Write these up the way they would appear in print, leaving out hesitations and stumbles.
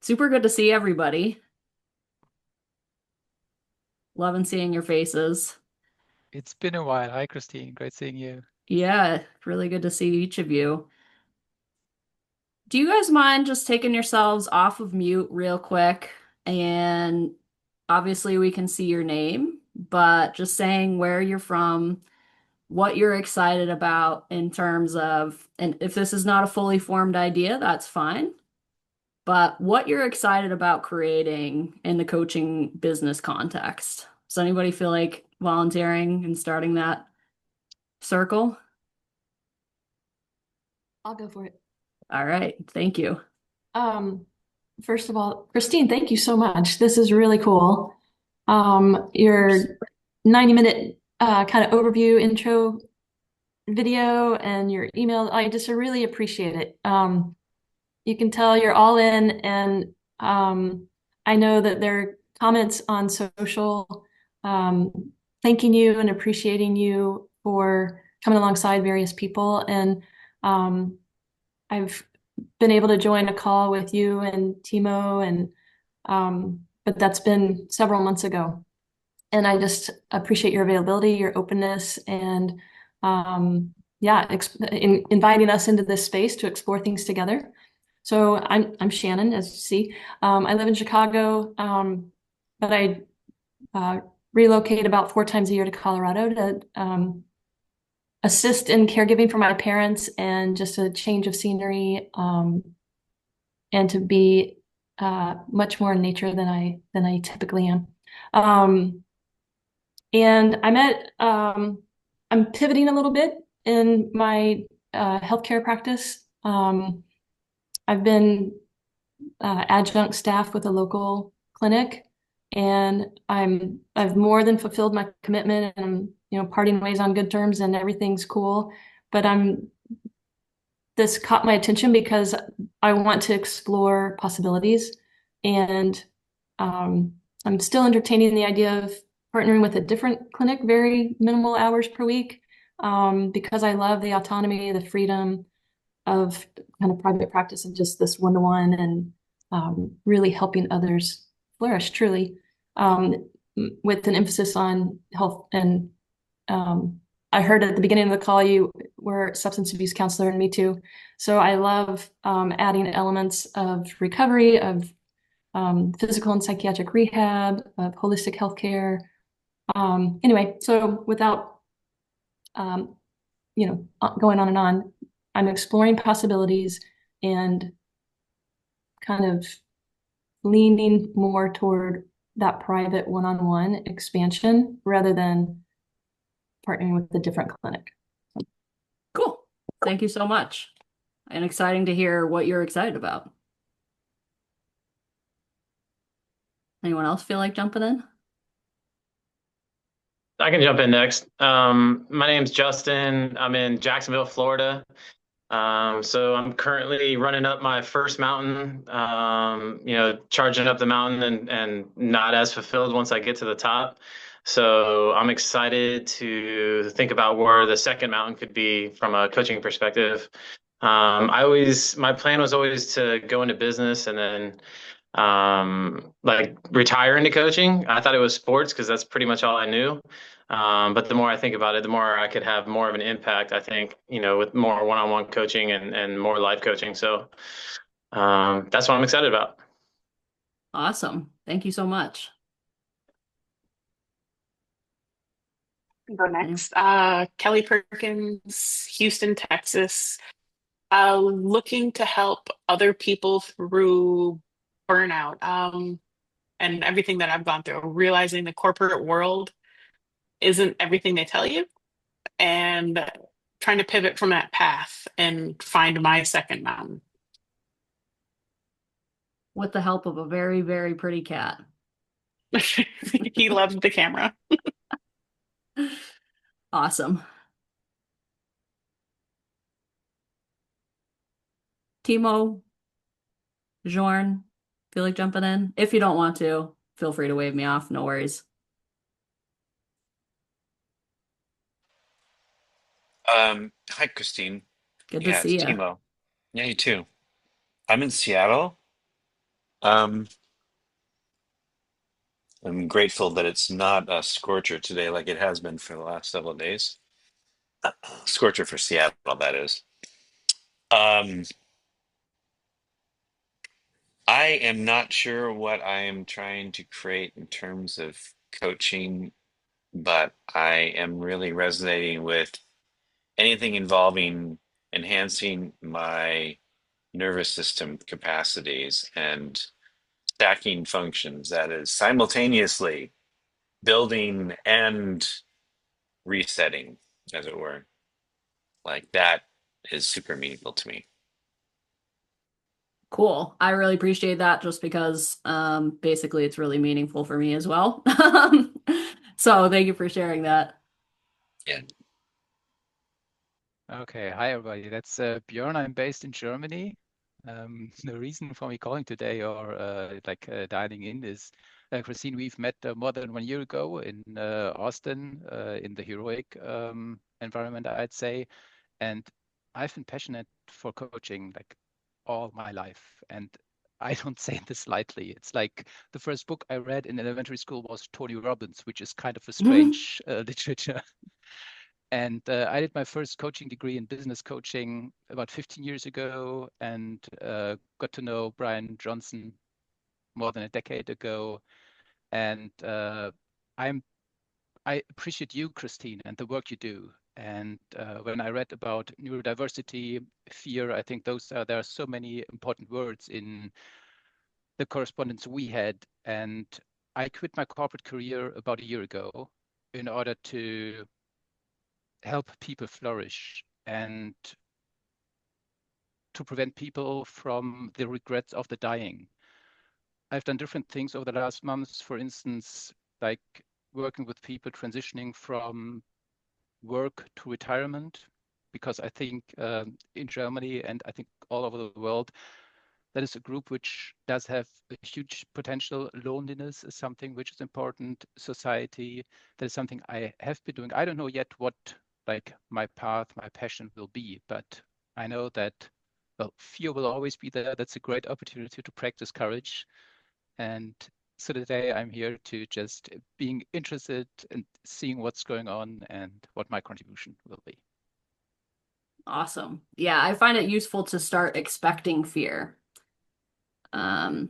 Super good to see everybody. Loving seeing your faces. It's been a while. Hi, Christine. Great seeing you. Yeah, really good to see each of you. Do you guys mind just taking yourselves off of mute real quick? And obviously, we can see your name, but just saying where you're from, what you're excited about in terms of, and if this is not a fully formed idea, that's fine. But what you're excited about creating in the coaching business context. Does anybody feel like volunteering and starting that circle? I'll go for it. All right, thank you. Um, First of all, Christine, thank you so much. This is really cool. Of course. Your 90-minute kind of overview intro video and your email, I just really appreciate it. You can tell you're all in, and I know that there are comments on social thanking you and appreciating you for coming alongside various people. And um, I've been able to join a call with you and Timo, and but that's been several months ago. And I just appreciate your availability, your openness, and yeah, inviting us into this space to explore things together. So I'm Shannon, as you see. I live in Chicago, but I uh, relocate about 4 times a year to Colorado to assist in caregiving for my parents and just a change of scenery, and to be much more in nature than I typically am. Um, and I'm pivoting a little bit in my healthcare practice. I've been adjunct staff with a local clinic, and I've more than fulfilled my commitment, and I'm, parting ways on good terms, and everything's cool. But this caught my attention because I want to explore possibilities, and I'm still entertaining the idea of partnering with a different clinic, very minimal hours per week, because I love the autonomy, the freedom of kind of private practice and just this one-to-one, and really helping others flourish truly, um, with an emphasis on health. And I heard at the beginning of the call you were a substance abuse counselor, and me too. So I love adding elements of recovery, of physical and psychiatric rehab, of holistic healthcare. Anyway, so without um, going on and on, I'm exploring possibilities and kind of leaning more toward that private one-on-one expansion rather than partnering with a different clinic. Cool. Thank you so much. And exciting to hear what you're excited about. Anyone else feel like jumping in? I can jump in next. My name's Justin. I'm in Jacksonville, Florida. So I'm currently running up my first mountain, charging up the mountain and not as fulfilled once I get to the top. So I'm excited to think about where the second mountain could be from a coaching perspective. My plan was always to go into business and then like retire into coaching. I thought it was sports because that's pretty much all I knew. But the more I think about it, the more I could have more of an impact, I think, with more one-on-one coaching and more life coaching. So that's what I'm excited about. Awesome. Thank you so much. Go Any- next. Kelly Perkins, Houston, Texas. Looking to help other people through burnout, and everything that I've gone through, realizing the corporate world isn't everything they tell you, and trying to pivot from that path and find my second mountain. With the help of a very, very pretty cat. He loves the camera. Awesome. Timo, Jorn, feel like jumping in? If you don't want to, feel free to wave me off. No worries. Hi, Christine. Good to Yeah, it's see you. Timo. Yeah, you too. I'm in Seattle. Um, I'm grateful that it's not a scorcher today like it has been for the last several days. Scorcher for Seattle, that is. Um, I am not sure what I am trying to create in terms of coaching, but I am really resonating with anything involving enhancing my nervous system capacities and stacking functions that is simultaneously building and resetting, as it were. Like that is super meaningful to me. Cool. I really appreciate that just because basically it's really meaningful for me as well. So thank you for sharing that. Yeah. Okay, hi everybody. That's Björn. I'm based in Germany. The reason for me calling today or dialing in is Christine, we've met more than 1 year ago in Austin in the heroic environment, I'd say. And I've been passionate for coaching like all my life. And I don't say this lightly. It's like the first book I read in elementary school was Tony Robbins, which is kind of a strange literature. And I did my first coaching degree in business coaching about 15 years ago and got to know Brian Johnson more than a decade ago. And I'm I appreciate you, Christine, and the work you do. And when I read about neurodiversity, fear, I think there are so many important words in the correspondence we had. And I quit my corporate career about a year ago in order to help people flourish and to prevent people from the regrets of the dying. I've done different things over the last months, for instance, like working with people transitioning from work to retirement, because I think in Germany and I think all over the world, that is a group which does have a huge potential. Loneliness is something which is important. Society, that is something I have been doing. I don't know yet what like my path, my passion will be, but I know that, well, fear will always be there. That's a great opportunity to practice courage. And so today I'm here to just being interested and seeing what's going on and what my contribution will be. Awesome. Yeah, I find it useful to start expecting fear. Um,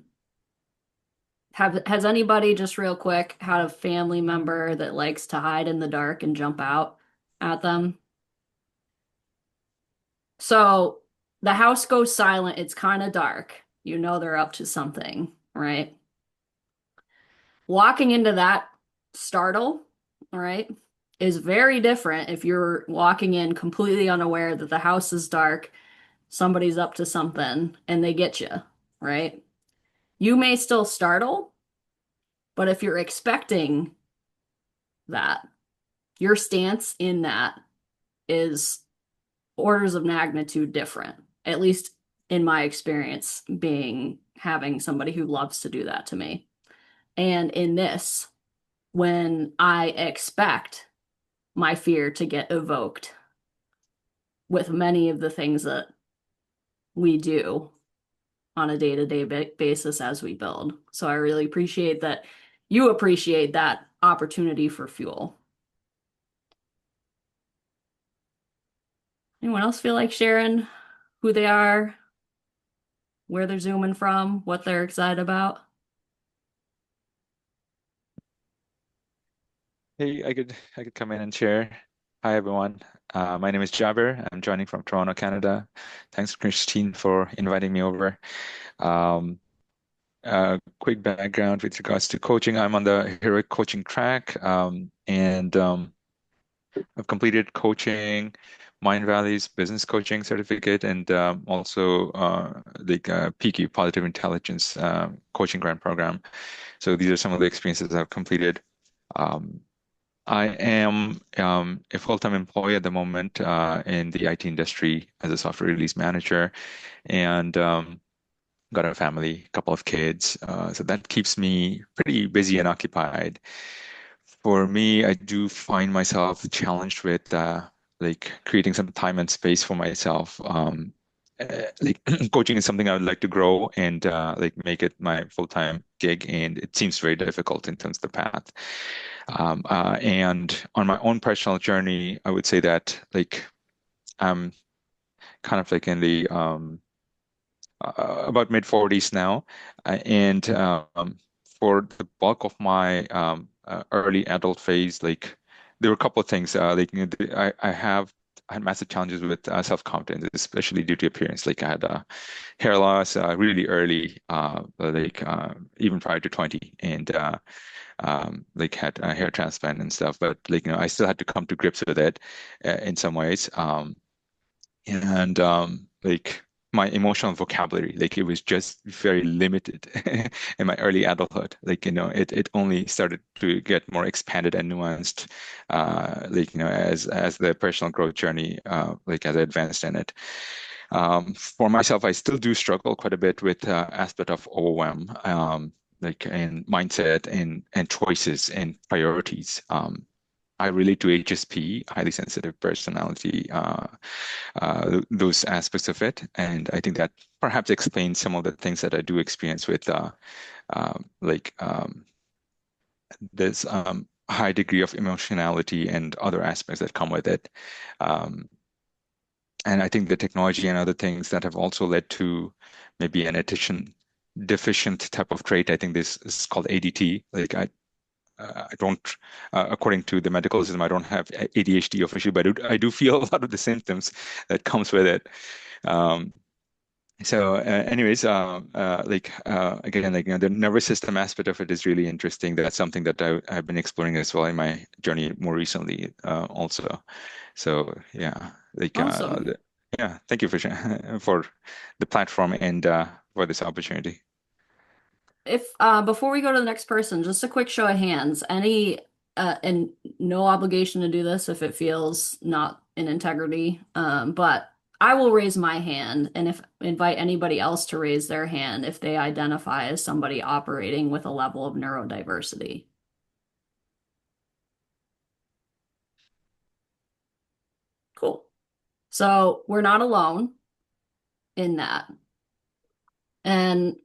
has anybody just real quick had a family member that likes to hide in the dark and jump out at them? So the house goes silent. It's kind of dark. You know they're up to something, right? Walking into that startle, all right, is very different if you're walking in completely unaware that the house is dark, somebody's up to something, and they get you, right? You may still startle, but if you're expecting that, your stance in that is orders of magnitude different, at least in my experience, being having somebody who loves to do that to me. And in this, when I expect my fear to get evoked with many of the things that we do on a day-to-day basis as we build. So I really appreciate that you appreciate that opportunity for fuel. Anyone else feel like sharing who they are, where they're zooming from, what they're excited about? Hey, I could come in and share. Hi everyone. My name is Jabir. I'm joining from Toronto, Canada. Thanks, Christine, for inviting me over. Um, quick background with regards to coaching. I'm on the heroic coaching track, and I've completed coaching, Mind Valley's business coaching certificate, and also the PQ Positive Intelligence coaching grant program. So these are some of the experiences I've completed. Um, I am a full-time employee at the moment in the IT industry as a software release manager, and got a family, couple of kids. So that keeps me pretty busy and occupied. For me, I do find myself challenged with like creating some time and space for myself, like coaching is something I would like to grow and like make it my full-time gig, and it seems very difficult in terms of the path. And on my own personal journey, I would say that like I'm kind of like in the about mid 40s now, and for the bulk of my early adult phase, like there were a couple of things. Like I had massive challenges with self-confidence, especially due to appearance. Like I had hair loss really early, even prior to 20, and like had a hair transplant and stuff. But like I still had to come to grips with it in some ways. And like my emotional vocabulary, like it was just very limited in my early adulthood. Like it only started to get more expanded and nuanced, like as the personal growth journey, like as I advanced in it. For myself, I still do struggle quite a bit with aspect of overwhelm, like in mindset and choices and priorities. I relate to HSP, highly sensitive personality, those aspects of it. And I think that perhaps explains some of the things that I do experience with like this high degree of emotionality and other aspects that come with it. Um, and I think the technology and other things that have also led to maybe an attention deficient type of trait. I think this is called ADT. Like I don't, according to the medical system, I don't have ADHD officially, but I do feel a lot of the symptoms that comes with it. Um, anyways, again, like the nervous system aspect of it is really interesting. That's something that I've been exploring as well in my journey more recently, also. So yeah, Awesome. yeah, thank you for for the platform and for this opportunity. If before we go to the next person, just a quick show of hands. Any and no obligation to do this if it feels not in integrity. But I will raise my hand and if invite anybody else to raise their hand if they identify as somebody operating with a level of neurodiversity. Cool. So we're not alone in that. And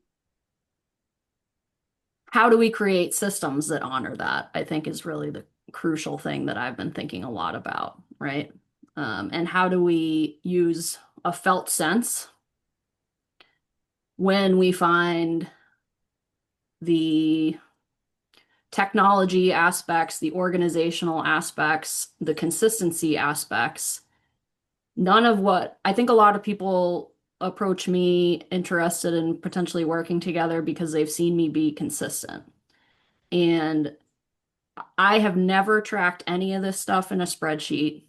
how do we create systems that honor that? I think is really the crucial thing that I've been thinking a lot about, right? And how do we use a felt sense when we find the technology aspects, the organizational aspects, the consistency aspects? None of what I think a lot of people approach me interested in potentially working together because they've seen me be consistent. And I have never tracked any of this stuff in a spreadsheet,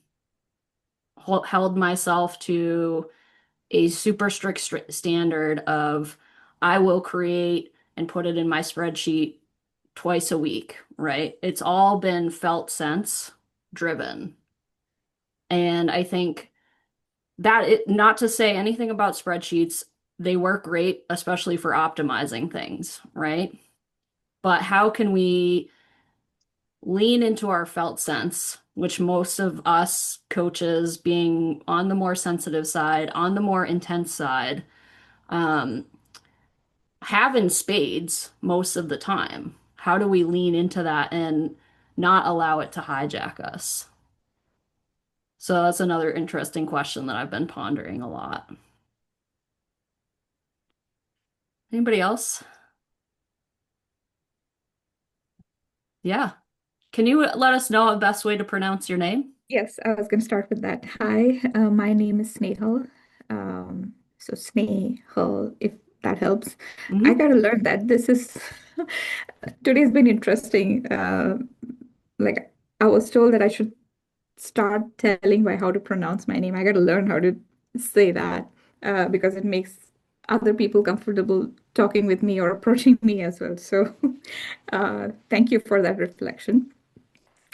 held myself to a super strict standard of I will create and put it in my spreadsheet twice a week, right? It's all been felt sense driven. And I think not to say anything about spreadsheets, they work great, especially for optimizing things, right? But how can we lean into our felt sense, which most of us coaches being on the more sensitive side, on the more intense side, um, have in spades most of the time. How do we lean into that and not allow it to hijack us? So that's another interesting question that I've been pondering a lot. Anybody else? Yeah. Can you let us know the best way to pronounce your name? Yes, I was going to start with that. Hi, my name is Snehal. So Snehal, if that helps. I Hmm. got to learn that. Today's been interesting. Like I was told that I should start telling by how to pronounce my name. I got to learn how to say that because it makes other people comfortable talking with me or approaching me as well. So thank you for that reflection.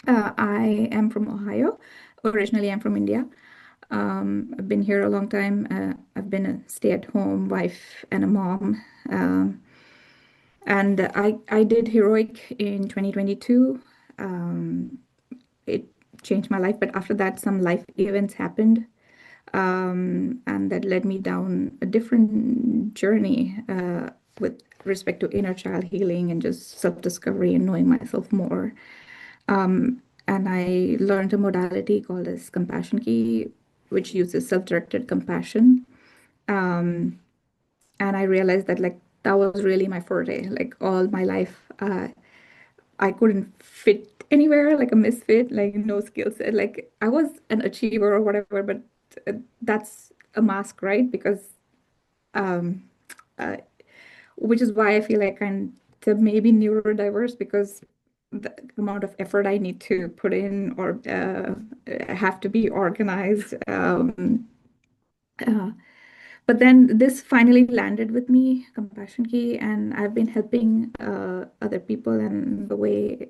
I am from Ohio. Originally, I'm from India. I've been here a long time. I've been a stay-at-home wife and a mom. And I did heroic in 2022. It changed my life, but after that, some life events happened. And that led me down a different journey with respect to inner child healing and just self-discovery and knowing myself more. And I learned a modality called as Compassion Key, which uses self-directed compassion. Um, and I realized that like that was really my forte. Like all my life, I couldn't fit anywhere, like a misfit, like no skill set. Like I was an achiever or whatever, but that's a mask, right? Because um, uh, which is why I feel like I'm maybe neurodiverse because the amount of effort I need to put in or have to be organized. Uh, but then this finally landed with me, Compassion Key, and I've been helping other people and the way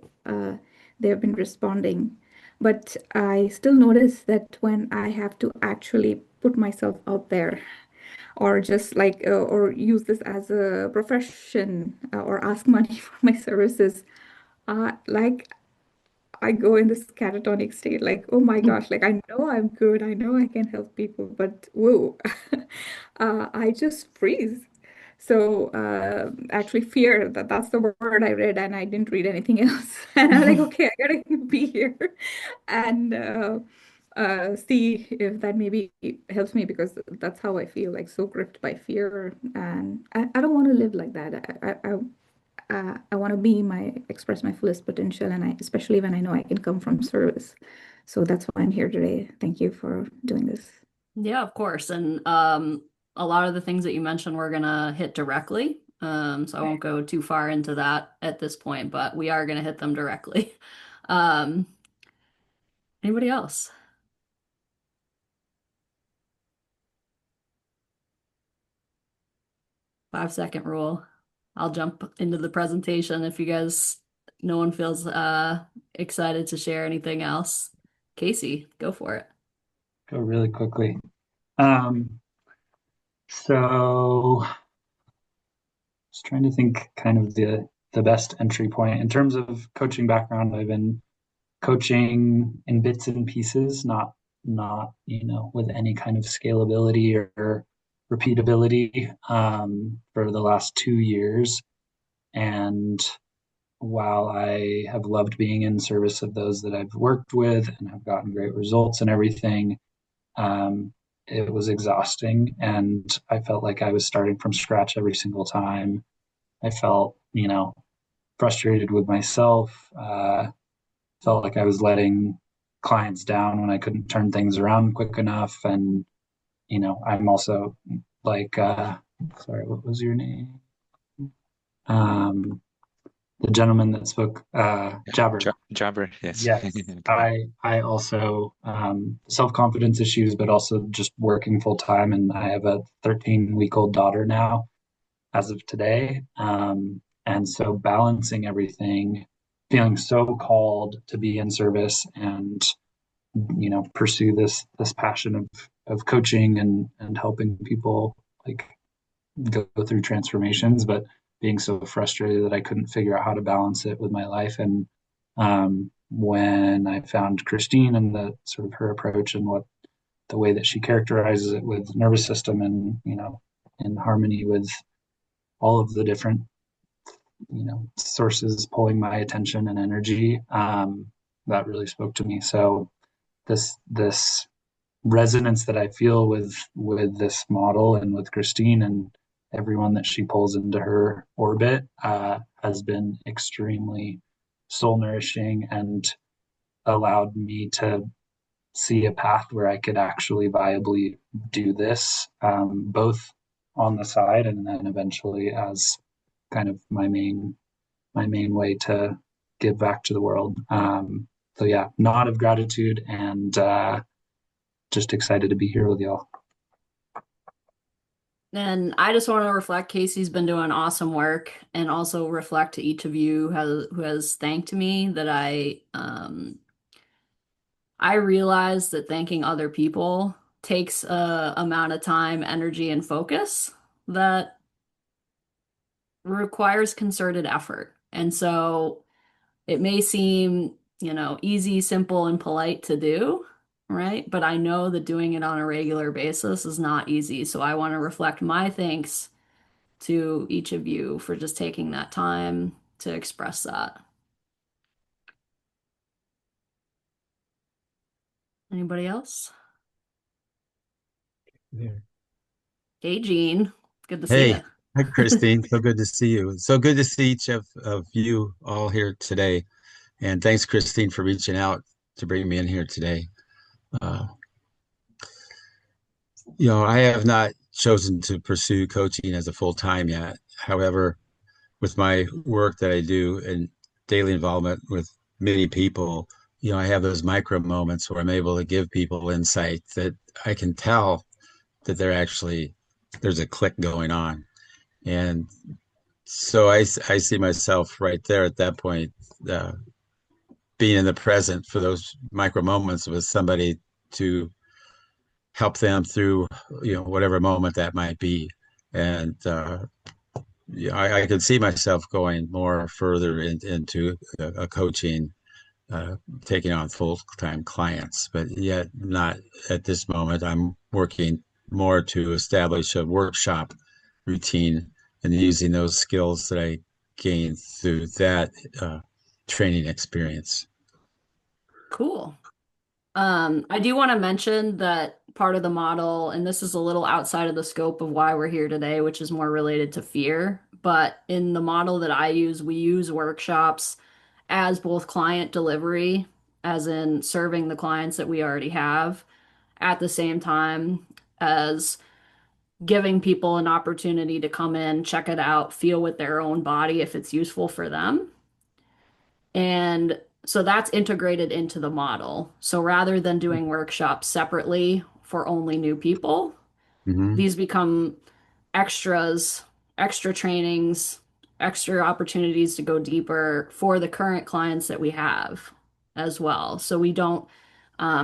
they've been responding. But I still notice that when I have to actually put myself out there, or just like, or use this as a profession, or ask money for my services, like I go in this catatonic state, like, oh my gosh, like I know I'm good, I know I can help people, but whoa, I just freeze. So actually, fear, that's the word I read, and I didn't read anything else. And I'm like, okay, I gotta be here and see if that maybe helps me because that's how I feel, like so gripped by fear, and I don't want to live like that. I want to be my express my fullest potential, and I especially when I know I can come from service. So that's why I'm here today. Thank you for doing this. Yeah, of course. And a lot of the things that you mentioned we're gonna hit directly. So I won't go too far into that at this point, but we are gonna hit them directly. Um, Anybody else? 5 second rule. I'll jump into the presentation if you guys, no one feels excited to share anything else. Casey, go for it. Go really quickly. Um, so just trying to think kind of the best entry point in terms of coaching background. I've been coaching in bits and pieces, not with any kind of scalability or repeatability for the last 2 years. And while I have loved being in service of those that I've worked with and have gotten great results and everything, um, it was exhausting. And I felt like I was starting from scratch every single time. I felt, frustrated with myself, felt like I was letting clients down when I couldn't turn things around quick enough. And, I'm also like, sorry, what was your name? The gentleman that spoke, Jabber. Jabber, yes. Yes, I also self-confidence issues, but also just working full time, and I have a 13-week-old daughter now as of today. And so balancing everything, feeling so called to be in service and pursue this passion of coaching and helping people like go through transformations, but being so frustrated that I couldn't figure out how to balance it with my life. And when I found Christine and the sort of her approach and what the way that she characterizes it with nervous system and in harmony with all of the different sources pulling my attention and energy, that really spoke to me. So this resonance that I feel with this model and with Christine and everyone that she pulls into her orbit has been extremely soul nourishing and allowed me to see a path where I could actually viably do this, both on the side and then eventually as kind of my main way to give back to the world. So yeah, nod of gratitude and just excited to be here with y'all. And I just want to reflect Casey's been doing awesome work and also reflect to each of you who has thanked me that I realize that thanking other people takes a amount of time, energy, and focus that requires concerted effort. And so it may seem, easy, simple, and polite to do, right? But I know that doing it on a regular basis is not easy. So I want to reflect my thanks to each of you for just taking that time to express that. Anybody else? Yeah. Hey, Jean. Good to see Hey, you. hi, Christine. So good to see you. So good to see each of you all here today. And thanks, Christine, for reaching out to bring me in here today. Uh, I have not chosen to pursue coaching as a full time yet. However, with my work that I do and daily involvement with many people, I have those micro moments where I'm able to give people insight that I can tell that there's a click going on. And so I see myself right there at that point, uh, being in the present for those micro moments with somebody to help them through, whatever moment that might be. And yeah, I could see myself going more further into a coaching, uh, taking on full-time clients, but yet not at this moment. I'm working more to establish a workshop routine and using those skills that I gained through that training experience. Cool. I do want to mention that part of the model, and this is a little outside of the scope of why we're here today, which is more related to fear. But in the model that I use, we use workshops as both client delivery, as in serving the clients that we already have, at the same time as giving people an opportunity to come in, check it out, feel with their own body if it's useful for them. And so that's integrated into the model. So rather than doing workshops separately for only new people, Mm-hmm. these become extras, extra trainings, extra opportunities to go deeper for the current clients that we have as well. So we don't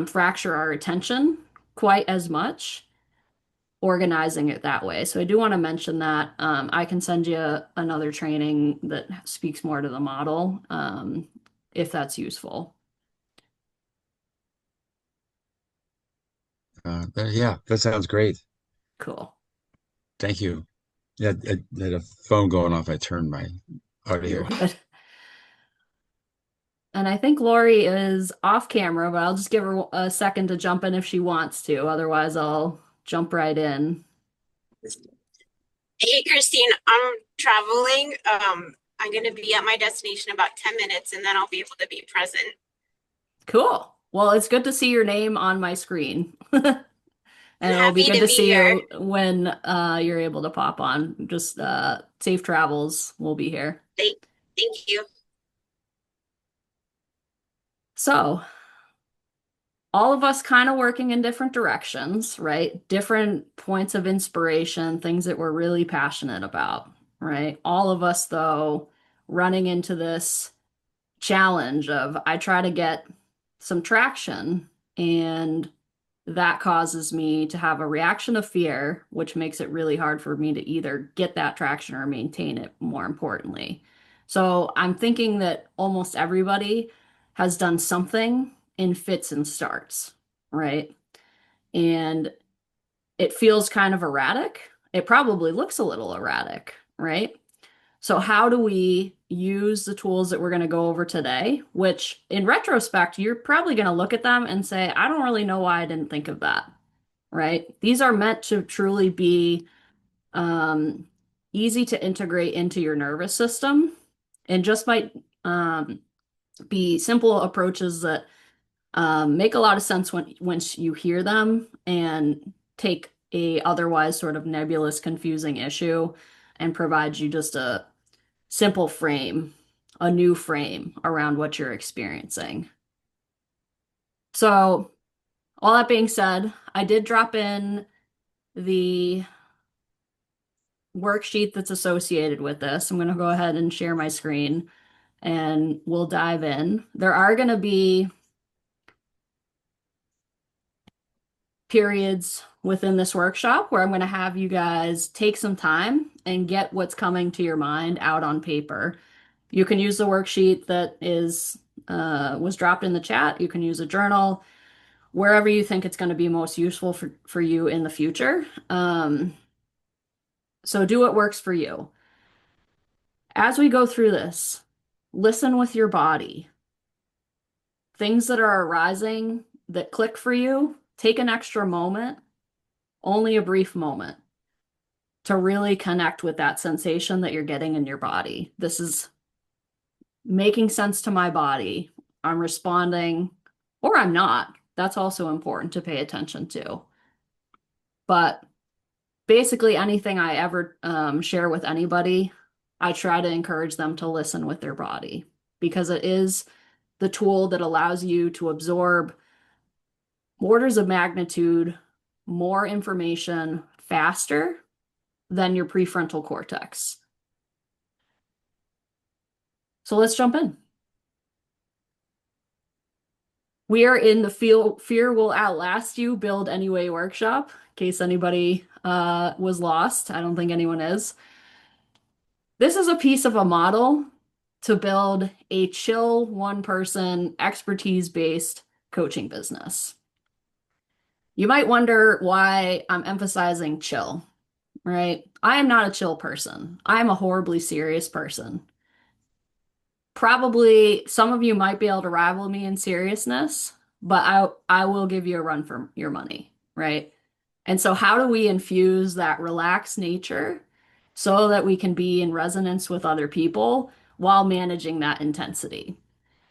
fracture our attention quite as much organizing it that way. So I do want to mention that. I can send you another training that speaks more to the model, if that's useful. Yeah, that sounds great. Cool. Thank you. Yeah, I had a phone going off. I turned my You're audio. good. And I think Lori is off camera, but I'll just give her a second to jump in if she wants to. Otherwise, I'll jump right in. Hey, Christine, I'm traveling. I'm going to be at my destination in about 10 minutes and then I'll be able to be present. Cool. Well, it's good to see your name on my screen. And it'll be Happy good to to be see here. you when you're able to pop on. Just safe travels. We'll be here. Thank you. So, all of us kind of working in different directions, right? Different points of inspiration, things that we're really passionate about, right? All of us, though, running into this challenge of I try to get some traction and that causes me to have a reaction of fear, which makes it really hard for me to either get that traction or maintain it, more importantly. So I'm thinking that almost everybody has done something in fits and starts, right? And it feels kind of erratic. It probably looks a little erratic, right? So, how do we use the tools that we're going to go over today? Which, in retrospect, you're probably going to look at them and say, I don't really know why I didn't think of that, right? These are meant to truly be um, easy to integrate into your nervous system and just might um, be simple approaches that make a lot of sense when once you hear them and take a otherwise sort of nebulous, confusing issue and provide you just a simple frame, a new frame around what you're experiencing. So, all that being said, I did drop in the worksheet that's associated with this. I'm going to go ahead and share my screen and we'll dive in. There are going to be periods within this workshop where I'm going to have you guys take some time and get what's coming to your mind out on paper. You can use the worksheet that is was dropped in the chat. You can use a journal, wherever you think it's going to be most useful for you in the future. So do what works for you. As we go through this, listen with your body. Things that are arising that click for you, take an extra moment, only a brief moment, to really connect with that sensation that you're getting in your body. This is making sense to my body. I'm responding, or I'm not. That's also important to pay attention to. But basically, anything I ever share with anybody, I try to encourage them to listen with their body because it is the tool that allows you to absorb orders of magnitude more information faster than your prefrontal cortex. So let's jump in. We are in the Fear Will Outlast You Build Anyway workshop, in case anybody was lost. I don't think anyone is. This is a piece of a model to build a chill, one-person, expertise-based coaching business. You might wonder why I'm emphasizing chill, right? I am not a chill person. I am a horribly serious person. Probably some of you might be able to rival me in seriousness, but I will give you a run for your money, right? And so how do we infuse that relaxed nature so that we can be in resonance with other people while managing that intensity?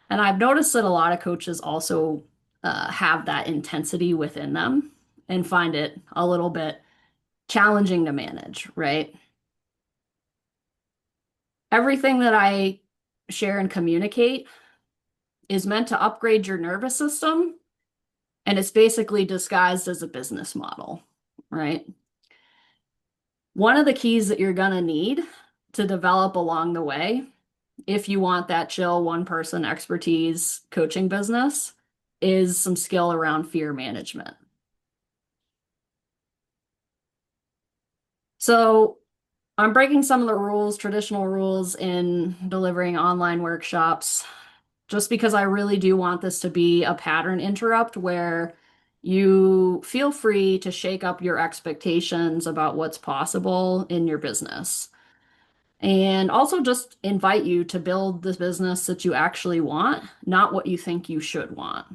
And I've noticed that a lot of coaches also have that intensity within them and find it a little bit challenging to manage, right? Everything that I share and communicate is meant to upgrade your nervous system, and it's basically disguised as a business model, right? One of the keys that you're going to need to develop along the way, if you want that chill one-person expertise coaching business, is some skill around fear management. So I'm breaking some of the rules, traditional rules in delivering online workshops, just because I really do want this to be a pattern interrupt where you feel free to shake up your expectations about what's possible in your business. And also just invite you to build the business that you actually want, not what you think you should want.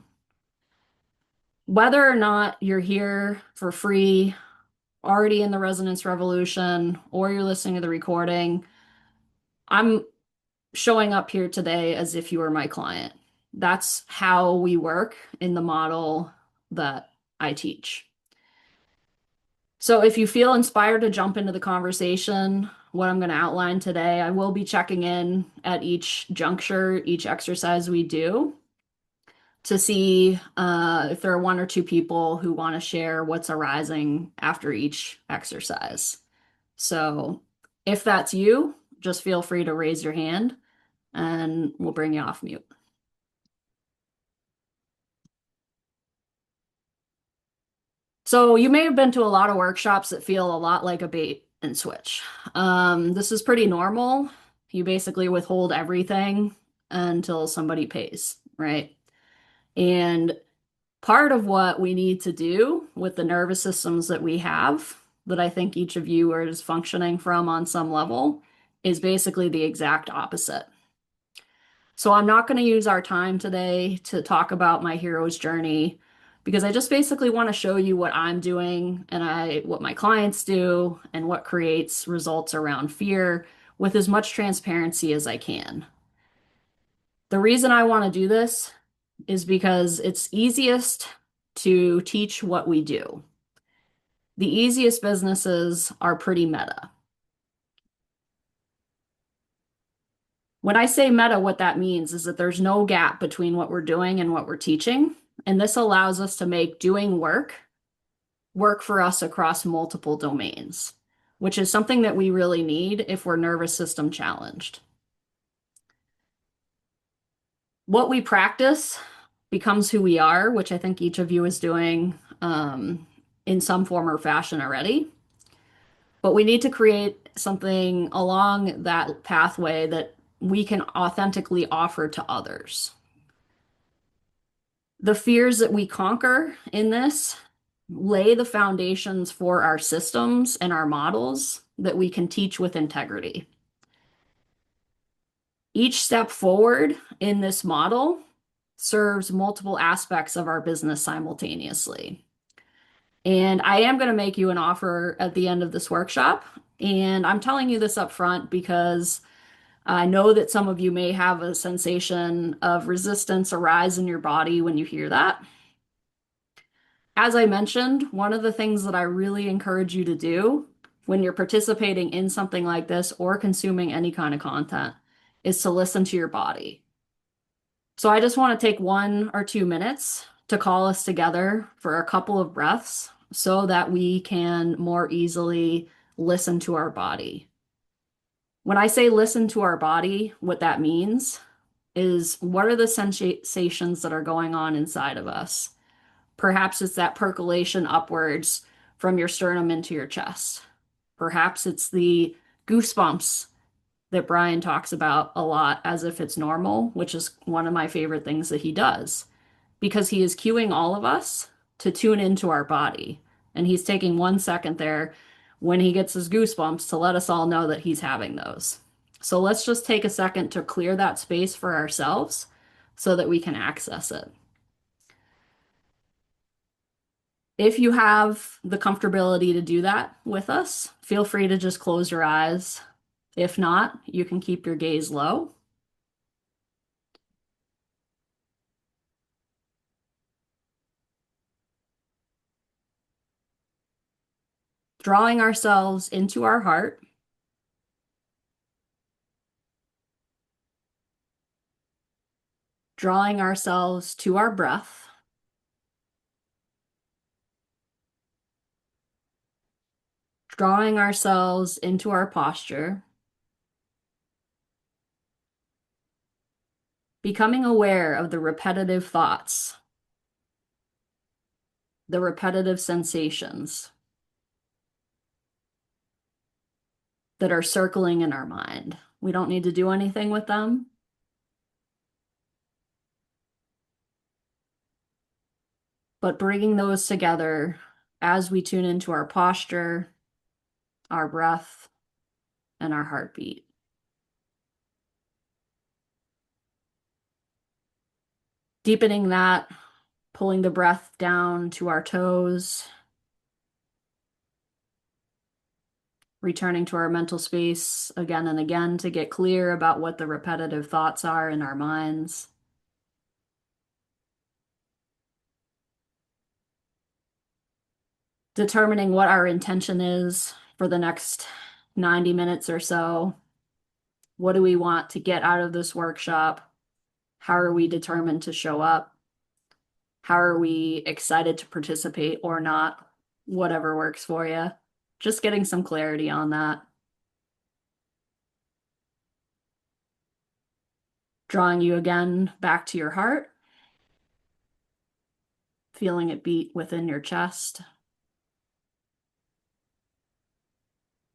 Whether or not you're here for free, already in the Resonance Revolution, or you're listening to the recording, I'm showing up here today as if you were my client. That's how we work in the model that I teach. So if you feel inspired to jump into the conversation, what I'm going to outline today, I will be checking in at each juncture, each exercise we do to see if there are one or two people who want to share what's arising after each exercise. So if that's you, just feel free to raise your hand and we'll bring you off mute. So you may have been to a lot of workshops that feel a lot like a bait and switch. This is pretty normal. You basically withhold everything until somebody pays, right? And part of what we need to do with the nervous systems that we have, that I think each of you is functioning from on some level, is basically the exact opposite. So I'm not going to use our time today to talk about my hero's journey because I just basically want to show you what I'm doing and what my clients do and what creates results around fear with as much transparency as I can. The reason I want to do this is because it's easiest to teach what we do. The easiest businesses are pretty meta. When I say meta, what that means is that there's no gap between what we're doing and what we're teaching. And this allows us to make doing work for us across multiple domains, which is something that we really need if we're nervous system challenged. What we practice becomes who we are, which I think each of you is doing in some form or fashion already. But we need to create something along that pathway that we can authentically offer to others. The fears that we conquer in this lay the foundations for our systems and our models that we can teach with integrity. Each step forward in this model serves multiple aspects of our business simultaneously. And I am going to make you an offer at the end of this workshop. And I'm telling you this up front because I know that some of you may have a sensation of resistance arise in your body when you hear that. As I mentioned, one of the things that I really encourage you to do when you're participating in something like this or consuming any kind of content is to listen to your body. So I just want to take 1 or 2 minutes to call us together for a couple of breaths so that we can more easily listen to our body. When I say listen to our body, what that means is what are the sensations that are going on inside of us? Perhaps it's that percolation upwards from your sternum into your chest. Perhaps it's the goosebumps that Brian talks about a lot as if it's normal, which is one of my favorite things that he does, because he is cueing all of us to tune into our body. And he's taking 1 second there when he gets his goosebumps to let us all know that he's having those. So let's just take a second to clear that space for ourselves so that we can access it. If you have the comfortability to do that with us, feel free to just close your eyes. If not, you can keep your gaze low. Drawing ourselves into our heart. Drawing ourselves to our breath. Drawing ourselves into our posture. Becoming aware of the repetitive thoughts, the repetitive sensations that are circling in our mind. We don't need to do anything with them. But bringing those together as we tune into our posture, our breath, and our heartbeat. Deepening that, pulling the breath down to our toes, returning to our mental space again and again to get clear about what the repetitive thoughts are in our minds. Determining what our intention is for the next 90 minutes or so. What do we want to get out of this workshop? How are we determined to show up? How are we excited to participate or not? Whatever works for you. Just getting some clarity on that. Drawing you again back to your heart. Feeling it beat within your chest.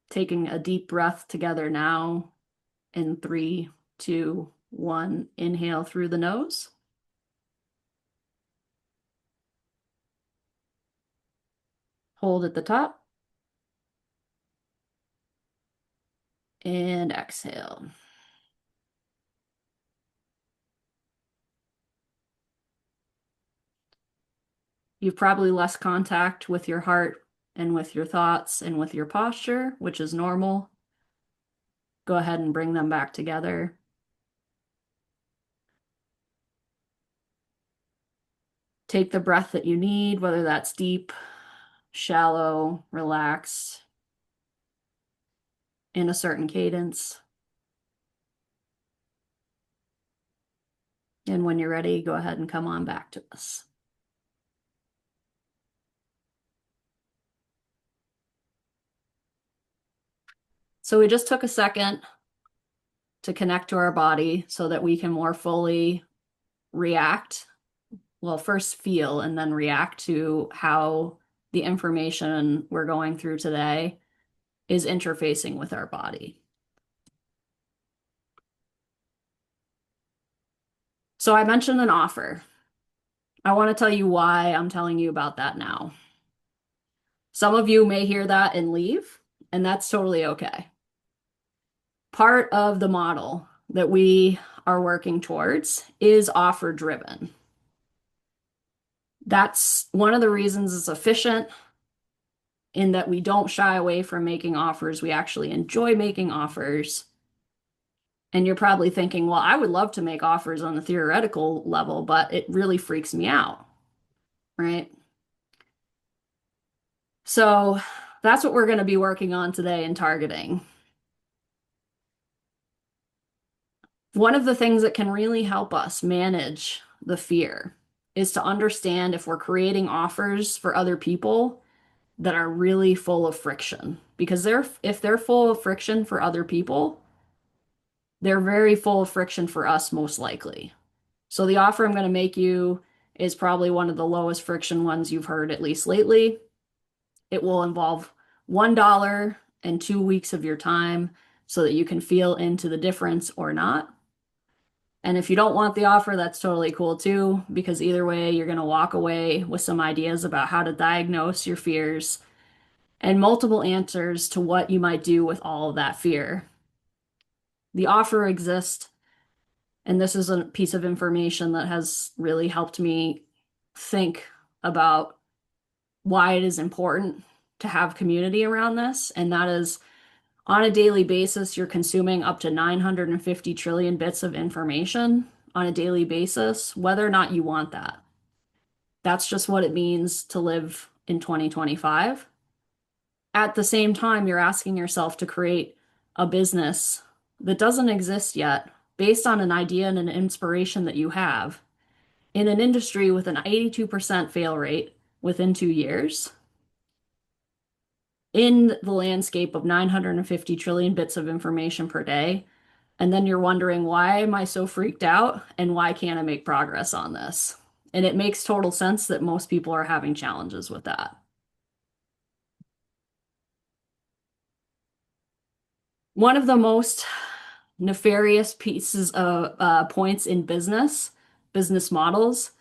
Taking a deep breath together now in 3, 2, 1. Inhale through the nose. Hold at the top. And exhale. You've probably less contact with your heart and with your thoughts and with your posture, which is normal. Go ahead and bring them back together. Take the breath that you need, whether that's deep, shallow, relaxed, in a certain cadence. And when you're ready, go ahead and come on back to us. So we just took a second to connect to our body so that we can more fully react. Well, first feel and then react to how the information we're going through today is interfacing with our body. So I mentioned an offer. I want to tell you why I'm telling you about that now. Some of you may hear that and leave, and that's totally okay. Part of the model that we are working towards is offer driven. That's one of the reasons it's efficient, in that we don't shy away from making offers. We actually enjoy making offers. And you're probably thinking, well, I would love to make offers on the theoretical level, but it really freaks me out, right? So that's what we're going to be working on today in targeting. One of the things that can really help us manage the fear is to understand if we're creating offers for other people that are really full of friction. Because if they're full of friction for other people, they're very full of friction for us, most likely. So the offer I'm going to make you is probably one of the lowest friction ones you've heard, at least lately. It will involve $1 and 2 weeks of your time so that you can feel into the difference or not. And if you don't want the offer, that's totally cool too, because either way, you're going to walk away with some ideas about how to diagnose your fears and multiple answers to what you might do with all of that fear. The offer exists, and this is a piece of information that has really helped me think about why it is important to have community around this. And that is, on a daily basis, you're consuming up to 950 trillion bits of information on a daily basis, whether or not you want that. That's just what it means to live in 2025. At the same time, you're asking yourself to create a business that doesn't exist yet, based on an idea and an inspiration that you have, in an industry with an 82% fail rate within 2 years, in the landscape of 950 trillion bits of information per day. And then you're wondering, why am I so freaked out and why can't I make progress on this? And it makes total sense that most people are having challenges with that. One of the most nefarious pieces of points in business models,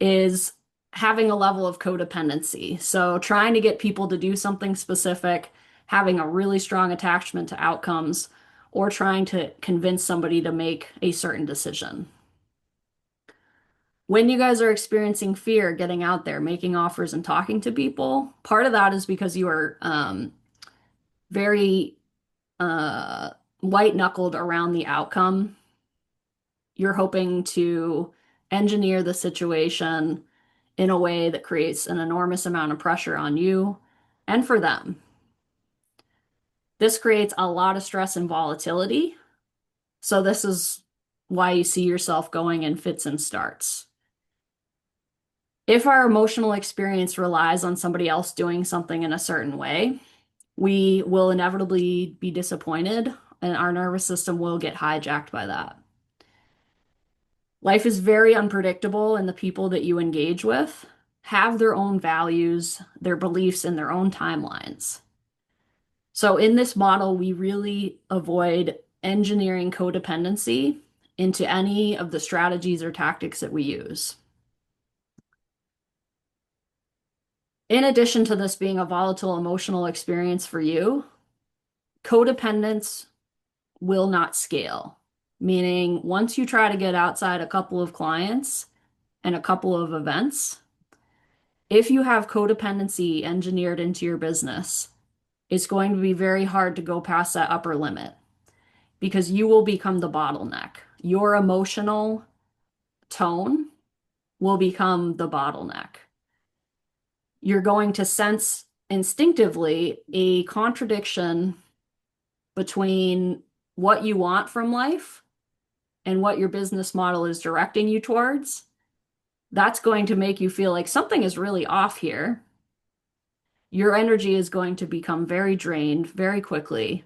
is having a level of codependency. So trying to get people to do something specific, having a really strong attachment to outcomes, or trying to convince somebody to make a certain decision. When you guys are experiencing fear, getting out there, making offers, and talking to people, part of that is because you are very white-knuckled around the outcome. You're hoping to engineer the situation in a way that creates an enormous amount of pressure on you and for them. This creates a lot of stress and volatility. So this is why you see yourself going in fits and starts. If our emotional experience relies on somebody else doing something in a certain way, we will inevitably be disappointed, and our nervous system will get hijacked by that. Life is very unpredictable, and the people that you engage with have their own values, their beliefs, and their own timelines. So in this model, we really avoid engineering codependency into any of the strategies or tactics that we use. In addition to this being a volatile emotional experience for you, codependence will not scale. Meaning, once you try to get outside a couple of clients and a couple of events, if you have codependency engineered into your business, it's going to be very hard to go past that upper limit, because you will become the bottleneck. Your emotional tone will become the bottleneck. You're going to sense instinctively a contradiction between what you want from life and what your business model is directing you towards. That's going to make you feel like something is really off here. Your energy is going to become very drained very quickly,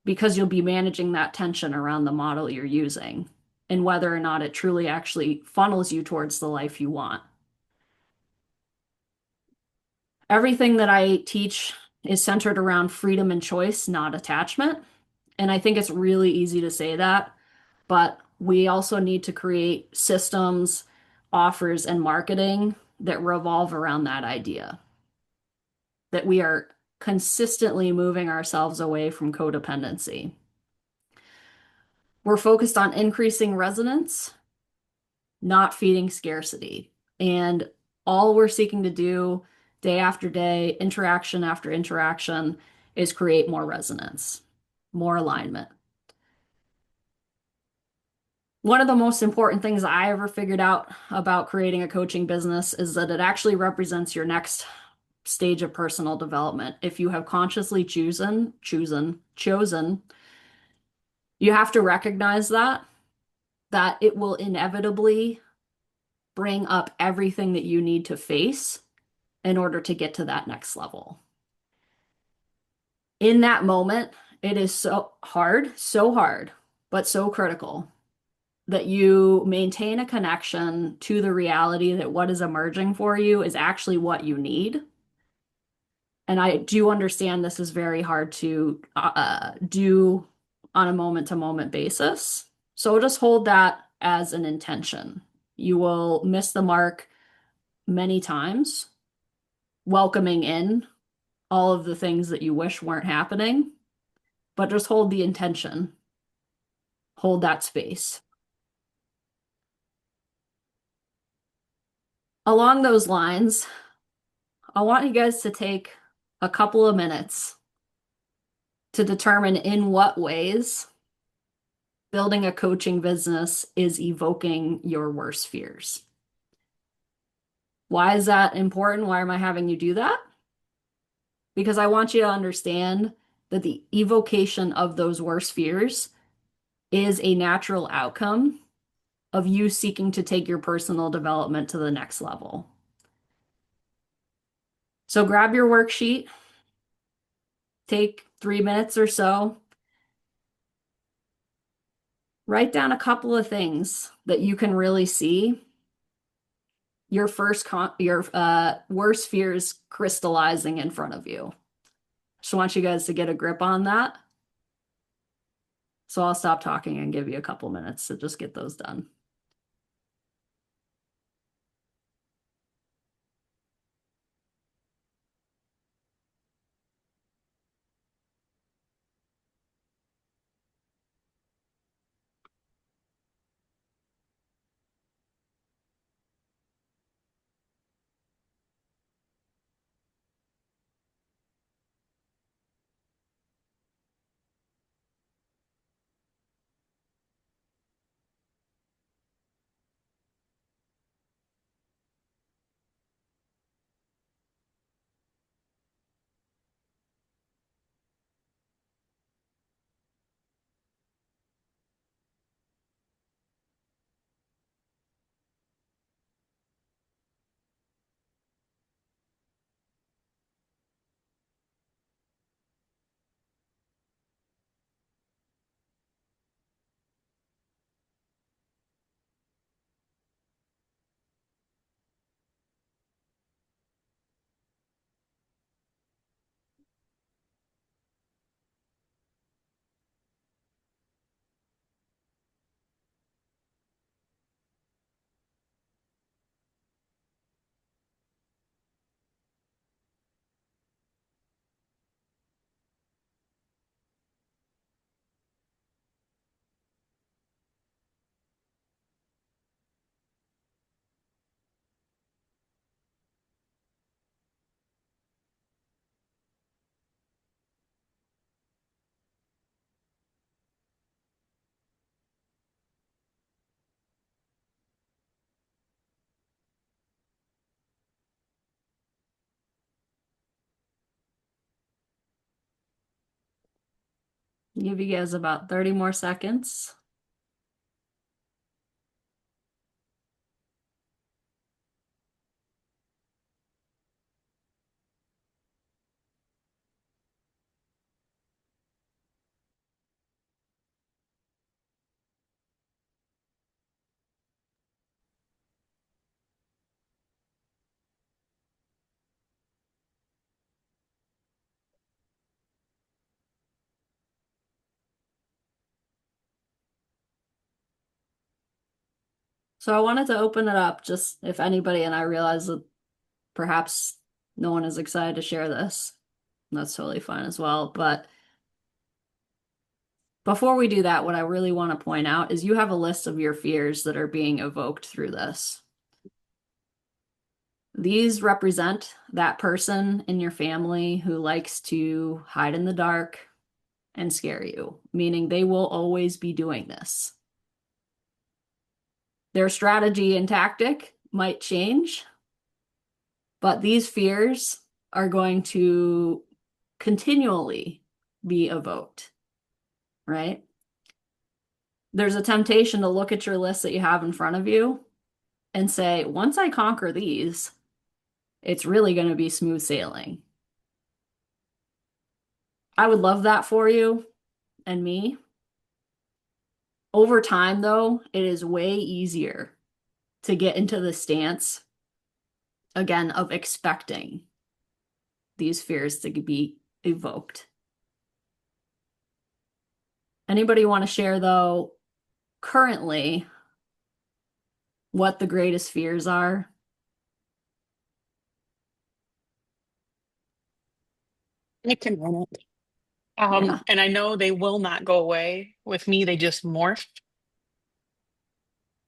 because you'll be managing that tension around the model you're using and whether or not it truly actually funnels you towards the life you want. Everything that I teach is centered around freedom and choice, not attachment. And I think it's really easy to say that, but we also need to create systems, offers and marketing that revolve around that idea, that we are consistently moving ourselves away from codependency. We're focused on increasing resonance, not feeding scarcity. And all we're seeking to do day after day, interaction after interaction, is create more resonance, more alignment. One of the most important things I ever figured out about creating a coaching business is that it actually represents your next stage of personal development. If you have consciously chosen, you have to recognize that it will inevitably bring up everything that you need to face in order to get to that next level. In that moment, it is so hard, but so critical that you maintain a connection to the reality that what is emerging for you is actually what you need. And I do understand this is very hard to do on a moment-to-moment basis. So just hold that as an intention. You will miss the mark many times, welcoming in all of the things that you wish weren't happening, but just hold the intention, hold that space. Along those lines, I want you guys to take a couple of minutes to determine in what ways building a coaching business is evoking your worst fears. Why is that important? Why am I having you do that? Because I want you to understand that the evocation of those worst fears is a natural outcome of you seeking to take your personal development to the next level. So grab your worksheet, take 3 minutes or so, write down a couple of things that you can really see your worst fears crystallizing in front of you. Just want you guys to get a grip on that. So I'll stop talking and give you a couple minutes to just get those done. Give you guys about 30 more seconds. So I wanted to open it up just if anybody, and I realize that perhaps no one is excited to share this. That's totally fine as well. But before we do that, what I really want to point out is you have a list of your fears that are being evoked through this. These represent that person in your family who likes to hide in the dark and scare you, meaning they will always be doing this. Their strategy and tactic might change, but these fears are going to continually be evoked, right? There's a temptation to look at your list that you have in front of you and say, once I conquer these, it's really going to be smooth sailing. I would love that for you and me. Over time, though, it is way easier to get into the stance, again, of expecting these fears to be evoked. Anybody want to share, though, currently what the greatest fears are? I can run it. Yeah. And I know they will not go away with me. They just morph.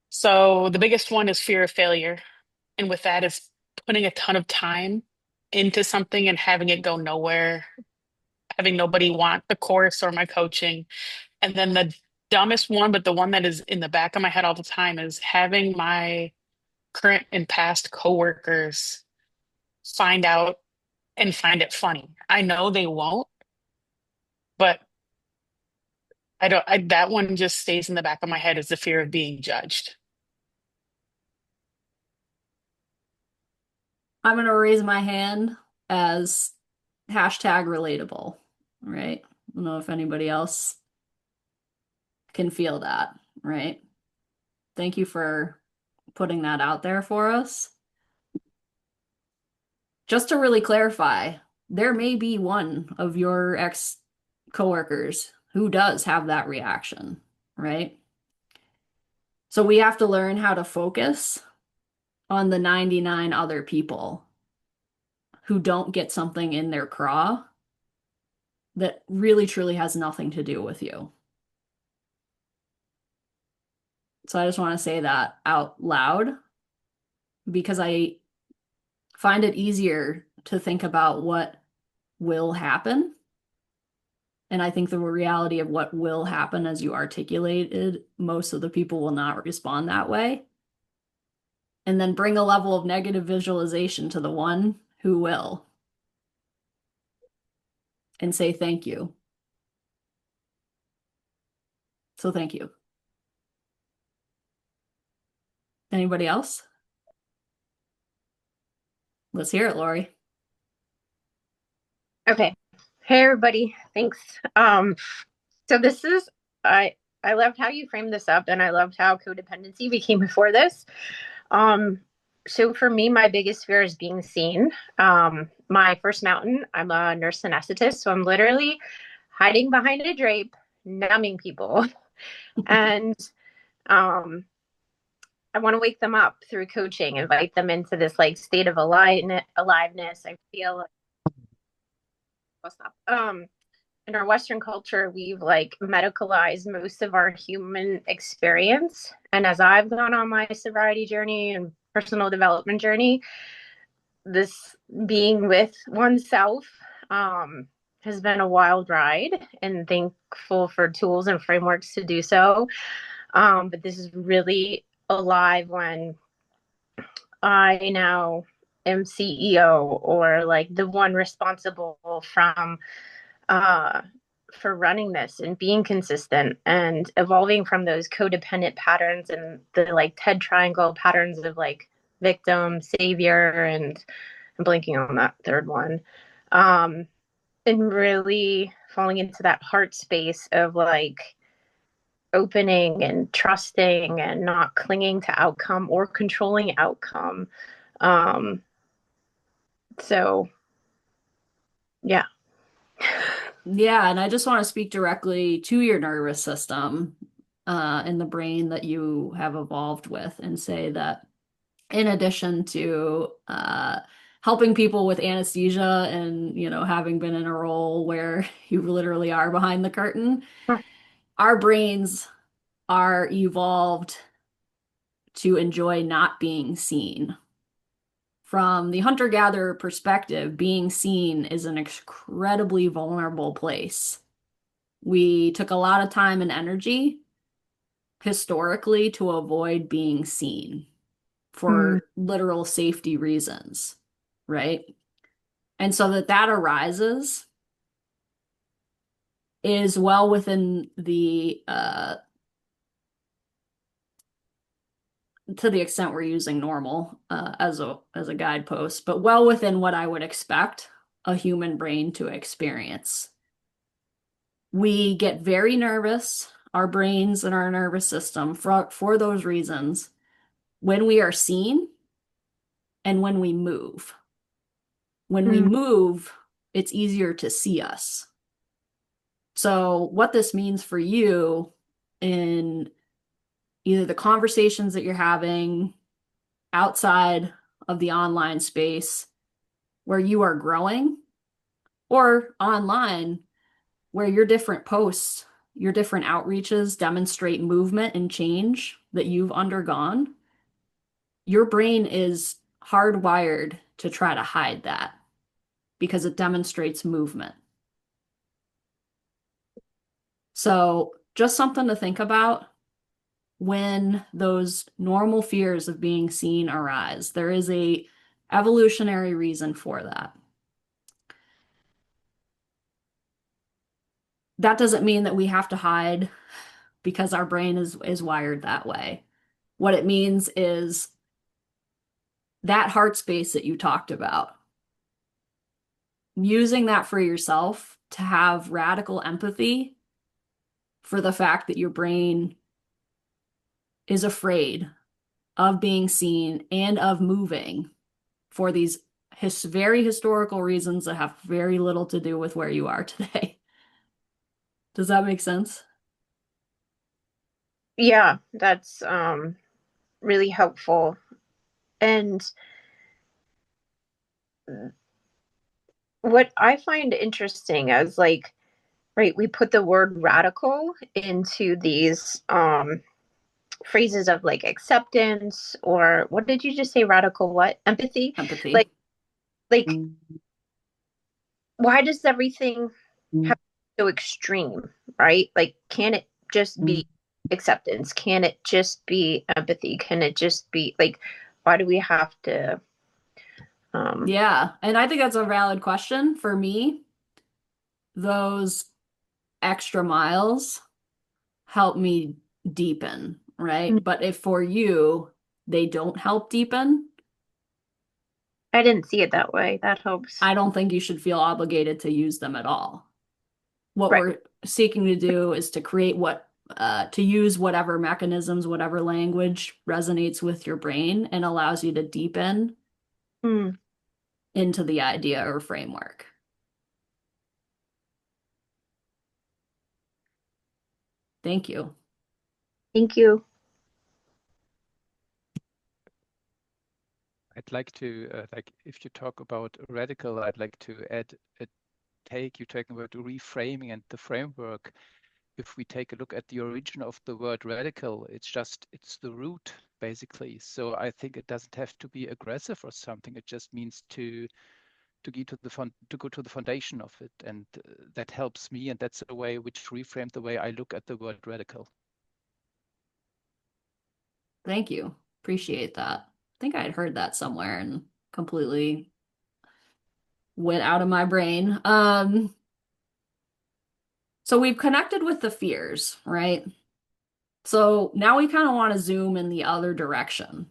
So the biggest one is fear of failure. And with that is putting a ton of time into something and having it go nowhere, having nobody want the course or my coaching. And then the dumbest one, but the one that is in the back of my head all the time is having my current and past coworkers find out and find it funny. I know they won't, but that one just stays in the back of my head is the fear of being judged. I'm going to raise my hand as hashtag relatable, right? I don't know if anybody else can feel that, right? Thank you for putting that out there for us. Just to really clarify, there may be one of your ex coworkers who does have that reaction, right? So we have to learn how to focus on the 99 other people who don't get something in their craw that really truly has nothing to do with you. So I just want to say that out loud because I find it easier to think about what will happen. And I think the reality of what will happen, as you articulated, most of the people will not respond that way. And then bring a level of negative visualization to the one who will and say thank you. So thank you. Anybody else? Let's hear it, Lori. Okay. Hey everybody. Thanks. So this is I loved how you framed this up and I loved how codependency became before this. So for me, my biggest fear is being seen. My first mountain, I'm a nurse anesthetist, so I'm literally hiding behind a drape, numbing people. And I want to wake them up through coaching, invite them into this like state of aliveness. I feel like what's up. In our Western culture, we've like medicalized most of our human experience. And as I've gone on my sobriety journey and personal development journey, this being with oneself has been a wild ride and thankful for tools and frameworks to do so. But this is really alive when I now am CEO or like the one responsible from for running this and being consistent and evolving from those codependent patterns and the like TED triangle patterns of like victim, savior, and I'm blanking on that third one. And really falling into that heart space of like opening and trusting and not clinging to outcome or controlling outcome. So yeah. Yeah, and I just want to speak directly to your nervous system in the brain that you have evolved with, and say that in addition to helping people with anesthesia and, having been in a role where you literally are behind the curtain, our brains are evolved to enjoy not being seen. From the hunter-gatherer perspective, being seen is an incredibly vulnerable place. We took a lot of time and energy historically to avoid being seen for literal safety reasons, right? And so that arises is well within the to the extent we're using normal as a guidepost, but well within what I would expect a human brain to experience. We get very nervous, our brains and our nervous system, for those reasons, when we are seen and when we move. When we move, it's easier to see us. So what this means for you in either the conversations that you're having outside of the online space where you are growing, or online where your different posts, your different outreaches demonstrate movement and change that you've undergone, your brain is hardwired to try to hide that because it demonstrates movement. So just something to think about when those normal fears of being seen arise. There is a evolutionary reason for that. That doesn't mean that we have to hide because our brain is wired that way. What it means is that heart space that you talked about, using that for yourself to have radical empathy for the fact that your brain is afraid of being seen and of moving for these very historical reasons that have very little to do with where you are today. Does that make sense? Yeah, that's really helpful. And what I find interesting is like, right, we put the word radical into these phrases of like acceptance, or what did you just say? Radical what? Empathy? Empathy. Like why does everything have so extreme, right? Like, can it just be acceptance? Can it just be empathy? Can it just be like, why do we have to Yeah, and I think that's a valid question. For me, those extra miles help me deepen, right? But if for you, they don't help deepen, I didn't see it that way. That helps. I don't think you should feel obligated to use them at all. What Right. we're seeking to do is to create to use whatever mechanisms, whatever language resonates with your brain and allows you to deepen into the idea or framework. Thank you. Thank you. I'd like to, if you talk about radical, I'd like to add a take. You're talking about reframing and the framework. If we take a look at the origin of the word radical, it's the root, basically. So I think it doesn't have to be aggressive or something. It just means to go to the foundation of it, and that helps me, and that's a way which reframed the way I look at the word radical. Thank you. Appreciate that. I think I had heard that somewhere and completely went out of my brain. So we've connected with the fears, right? So now we kind of want to zoom in the other direction.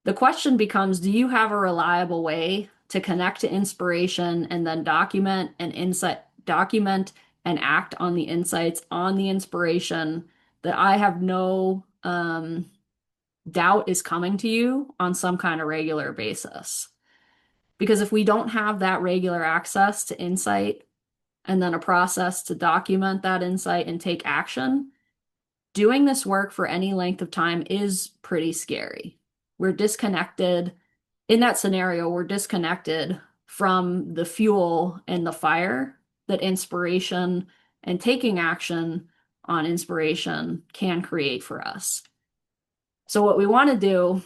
The question becomes, do you have a reliable way to connect to inspiration and then document and act on the insights, on the inspiration that I have no doubt is coming to you on some kind of regular basis? Because if we don't have that regular access to insight and then a process to document that insight and take action, doing this work for any length of time is pretty scary. We're disconnected. In that scenario, we're disconnected from the fuel and the fire that inspiration and taking action on inspiration can create for us. So what we want to do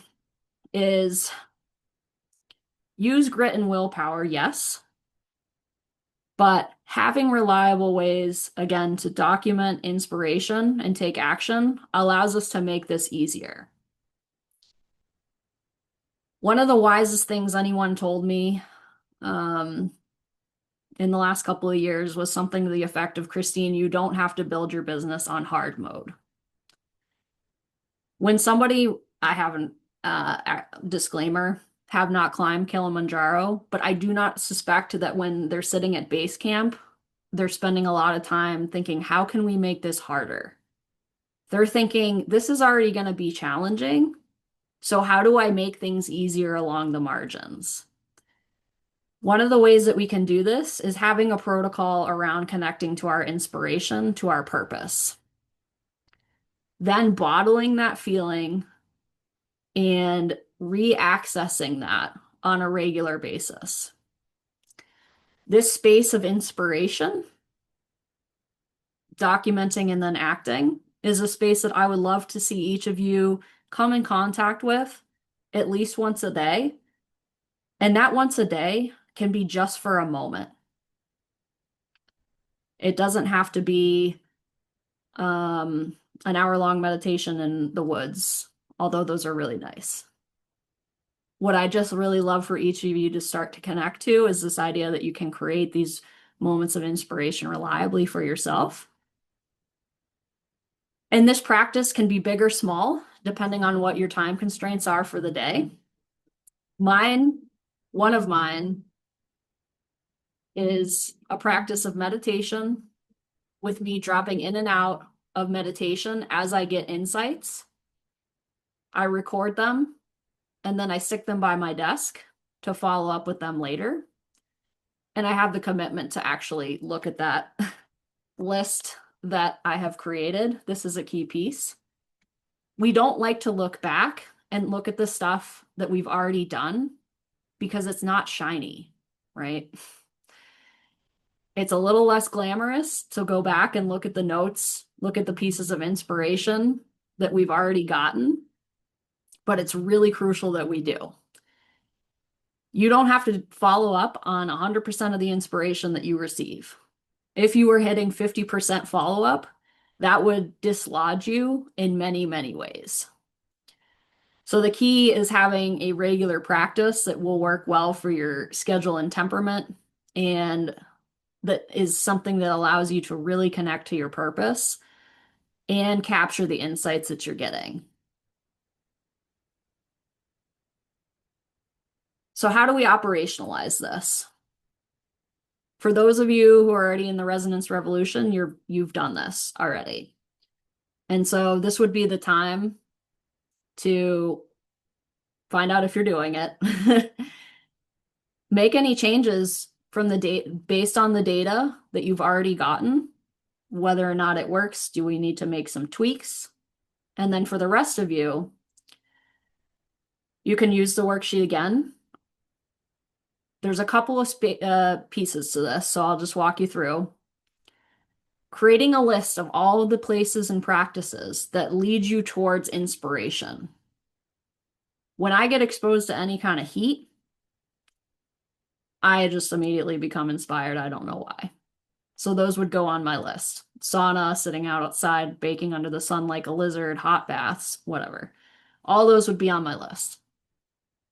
is use grit and willpower, yes, but having reliable ways, again, to document inspiration and take action allows us to make this easier. One of the wisest things anyone told me in the last couple of years was something to the effect of, Christine, you don't have to build your business on hard mode. When somebody, I haven't, disclaimer, have not climbed Kilimanjaro, but I do not suspect that when they're sitting at base camp, they're spending a lot of time thinking, how can we make this harder? They're thinking, this is already going to be challenging. So how do I make things easier along the margins? One of the ways that we can do this is having a protocol around connecting to our inspiration, to our purpose. Then bottling that feeling and re-accessing that on a regular basis. This space of inspiration, documenting and then acting, is a space that I would love to see each of you come in contact with at least once a day. And that once a day can be just for a moment. It doesn't have to be an hour-long meditation in the woods, although those are really nice. What I just really love for each of you to start to connect to is this idea that you can create these moments of inspiration reliably for yourself. And this practice can be big or small, depending on what your time constraints are for the day. One of mine is a practice of meditation with me dropping in and out of meditation as I get insights. I record them and then I stick them by my desk to follow up with them later. And I have the commitment to actually look at that list that I have created. This is a key piece. We don't like to look back and look at the stuff that we've already done because it's not shiny, right? It's a little less glamorous to go back and look at the notes, look at the pieces of inspiration that we've already gotten, but it's really crucial that we do. You don't have to follow up on 100% of the inspiration that you receive. If you were hitting 50% follow-up, that would dislodge you in many, many ways. So the key is having a regular practice that will work well for your schedule and temperament, and that is something that allows you to really connect to your purpose and capture the insights that you're getting. So how do we operationalize this? For those of you who are already in the resonance revolution, you've done this already. And so this would be the time to find out if you're doing it. Make any changes from the data based on the data that you've already gotten, whether or not it works. Do we need to make some tweaks? And then for the rest of you, you can use the worksheet again. There's a couple of pieces to this, so I'll just walk you through. Creating a list of all of the places and practices that lead you towards inspiration. When I get exposed to any kind of heat, I just immediately become inspired. I don't know why. So those would go on my list. Sauna, sitting out outside, baking under the sun like a lizard, hot baths, whatever. All those would be on my list.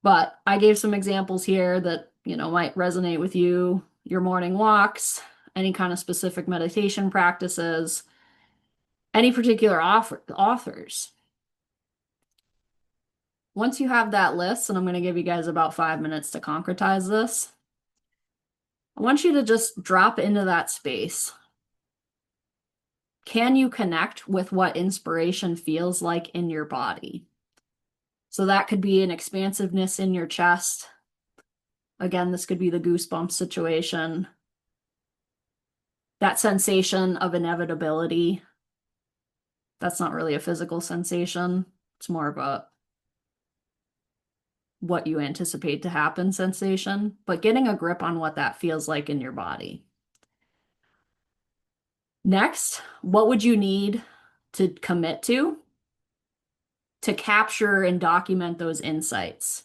But I gave some examples here that, might resonate with you. Your morning walks, any kind of specific meditation practices, any particular authors. Once you have that list, and I'm going to give you guys about 5 minutes to concretize this, I want you to just drop into that space. Can you connect with what inspiration feels like in your body? So that could be an expansiveness in your chest. Again, this could be the goosebump situation. That sensation of inevitability. That's not really a physical sensation. It's more of a what you anticipate to happen sensation, but getting a grip on what that feels like in your body. Next, what would you need to commit to capture and document those insights,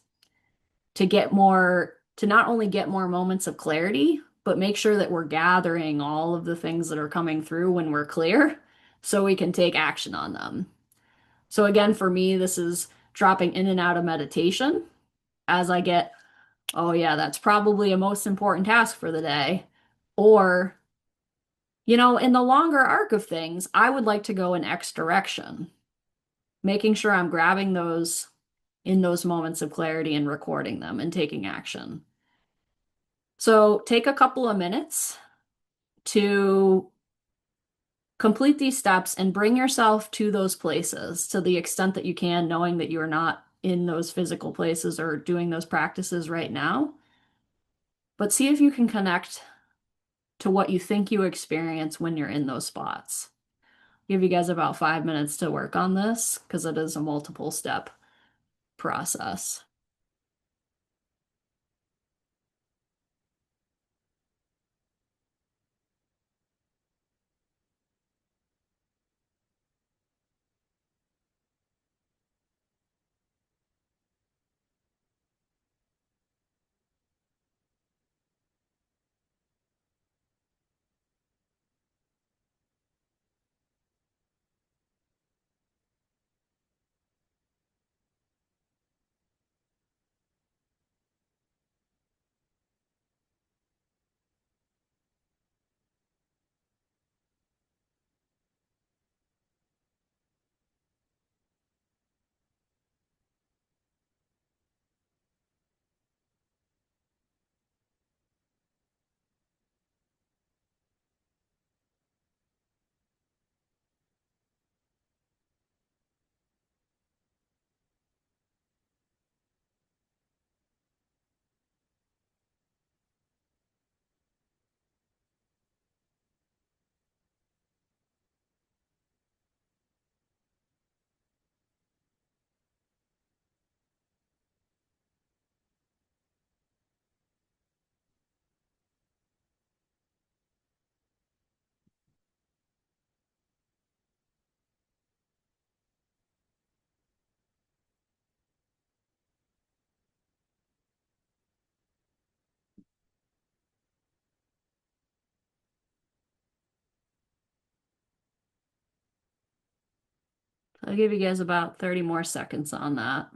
to get more, to not only get more moments of clarity, but make sure that we're gathering all of the things that are coming through when we're clear so we can take action on them. So again, for me, this is dropping in and out of meditation as I get, oh yeah, that's probably a most important task for the day. Or, in the longer arc of things, I would like to go in X direction, making sure I'm grabbing those in those moments of clarity and recording them and taking action. So take a couple of minutes to complete these steps and bring yourself to those places to the extent that you can, knowing that you are not in those physical places or doing those practices right now. But see if you can connect to what you think you experience when you're in those spots. Give you guys about 5 minutes to work on this because it is a multiple step process. I'll give you guys about 30 more seconds on that.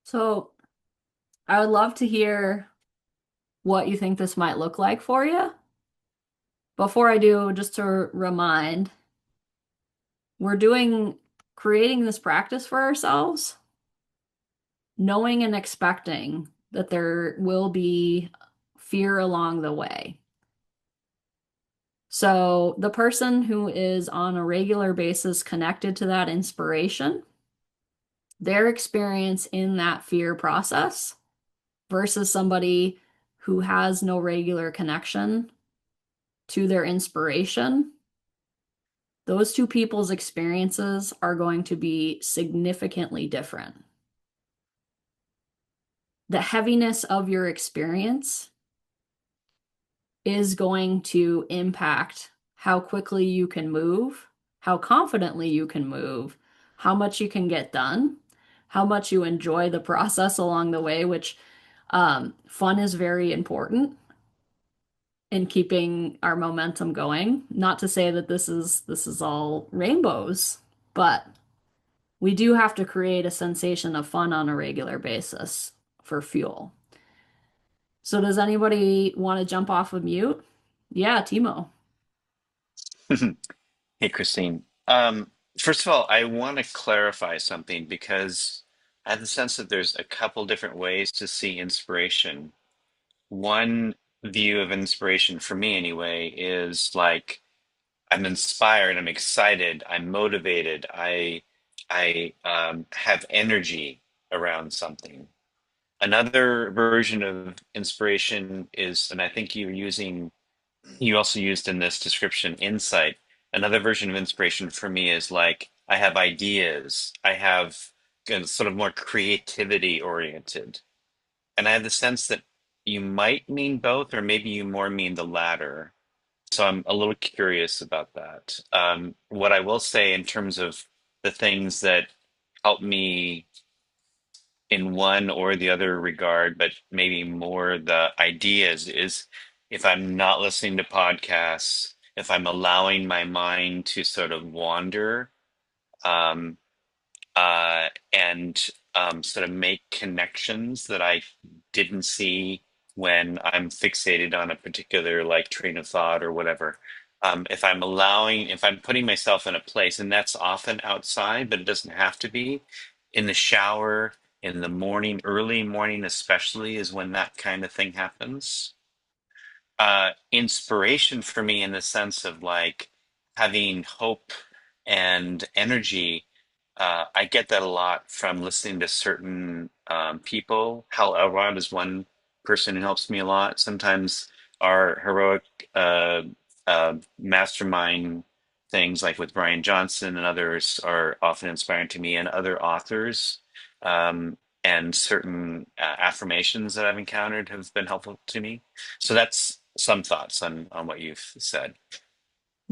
So I would love to hear what you think this might look like for you. Before I do, just to remind, we're creating this practice for ourselves, knowing and expecting that there will be fear along the way. So the person who is on a regular basis connected to that inspiration, their experience in that fear process versus somebody who has no regular connection to their inspiration, those two people's experiences are going to be significantly different. The heaviness of your experience is going to impact how quickly you can move, how confidently you can move, how much you can get done, how much you enjoy the process along the way, which Fun is very important in keeping our momentum going. Not to say that this is all rainbows, but we do have to create a sensation of fun on a regular basis for fuel. So does anybody want to jump off of mute? Yeah, Timo. Hey, Christine. First of all, I want to clarify something because I have the sense that there's a couple different ways to see inspiration. One view of inspiration, for me anyway, is like I'm inspired, I'm excited, I'm motivated, I have energy around something. Another version of inspiration is, and I think you also used in this description insight. Another version of inspiration for me is like I have ideas, I have sort of more creativity oriented. And I have the sense that you might mean both, or maybe you more mean the latter. So I'm a little curious about that. What I will say in terms of the things that help me in one or the other regard, but maybe more the ideas is if I'm not listening to podcasts, if I'm allowing my mind to sort of wander, um, and sort of make connections that I didn't see when I'm fixated on a particular like train of thought or whatever. If I'm putting myself in a place, and that's often outside, but it doesn't have to be, in the shower, in the morning, early morning especially, is when that kind of thing happens. Inspiration for me in the sense of like having hope and energy. I get that a lot from listening to certain people. Hal Elrod is one person who helps me a lot. Sometimes our heroic mastermind things, like with Brian Johnson and others, are often inspiring to me, and other authors. And certain affirmations that I've encountered have been helpful to me. So that's some thoughts on what you've said.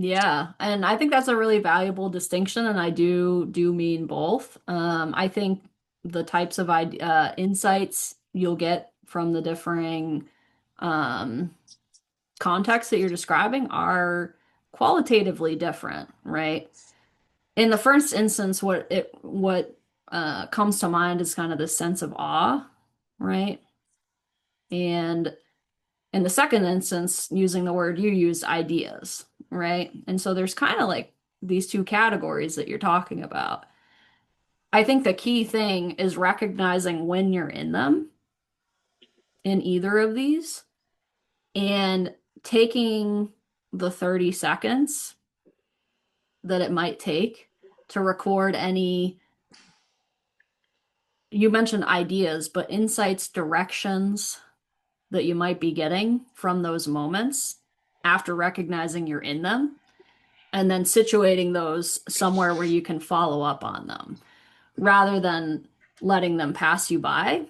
Yeah, and I think that's a really valuable distinction, and I do mean both. I think the types of insights you'll get from the differing um, contexts that you're describing are qualitatively different, right? In the first instance, what comes to mind is kind of this sense of awe, right? And in the second instance, using the word you used, ideas, right? And so there's kind of like these two categories that you're talking about. I think the key thing is recognizing when you're in them, in either of these, and taking the 30 seconds that it might take to record any, you mentioned ideas, but insights, directions that you might be getting from those moments after recognizing you're in them, and then situating those somewhere where you can follow up on them rather than letting them pass you by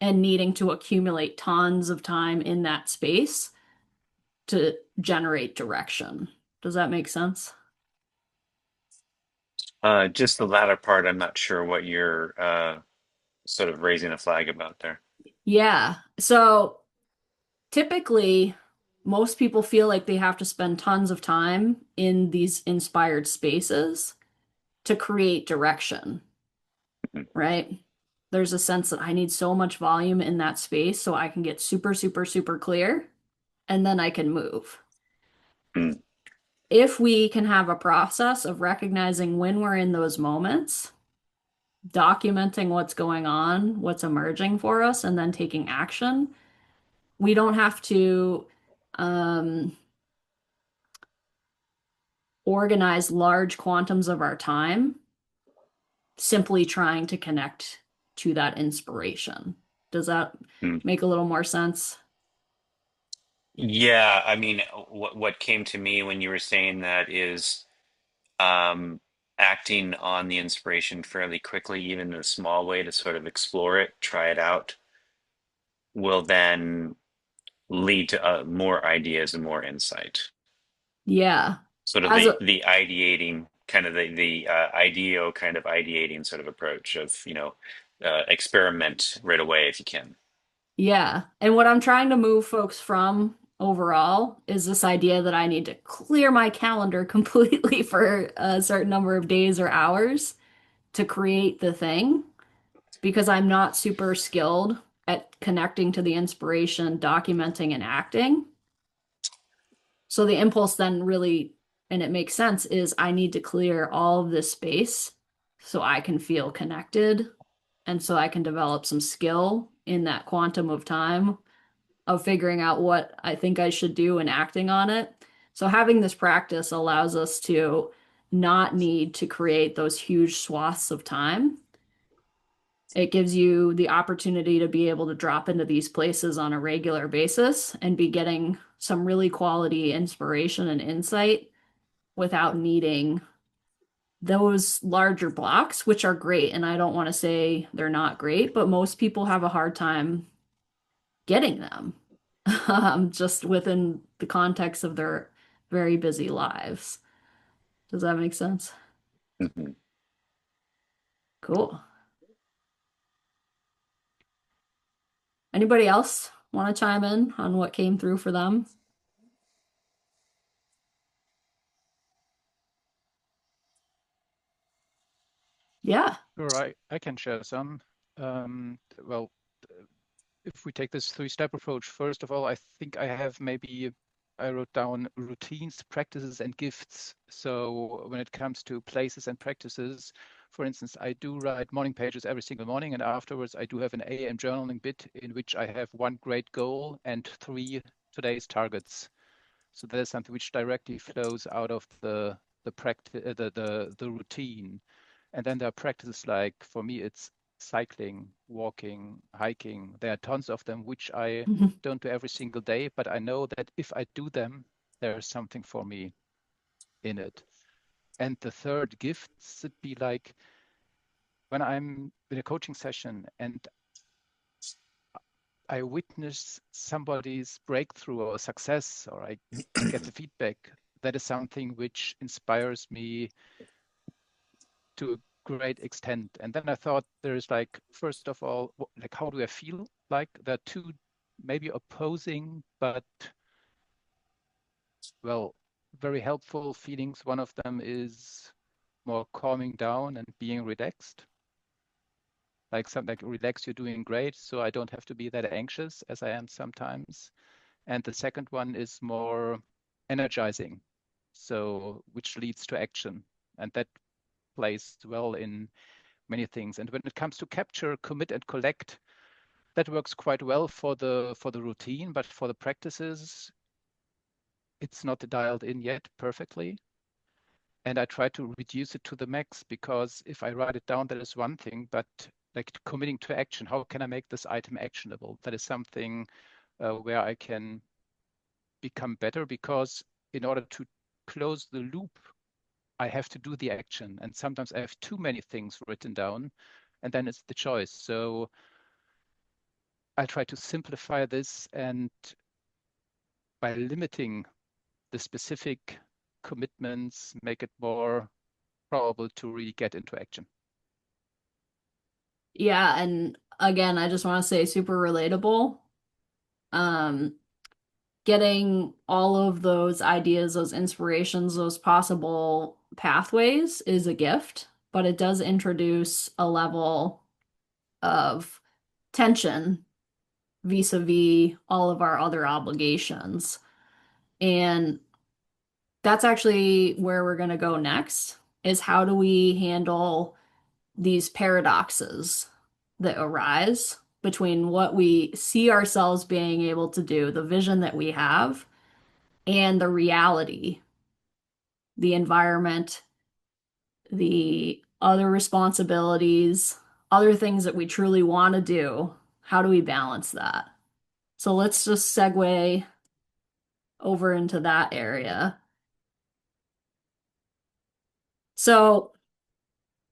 and needing to accumulate tons of time in that space to generate direction. Does that make sense? Just the latter part, I'm not sure what you're sort of raising a flag about there. Yeah. So typically, most people feel like they have to spend tons of time in these inspired spaces to create direction, right? There's a sense that I need so much volume in that space so I can get super, super, super clear and then I can move. Mm. If we can have a process of recognizing when we're in those moments, documenting what's going on, what's emerging for us, and then taking action, we don't have to um, organize large quantums of our time simply trying to connect to that inspiration. Does that Mm. make a little more sense? Yeah, I mean, what came to me when you were saying that is um, acting on the inspiration fairly quickly, even in a small way, to sort of explore it, try it out, will then lead to more ideas and more insight. Yeah. Sort of As a the ideating kind of the ideo kind of ideating sort of approach of experiment right away if you can. Yeah. And what I'm trying to move folks from overall is this idea that I need to clear my calendar completely for a certain number of days or hours to create the thing because I'm not super skilled at connecting to the inspiration, documenting, and acting. So the impulse then really, and it makes sense, is I need to clear all of this space so I can feel connected and so I can develop some skill in that quantum of time of figuring out what I think I should do and acting on it. So having this practice allows us to not need to create those huge swaths of time. It gives you the opportunity to be able to drop into these places on a regular basis and be getting some really quality inspiration and insight without needing those larger blocks, which are great. And I don't want to say they're not great, but most people have a hard time getting them, just within the context of their very busy lives. Does that make sense? Mhm. Cool. Anybody else want to chime in on what came through for them? Yeah. Sure, I can share some. Well, if we take this three-step approach, first of all, I think I wrote down routines, practices, and gifts. So when it comes to places and practices, for instance, I do write morning pages every single morning, and afterwards I do have an AM journaling bit in which I have one great goal and three today's targets. So that is something which directly flows out of the practice, the routine. And then there are practices like, for me, it's cycling, walking, hiking. There are tons of them which I don't do every single day, but I know that if I do them, there's something for me in it. And the third gift would be like when I'm in a coaching session and I witness somebody's breakthrough or success, or I get the feedback, that is something which inspires me to a great extent. And then I thought there is like, first of all, like, how do I feel? Like there are two maybe opposing, but well, very helpful feelings. One of them is more calming down and being relaxed. Like something like relax, you're doing great. So I don't have to be that anxious as I am sometimes. And the second one is more energizing. So which leads to action. And that plays well in many things. And when it comes to capture, commit, and collect, that works quite well for the routine, but for the practices, it's not dialed in yet perfectly. And I try to reduce it to the max because if I write it down, that is one thing, but like committing to action, how can I make this item actionable? That is something where I can become better because in order to close the loop, I have to do the action. And sometimes I have too many things written down, and then it's the choice. So I try to simplify this, and by limiting the specific commitments, make it more probable to really get into action. Yeah, and again, I just want to say super relatable. Um, Getting all of those ideas, those inspirations, those possible pathways is a gift, but it does introduce a level of tension vis-a-vis all of our other obligations. And that's actually where we're going to go next, is how do we handle these paradoxes that arise between what we see ourselves being able to do, the vision that we have, and the reality, the environment, the other responsibilities, other things that we truly want to do. How do we balance that? So let's just segue over into that area. So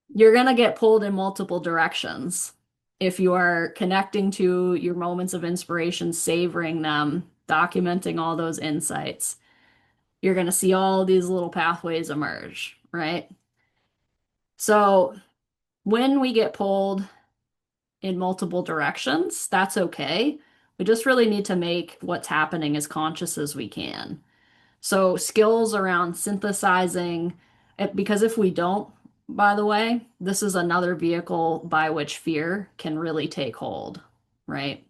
you're going to get pulled in multiple directions. If you are connecting to your moments of inspiration, savoring them, documenting all those insights, you're going to see all these little pathways emerge, right? So when we get pulled in multiple directions, that's okay. We just really need to make what's happening as conscious as we can. So skills around synthesizing, because if we don't, by the way, this is another vehicle by which fear can really take hold, right?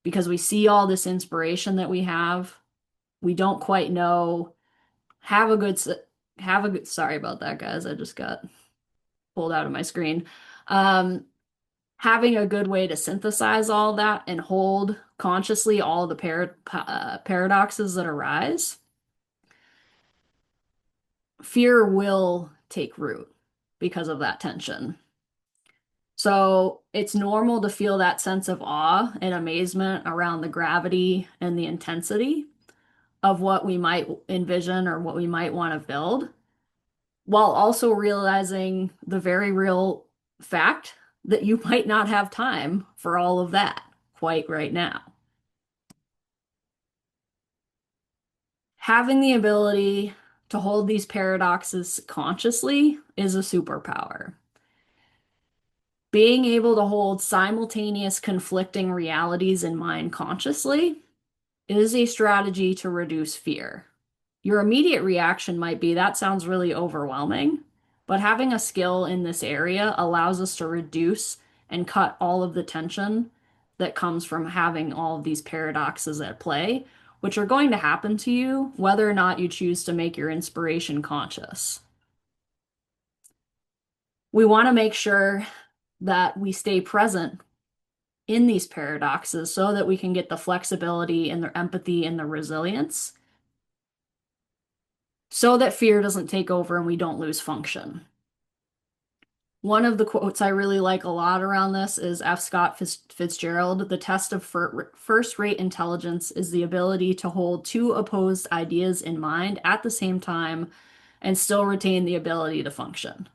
Because we see all this inspiration that we have, we don't quite know, have a good, sorry about that, guys. I just got pulled out of my screen. Having a good way to synthesize all that and hold consciously all the paradoxes that arise, fear will take root because of that tension. So it's normal to feel that sense of awe and amazement around the gravity and the intensity of what we might envision or what we might want to build, while also realizing the very real fact that you might not have time for all of that quite right now. Having the ability to hold these paradoxes consciously is a superpower. Being able to hold simultaneous conflicting realities in mind consciously is a strategy to reduce fear. Your immediate reaction might be, that sounds really overwhelming, but having a skill in this area allows us to reduce and cut all of the tension that comes from having all of these paradoxes at play, which are going to happen to you whether or not you choose to make your inspiration conscious. We want to make sure that we stay present in these paradoxes so that we can get the flexibility and the empathy and the resilience so that fear doesn't take over and we don't lose function. One of the quotes I really like a lot around this is F. Scott Fitzgerald. The test of first-rate intelligence is the ability to hold two opposed ideas in mind at the same time and still retain the ability to function.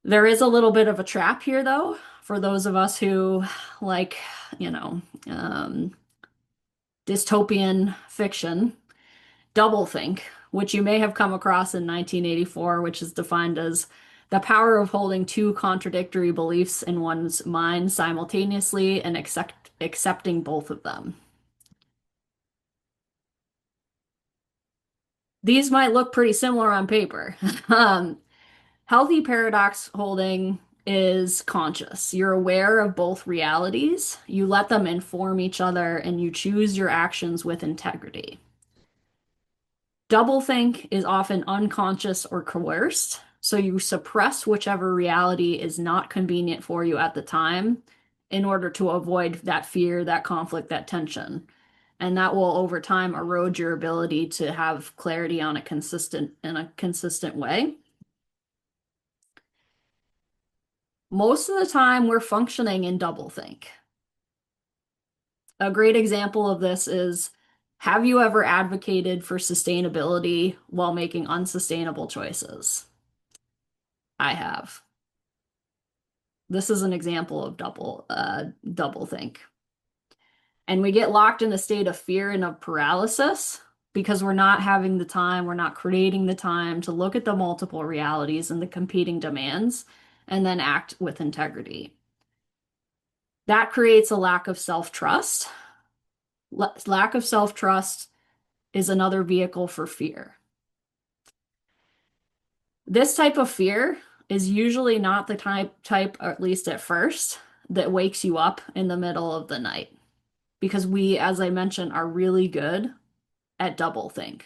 There is a little bit of a trap here, though, for those of us who like, dystopian fiction. Doublethink, which you may have come across in 1984, which is defined as the power of holding two contradictory beliefs in one's mind simultaneously and accepting both of them. These might look pretty similar on paper. Healthy paradox holding is conscious. You're aware of both realities, you let them inform each other, and you choose your actions with integrity. Doublethink is often unconscious or coerced, so you suppress whichever reality is not convenient for you at the time in order to avoid that fear, that conflict, that tension. And that will over time erode your ability to have clarity in a consistent way. Most of the time we're functioning in doublethink. A great example of this is, have you ever advocated for sustainability while making unsustainable choices? I have. This is an example of doublethink. And we get locked in a state of fear and of paralysis because we're not having the time, we're not creating the time to look at the multiple realities and the competing demands and then act with integrity. That creates a lack of self-trust. Lack of self-trust is another vehicle for fear. This type of fear is usually not the type, or at least at first, that wakes you up in the middle of the night. Because we, as I mentioned, are really good at doublethink.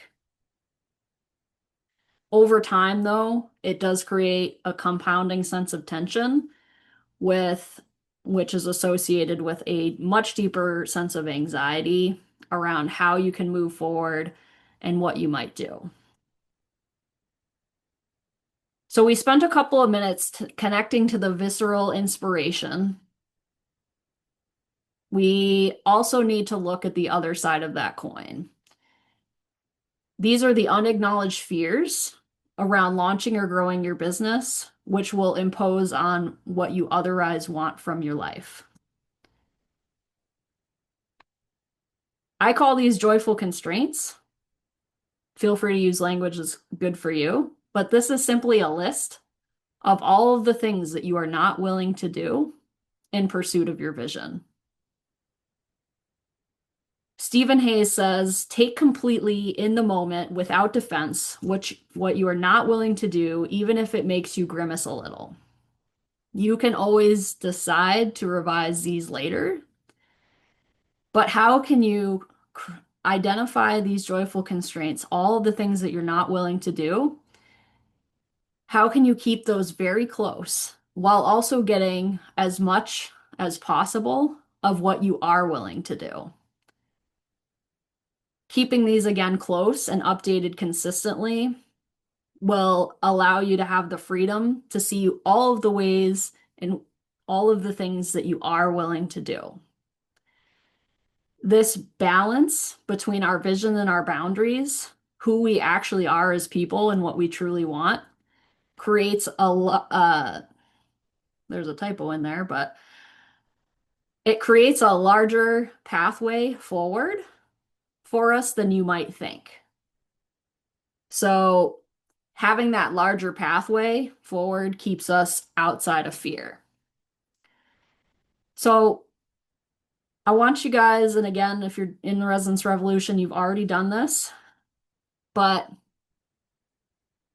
Over time, though, it does create a compounding sense of tension which is associated with a much deeper sense of anxiety around how you can move forward and what you might do. So we spent a couple of minutes connecting to the visceral inspiration. We also need to look at the other side of that coin. These are the unacknowledged fears around launching or growing your business, which will impose on what you otherwise want from your life. I call these joyful constraints. Feel free to use language that's good for you, but this is simply a list of all of the things that you are not willing to do in pursuit of your vision. Stephen Hayes says, take completely in the moment without defense, what you are not willing to do, even if it makes you grimace a little. You can always decide to revise these later, but how can you identify these joyful constraints, all of the things that you're not willing to do? How can you keep those very close while also getting as much as possible of what you are willing to do? Keeping these again close and updated consistently will allow you to have the freedom to see all of the ways and all of the things that you are willing to do. This balance between our vision and our boundaries, who we actually are as people and what we truly want, creates there's a typo in there, but it creates a larger pathway forward for us than you might think. So having that larger pathway forward keeps us outside of fear. So I want you guys, and again, if you're in the Resonance Revolution, you've already done this, but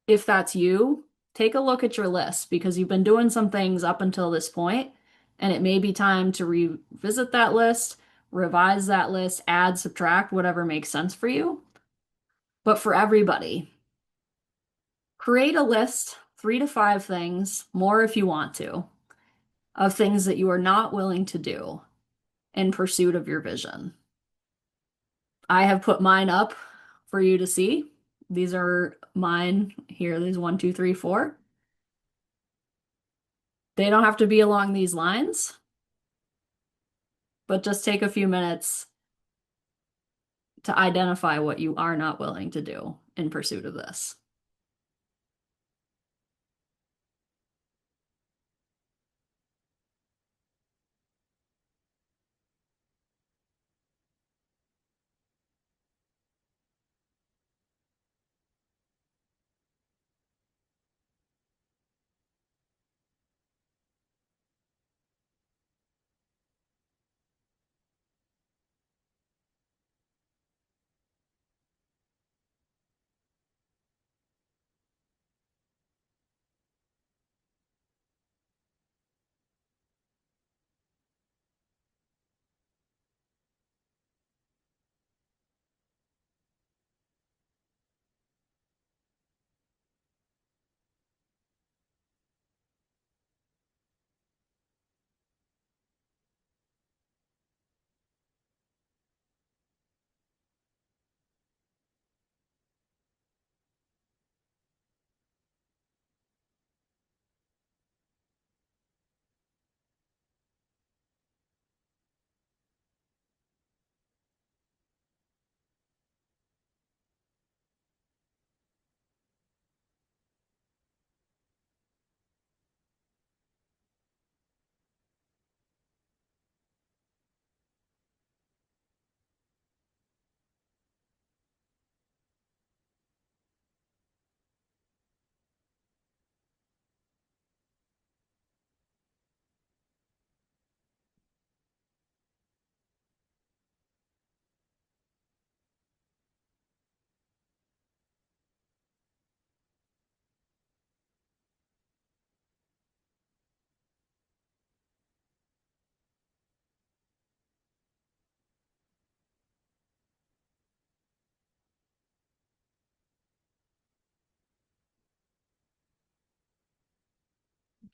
if that's you, take a look at your list because you've been doing some things up until this point, and it may be time to revisit that list, revise that list, add, subtract, whatever makes sense for you. But for everybody, create a list, 3 to 5 things, more if you want to, of things that you are not willing to do in pursuit of your vision. I have put mine up for you to see. These are mine here. There's 1, 2, 3, 4. They don't have to be along these lines, but just take a few minutes to identify what you are not willing to do in pursuit of this.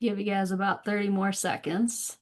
Give you guys about 30 more seconds.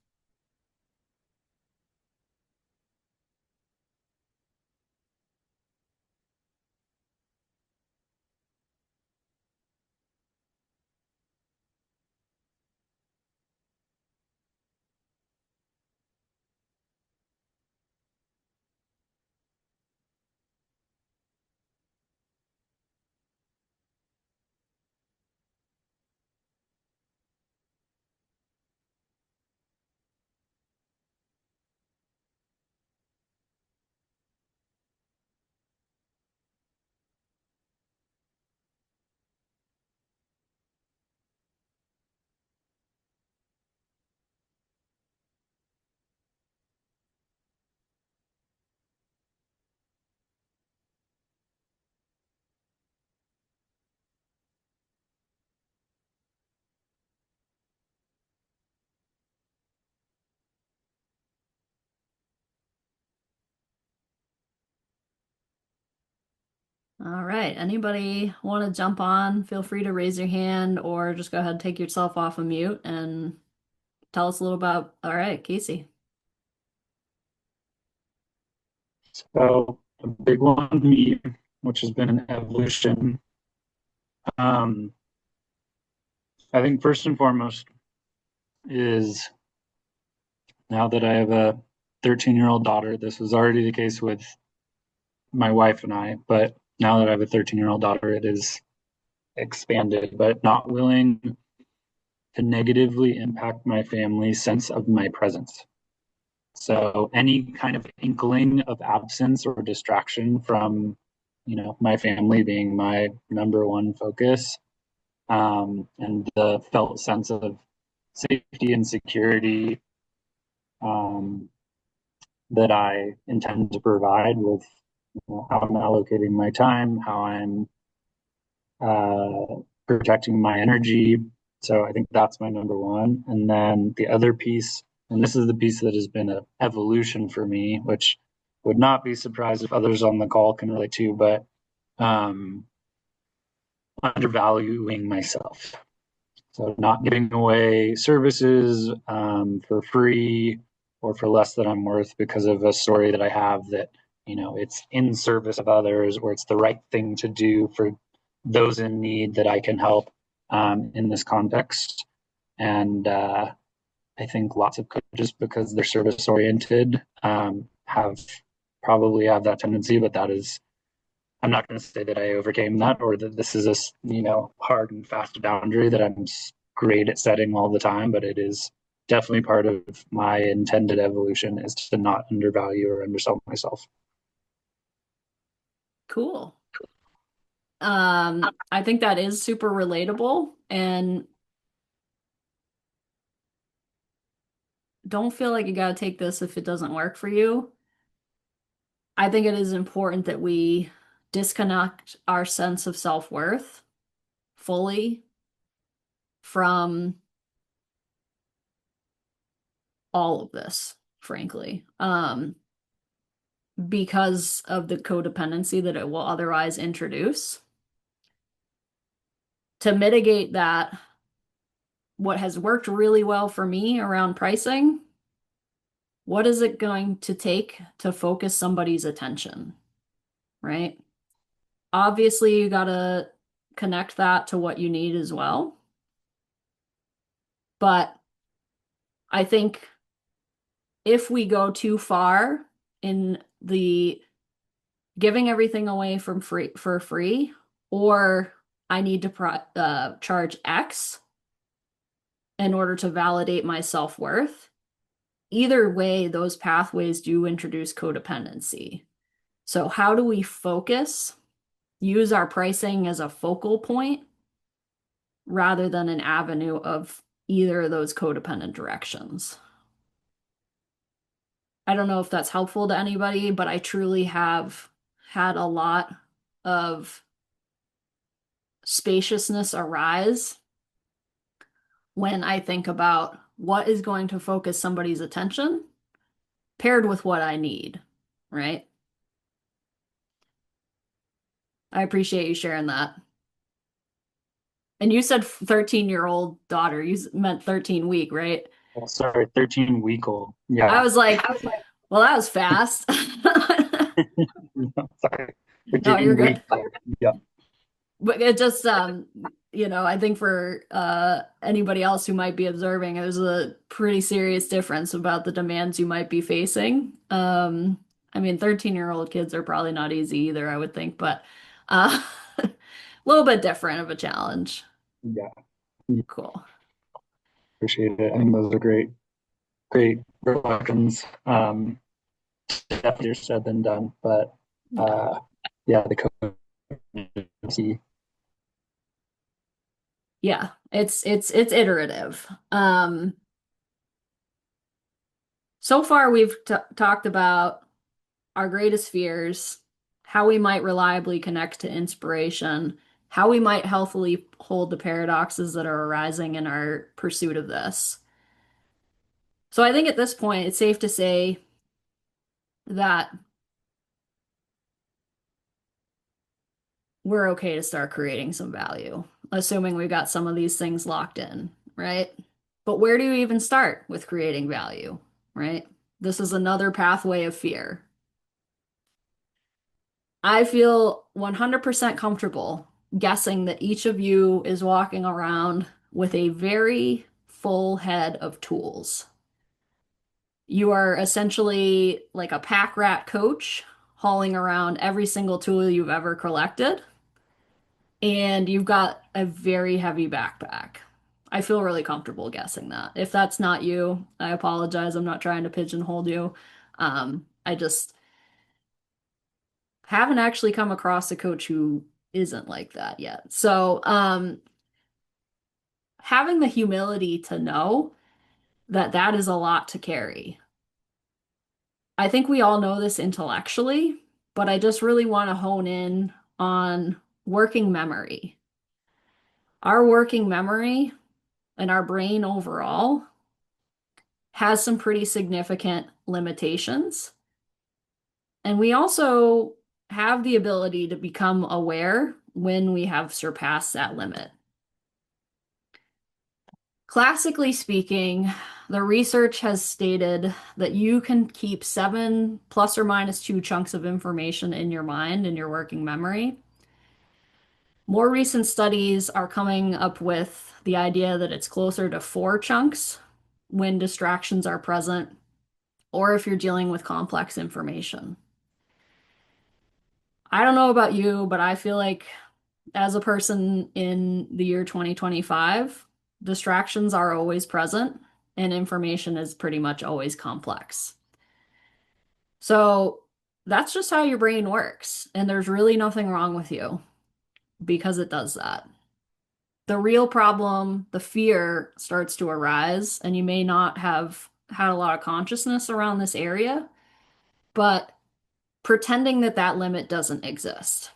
All right. Anybody want to jump on? Feel free to raise your hand or just go ahead and take yourself off of mute and tell us a little about. All right, Casey. So a big one to me, which has been an evolution. Um, I think first and foremost is now that I have a 13-year-old daughter, this was already the case with my wife and I, but now that I have a 13-year-old daughter, it is expanded, but not willing to negatively impact my family's sense of my presence. So any kind of inkling of absence or distraction from, my family being my number one focus, and the felt sense of safety and security, um, that I intend to provide with, how I'm allocating my time, how I'm protecting my energy. So I think that's my number one. And then the other piece, and this is the piece that has been an evolution for me, which would not be surprised if others on the call can relate to, but um, undervaluing myself. So not giving away services for free or for less than I'm worth because of a story that I have that, it's in service of others or it's the right thing to do for those in need that I can help in this context. And I think lots of coaches, because they're service oriented, probably have that tendency, but that is, I'm not going to say that I overcame that or that this is a, hard and fast boundary that I'm great at setting all the time, but it is definitely part of my intended evolution is to not undervalue or undersell myself. Cool. I think that is super relatable and don't feel like you got to take this if it doesn't work for you. I think it is important that we disconnect our sense of self-worth fully from all of this, frankly, because of the codependency that it will otherwise introduce. To mitigate that, what has worked really well for me around pricing, what is it going to take to focus somebody's attention, right? Obviously, you got to connect that to what you need as well. But I think if we go too far in the giving everything away for free, or I need to charge X in order to validate my self-worth, either way, those pathways do introduce codependency. So how do we focus, use our pricing as a focal point rather than an avenue of either of those codependent directions? I don't know if that's helpful to anybody, but I truly have had a lot of spaciousness arise when I think about what is going to focus somebody's attention paired with what I need, right? I appreciate you sharing that. And you said 13-year-old daughter. You meant 13-week, right? Oh, sorry, 13-week-old. I Yeah. was like, well, that was fast. Sorry, No, you're 13 week. good. Yeah. But it just I think for anybody else who might be observing, there's a pretty serious difference about the demands you might be facing. I mean, 13-year-old kids are probably not easy either, I would think, but a little bit different of a challenge. Yeah. Cool. Appreciate it. I think those are great reflections. Definitely said than done, but yeah, the code. Yeah, it's iterative. So far we've talked about our greatest fears, how we might reliably connect to inspiration, how we might healthily hold the paradoxes that are arising in our pursuit of this. So I think at this point, it's safe to say that we're okay to start creating some value, assuming we got some of these things locked in, right? But where do you even start with creating value, right? This is another pathway of fear. I feel 100% comfortable guessing that each of you is walking around with a very full head of tools. You are essentially like a pack rat coach hauling around every single tool you've ever collected, and you've got a very heavy backpack. I feel really comfortable guessing that. If that's not you, I apologize. I'm not trying to pigeonhole you. I just haven't actually come across a coach who isn't like that yet. So, having the humility to know that that is a lot to carry. I think we all know this intellectually, but I just really want to hone in on working memory. Our working memory and our brain overall has some pretty significant limitations. And we also have the ability to become aware when we have surpassed that limit. Classically speaking, the research has stated that you can keep 7 plus or minus 2 chunks of information in your mind, in your working memory. More recent studies are coming up with the idea that it's closer to 4 chunks when distractions are present, or if you're dealing with complex information. I don't know about you, but I feel like as a person in the year 2025, distractions are always present and information is pretty much always complex. So that's just how your brain works. And there's really nothing wrong with you because it does that. The real problem, the fear starts to arise, and you may not have had a lot of consciousness around this area, but pretending that that limit doesn't exist.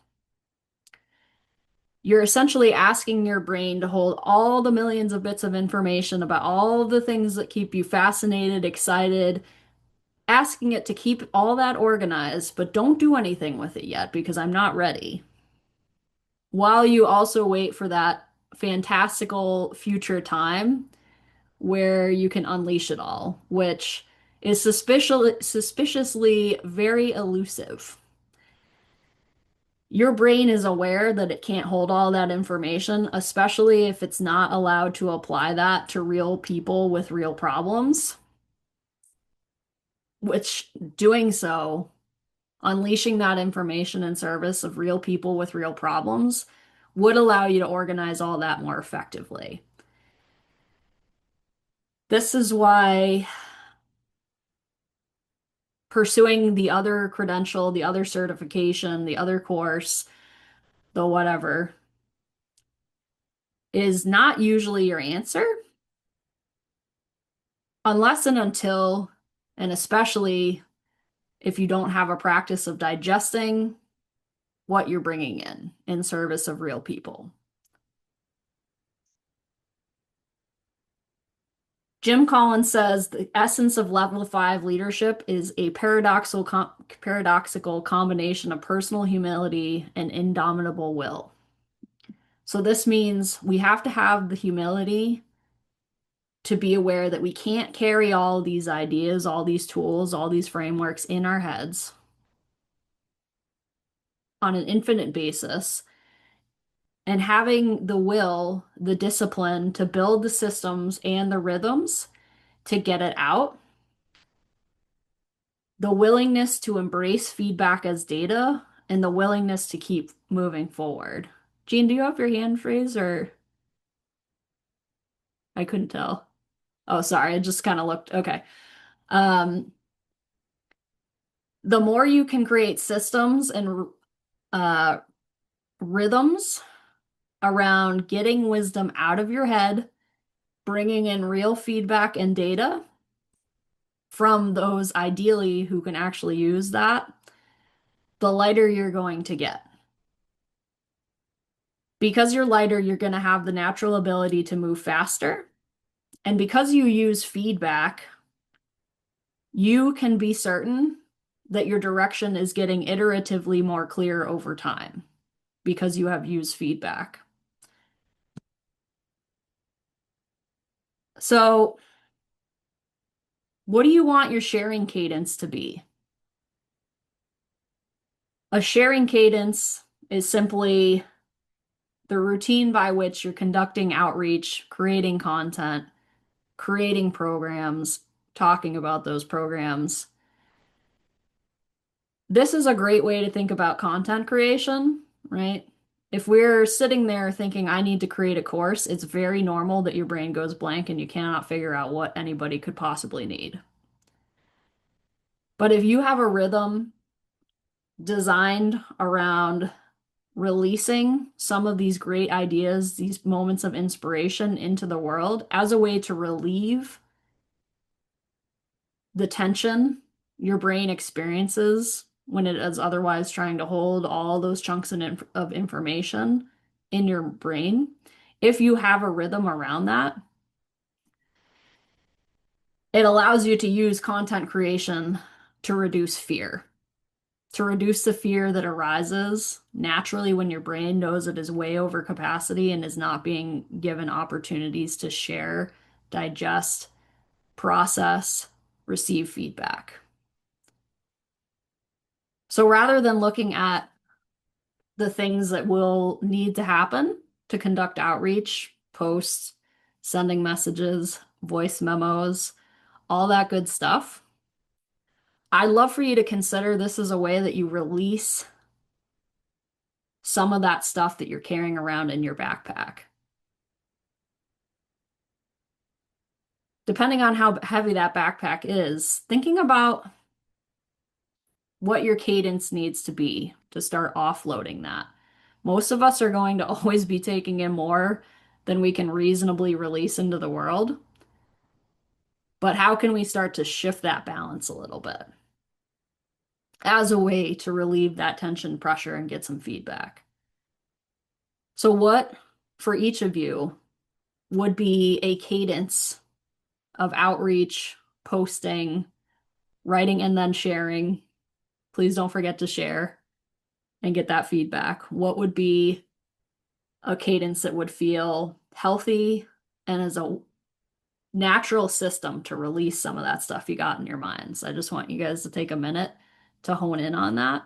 You're essentially asking your brain to hold all the millions of bits of information about all of the things that keep you fascinated, excited, asking it to keep all that organized, but don't do anything with it yet because I'm not ready. While you also wait for that fantastical future time where you can unleash it all, which is suspiciously very elusive. Your brain is aware that it can't hold all that information, especially if it's not allowed to apply that to real people with real problems, which doing so, unleashing that information in service of real people with real problems, would allow you to organize all that more effectively. This is why pursuing the other credential, the other certification, the other course, the whatever, is not usually your answer, unless and until, and especially if you don't have a practice of digesting what you're bringing in service of real people. Jim Collins says the essence of level 5 leadership is a paradoxical combination of personal humility and indomitable will. So this means we have to have the humility to be aware that we can't carry all these ideas, all these tools, all these frameworks in our heads on an infinite basis, and having the will, the discipline to build the systems and the rhythms to get it out, the willingness to embrace feedback as data, and the willingness to keep moving forward. Jean, do you have your hand raised or I couldn't tell? Oh, sorry, I just kind of looked. Okay. Um, the more you can create systems and uh, rhythms around getting wisdom out of your head, bringing in real feedback and data from those ideally who can actually use that, the lighter you're going to get. Because you're lighter, you're going to have the natural ability to move faster. And because you use feedback, you can be certain that your direction is getting iteratively more clear over time. because you have used feedback. So, what do you want your sharing cadence to be? A sharing cadence is simply the routine by which you're conducting outreach, creating content, creating programs, talking about those programs. This is a great way to think about content creation, right? If we're sitting there thinking, I need to create a course, it's very normal that your brain goes blank and you cannot figure out what anybody could possibly need. But if you have a rhythm designed around releasing some of these great ideas, these moments of inspiration into the world as a way to relieve the tension your brain experiences when it is otherwise trying to hold all those chunks of information in your brain. If you have a rhythm around that, it allows you to use content creation to reduce fear, to reduce the fear that arises naturally when your brain knows it is way over capacity and is not being given opportunities to share, digest, process, receive feedback. So rather than looking at the things that will need to happen to conduct outreach, posts, sending messages, voice memos, all that good stuff, I'd love for you to consider this as a way that you release some of that stuff that you're carrying around in your backpack. Depending on how heavy that backpack is, thinking about what your cadence needs to be to start offloading that. Most of us are going to always be taking in more than we can reasonably release into the world. But how can we start to shift that balance a little bit as a way to relieve that tension pressure and get some feedback? So what for each of you would be a cadence of outreach, posting, writing, and then sharing? Please don't forget to share and get that feedback. What would be a cadence that would feel healthy and as a natural system to release some of that stuff you got in your minds? I just want you guys to take a minute to hone in on that.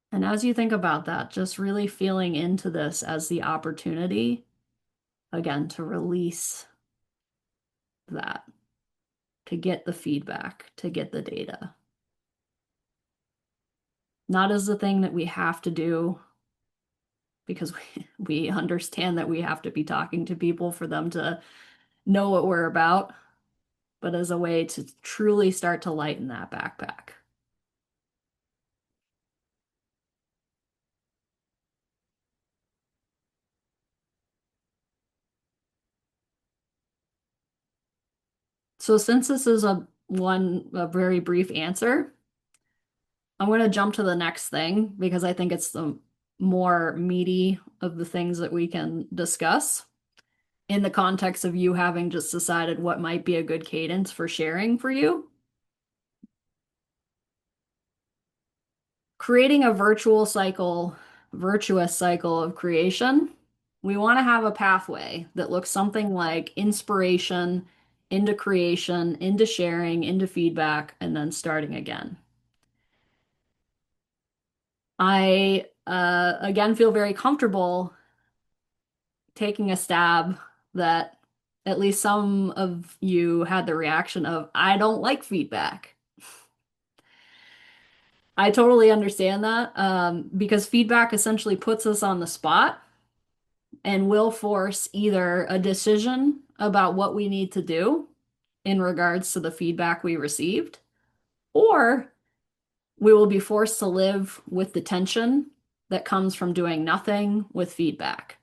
And as you think about that, just really feeling into this as the opportunity, again, to release that, to get the feedback, to get the data. Not as the thing that we have to do, because we understand that we have to be talking to people for them to know what we're about, but as a way to truly start to lighten that backpack. So since this is a very brief answer, I'm going to jump to the next thing because I think it's the more meaty of the things that we can discuss in the context of you having just decided what might be a good cadence for sharing for you. Creating a virtuous cycle of creation, we want to have a pathway that looks something like inspiration into creation, into sharing, into feedback, and then starting again. I, again, feel very comfortable taking a stab that at least some of you had the reaction of, I don't like feedback. I totally understand that because feedback essentially puts us on the spot and will force either a decision about what we need to do in regards to the feedback we received, or we will be forced to live with the tension that comes from doing nothing with feedback,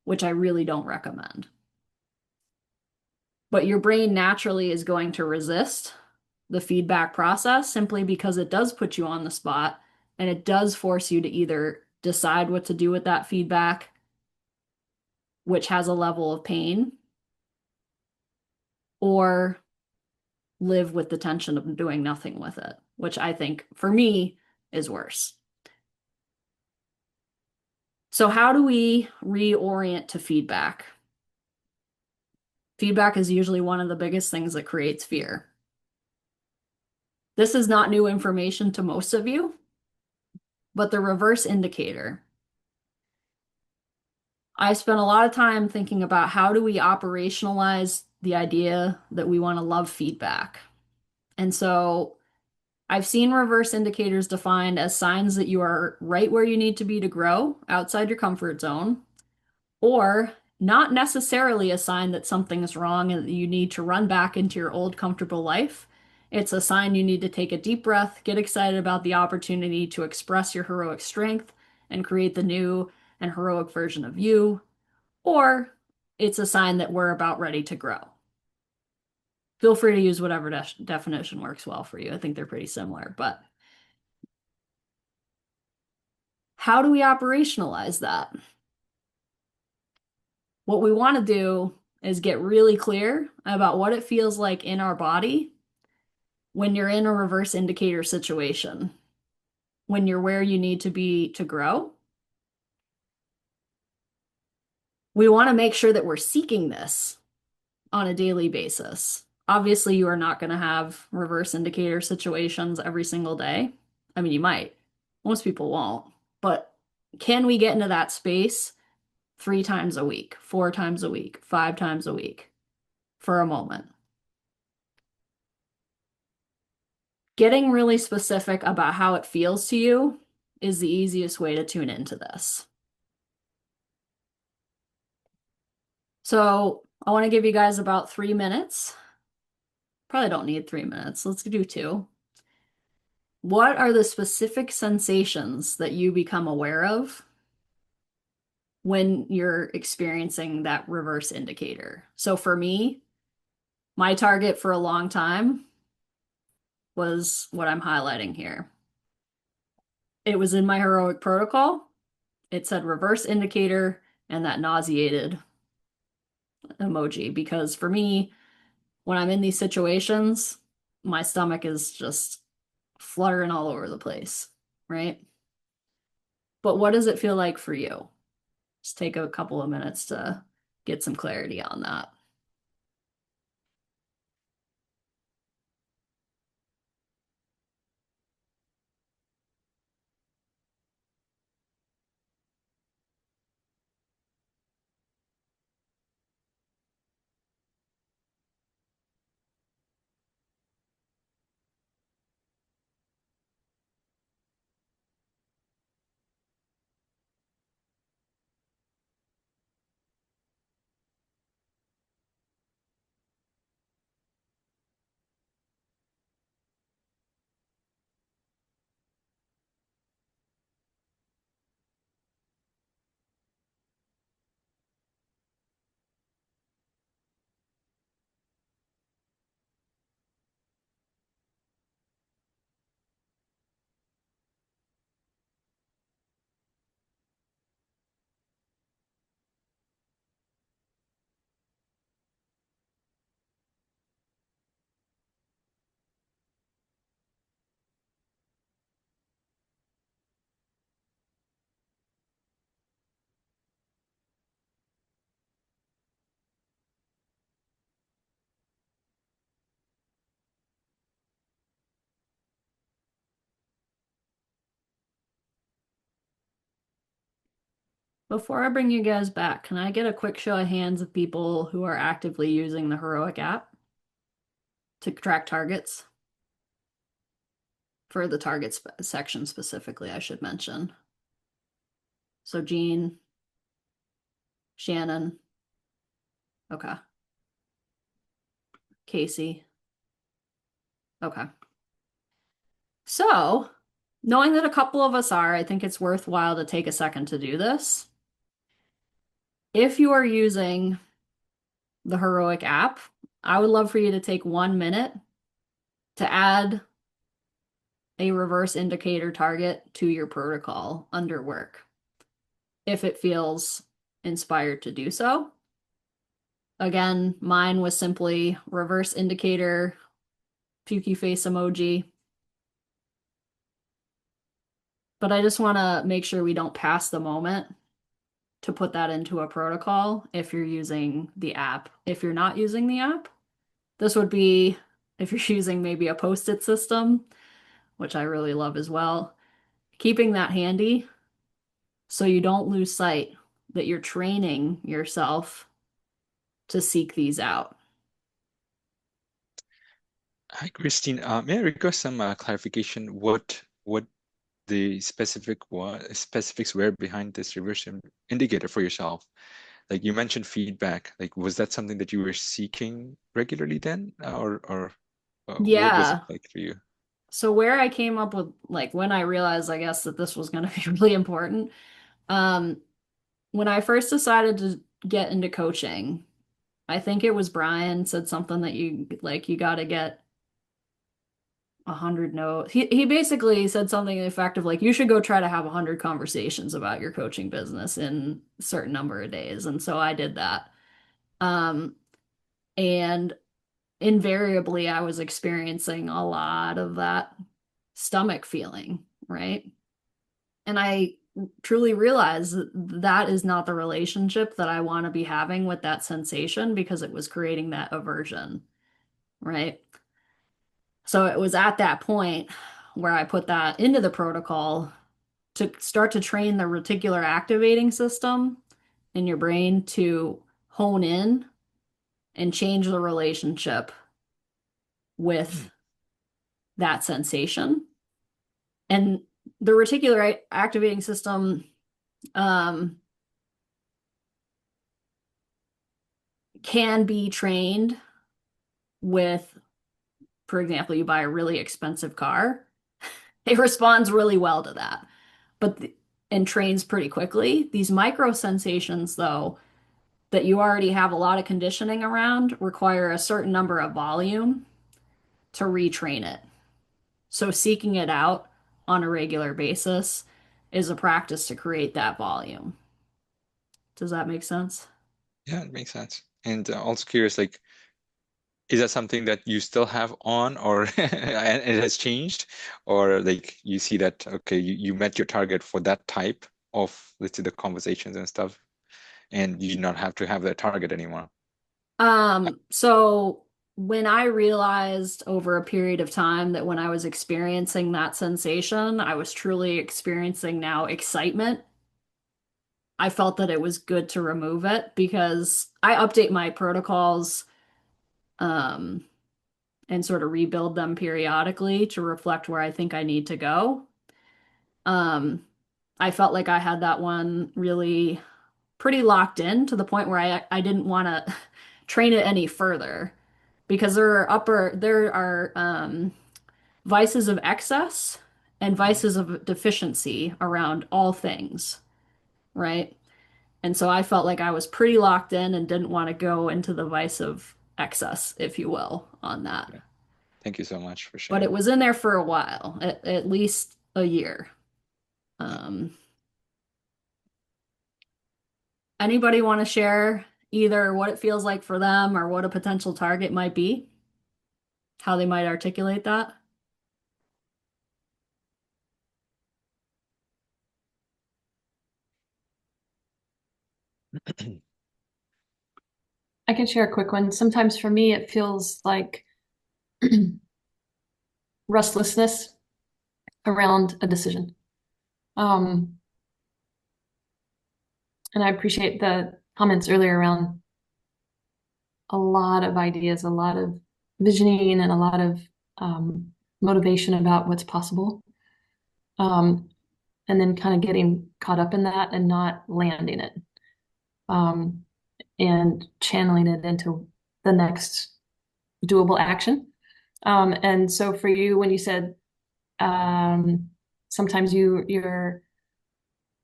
which I really don't recommend. But your brain naturally is going to resist the feedback process simply because it does put you on the spot and it does force you to either decide what to do with that feedback, which has a level of pain, or live with the tension of doing nothing with it, which I think for me is worse. So how do we reorient to feedback? Feedback is usually one of the biggest things that creates fear. This is not new information to most of you, but the reverse indicator. I spent a lot of time thinking about how do we operationalize the idea that we want to love feedback. And so I've seen reverse indicators defined as signs that you are right where you need to be to grow outside your comfort zone, or not necessarily a sign that something is wrong and that you need to run back into your old comfortable life. It's a sign you need to take a deep breath, get excited about the opportunity to express your heroic strength and create the new and heroic version of you, or it's a sign that we're about ready to grow. Feel free to use whatever definition works well for you. I think they're pretty similar, but how do we operationalize that? What we want to do is get really clear about what it feels like in our body when you're in a reverse indicator situation, when you're where you need to be to grow. We want to make sure that we're seeking this on a daily basis. Obviously, you are not going to have reverse indicator situations every single day. I mean, you might. Most people won't. But can we get into that space 3 times a week, 4 times a week, 5 times a week for a moment? Getting really specific about how it feels to you is the easiest way to tune into this. So I want to give you guys about 3 minutes. Probably don't need 3 minutes. Let's do 2. What are the specific sensations that you become aware of when you're experiencing that reverse indicator? So for me, my target for a long time was what I'm highlighting here. It was in my heroic protocol. It said reverse indicator and that nauseated emoji, because for me, when I'm in these situations, my stomach is just fluttering all over the place, right? But what does it feel like for you? Just take a couple of minutes to get some clarity on that. Before I bring you guys back, can I get a quick show of hands of people who are actively using the Heroic app to track targets? For the targets section specifically, I should mention. So Jean, Shannon. Okay. Casey. Okay. So, knowing that a couple of us are, I think it's worthwhile to take a second to do this. If you are using the Heroic app, I would love for you to take 1 minute to add a reverse indicator target to your protocol under work, if it feels inspired to do so. Again, mine was simply reverse indicator, pukey face emoji. But I just want to make sure we don't pass the moment to put that into a protocol if you're using the app. If you're not using the app, this would be if you're using maybe a post-it system, which I really love as well, keeping that handy so you don't lose sight that you're training yourself to seek these out. Hi, Christine. May I request some clarification? What the specifics were behind this reverse indicator for yourself? Like you mentioned feedback. Like was that something that you were seeking regularly then, or what was it Yeah. like for you? So where I came up with, like, when I realized, I guess, that this was going to be really important, um, when I first decided to get into coaching, I think it was Brian said something that you got to get 100 notes. He basically said something effective like you should go try to have 100 conversations about your coaching business in a certain number of days. And so I did that. Um, and invariably I was experiencing a lot of that stomach feeling, right? And I truly realized that that is not the relationship that I want to be having with that sensation because it was creating that aversion, right? So it was at that point where I put that into the protocol to start to train the reticular activating system in your brain to hone in and change the relationship with that sensation. And the reticular activating system can be trained with, for example, you buy a really expensive car, it responds really well to that, and trains pretty quickly. These micro sensations, though, that you already have a lot of conditioning around, require a certain number of volume to retrain it. So seeking it out on a regular basis is a practice to create that volume. Does that make sense? Yeah, it makes sense. And also curious, like, is that something that you still have on, or and it has changed, or like you see that okay, you met your target for that type of, let's say, the conversations and stuff, and you do not have to have that target anymore. So when I realized over a period of time that when I was experiencing that sensation, I was truly experiencing now excitement, I felt that it was good to remove it because I update my protocols, um, and sort of rebuild them periodically to reflect where I think I need to go. Um, I felt like I had that one really pretty locked in to the point where I didn't want to train it any further because there are vices of excess and vices of deficiency around all things, right? And so I felt like I was pretty locked in and didn't want to go into the vice of excess, if you will, on that. Yeah. Thank you so much for But it sharing. was in there for a while, at least a year. Um, Anybody want to share either what it feels like for them or what a potential target might be? How they might articulate that? I can share a quick one. Sometimes for me, it feels like restlessness around a decision. And I appreciate the comments earlier around a lot of ideas, a lot of visioning, and a lot of motivation about what's possible. And then kind of getting caught up in that and not landing it. And channeling it into the next doable action. And so for you, when you said sometimes your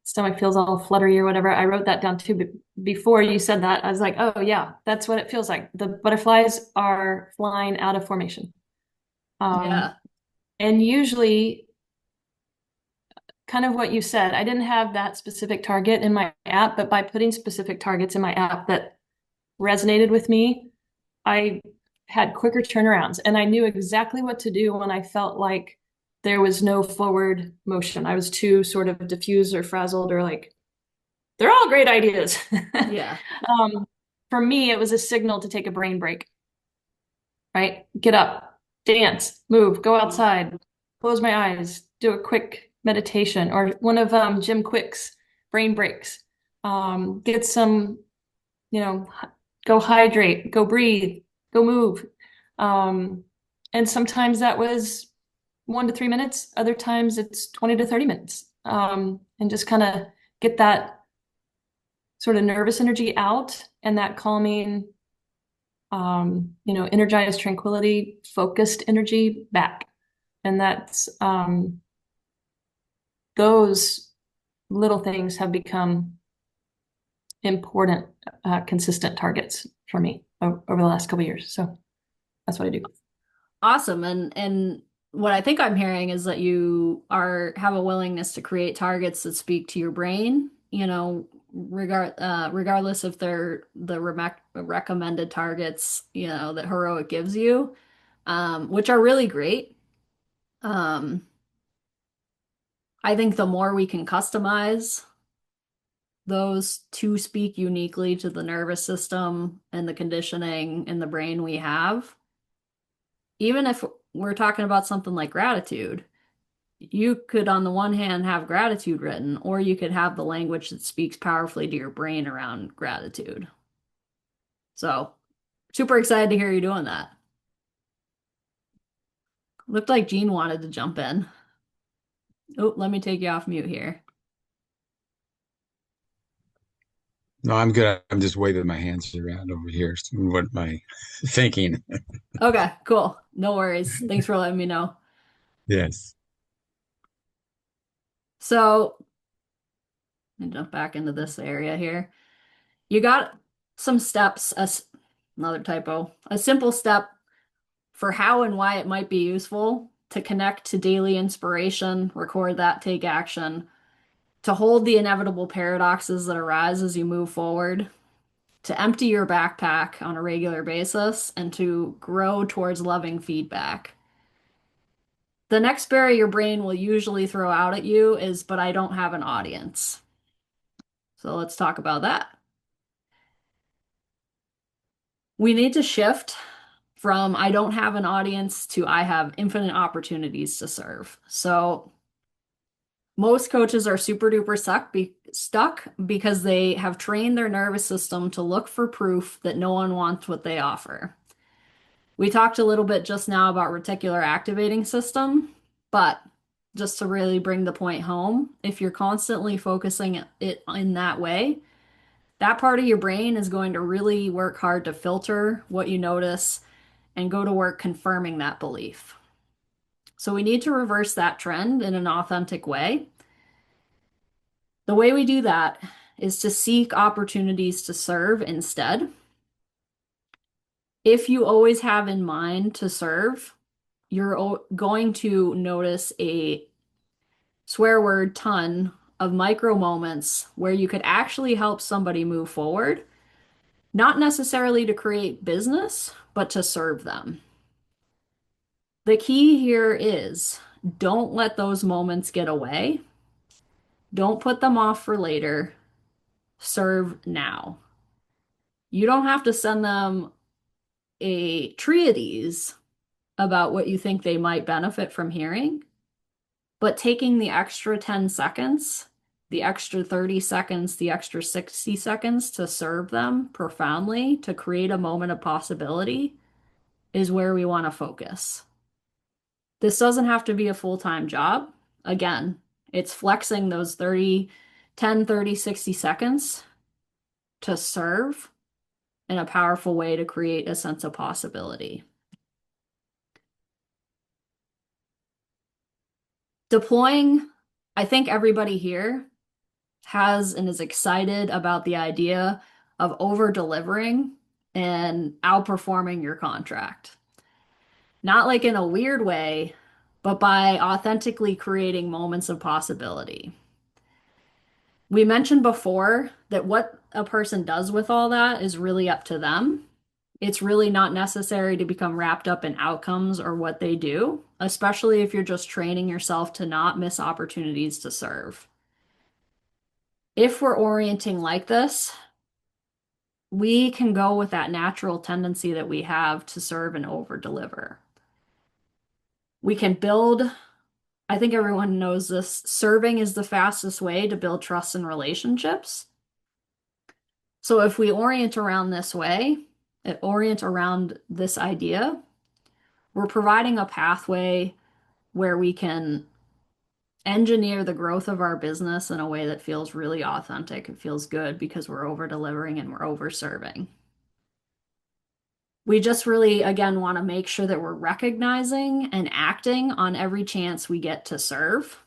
stomach feels all fluttery or whatever, I wrote that down too. But before you said that, I was like, oh yeah, that's what it feels like. The butterflies are flying out of formation. Yeah. And usually, kind of what you said, I didn't have that specific target in my app, but by putting specific targets in my app that resonated with me, I had quicker turnarounds and I knew exactly what to do when I felt like there was no forward motion. I was too sort of diffused or frazzled or like, they're all great ideas. Yeah. For me, it was a signal to take a brain break, right? Get up, dance, move, go outside, close my eyes, do a quick meditation, or one of Jim Quick's brain breaks. Get some, go hydrate, go breathe, go move. And sometimes that was 1 to 3 minutes. Other times it's 20 to 30 minutes. And just kind of get that sort of nervous energy out and that calming, energized tranquility, focused energy back. And that's those little things have become important, consistent targets for me over the last couple of years. So that's what I do. Awesome. And what I think I'm hearing is that you have a willingness to create targets that speak to your brain, regardless if they're the recommended targets, that Heroic gives you, which are really great. I think the more we can customize those to speak uniquely to the nervous system and the conditioning in the brain we have, even if we're talking about something like gratitude, you could, on the one hand, have gratitude written, or you could have the language that speaks powerfully to your brain around gratitude. So, super excited to hear you doing that. Looked like Jean wanted to jump in. Oh, let me take you off mute here. No, I'm good. I'm just waving my hands around over here. What my thinking. Okay, cool. No worries. Thanks for letting me know. Yes. So, let me jump back into this area here. You got some steps, another typo, a simple step for how and why it might be useful to connect to daily inspiration, record that, take action, to hold the inevitable paradoxes that arise as you move forward, to empty your backpack on a regular basis, and to grow towards loving feedback. The next barrier your brain will usually throw out at you is, but I don't have an audience. So let's talk about that. We need to shift from I don't have an audience to I have infinite opportunities to serve. So most coaches are super duper stuck because they have trained their nervous system to look for proof that no one wants what they offer. We talked a little bit just now about reticular activating system, but just to really bring the point home, if you're constantly focusing it in that way, that part of your brain is going to really work hard to filter what you notice and go to work confirming that belief. So we need to reverse that trend in an authentic way. The way we do that is to seek opportunities to serve instead. If you always have in mind to serve, you're going to notice a swear word ton of micro moments where you could actually help somebody move forward, not necessarily to create business, but to serve them. The key here is don't let those moments get away. Don't put them off for later. Serve now. You don't have to send them a treatise about what you think they might benefit from hearing, but taking the extra 10 seconds, the extra 30 seconds, the extra 60 seconds to serve them profoundly, to create a moment of possibility, is where we want to focus. This doesn't have to be a full-time job. Again, it's flexing those 10, 30, 60 seconds to serve in a powerful way to create a sense of possibility. Deploying, I think everybody here has and is excited about the idea of over delivering and outperforming your contract. Not like in a weird way, but by authentically creating moments of possibility. We mentioned before that what a person does with all that is really up to them. It's really not necessary to become wrapped up in outcomes or what they do, especially if you're just training yourself to not miss opportunities to serve. If we're orienting like this, we can go with that natural tendency that we have to serve and over deliver. We can build, I think everyone knows this, serving is the fastest way to build trust and relationships. So if we orient around this way, orient around this idea, we're providing a pathway where we can engineer the growth of our business in a way that feels really authentic. It feels good because we're over delivering and we're over serving. We just really, again, want to make sure that we're recognizing and acting on every chance we get to serve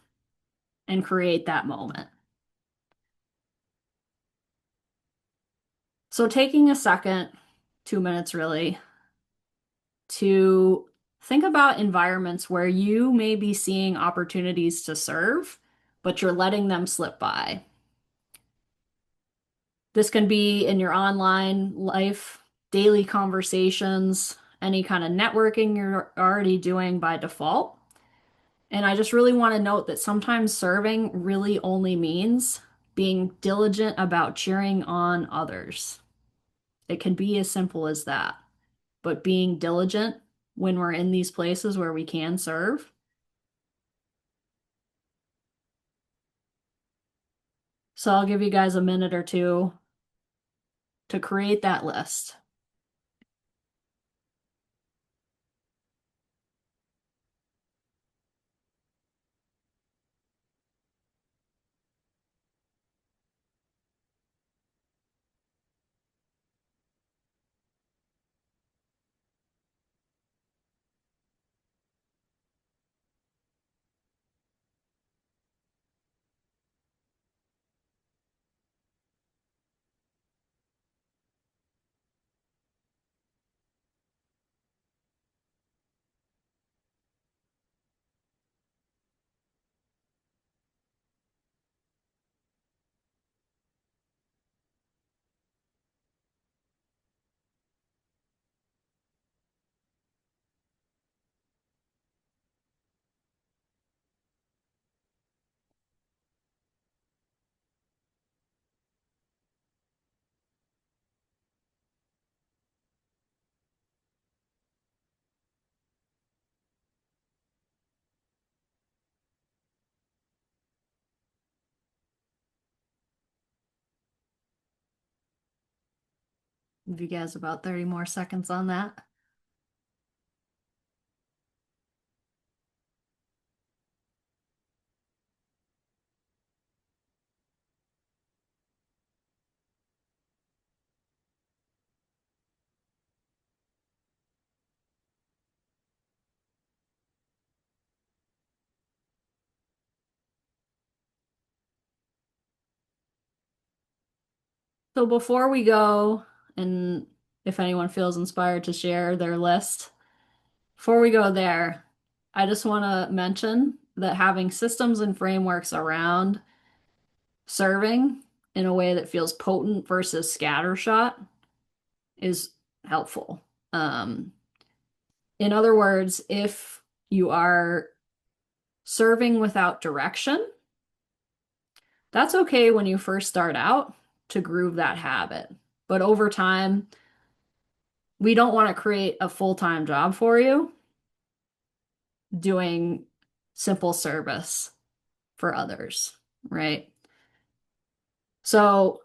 and create that moment. So taking a second, 2 minutes really, to think about environments where you may be seeing opportunities to serve, but you're letting them slip by. This can be in your online life, daily conversations, any kind of networking you're already doing by default. And I just really want to note that sometimes serving really only means being diligent about cheering on others. It can be as simple as that. But being diligent when we're in these places where we can serve. So I'll give you guys a minute or two to create that list. Give you guys about 30 more seconds on that. So before we go, and if anyone feels inspired to share their list, before we go there, I just want to mention that having systems and frameworks around serving in a way that feels potent versus scattershot is helpful. In other words, if you are serving without direction, that's okay when you first start out to groove that habit. But over time, we don't want to create a full-time job for you doing simple service for others, right? So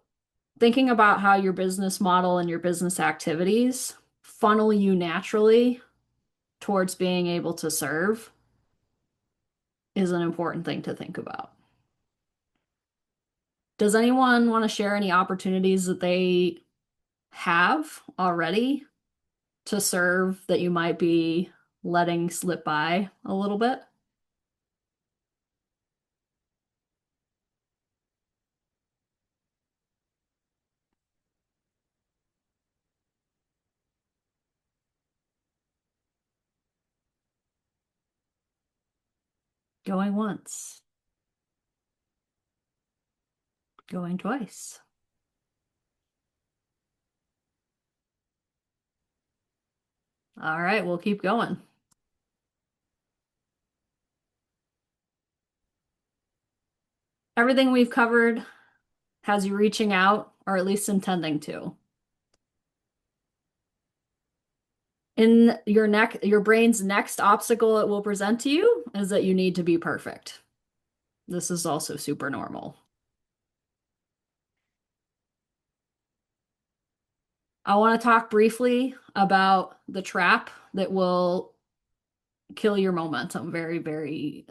thinking about how your business model and your business activities funnel you naturally towards being able to serve is an important thing to think about. Does anyone want to share any opportunities that they have already to serve that you might be letting slip by a little bit? Going once. Going twice. All right, we'll keep going. Everything we've covered has you reaching out, or at least intending to. In your brain's next obstacle it will present to you is that you need to be perfect. This is also super normal. I want to talk briefly about the trap that will kill your momentum very, very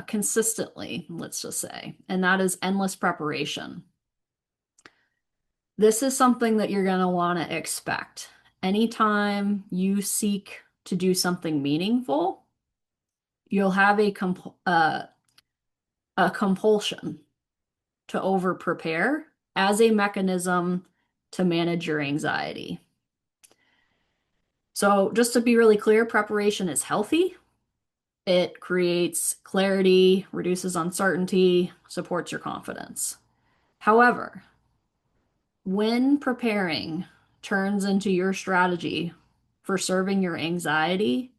consistently, let's just say, and that is endless preparation. This is something that you're going to want to expect. Anytime you seek to do something meaningful, you'll have a compulsion to over prepare as a mechanism to manage your anxiety. So, just to be really clear, preparation is healthy. It creates clarity, reduces uncertainty, supports your confidence. However, when preparing turns into your strategy for serving your anxiety,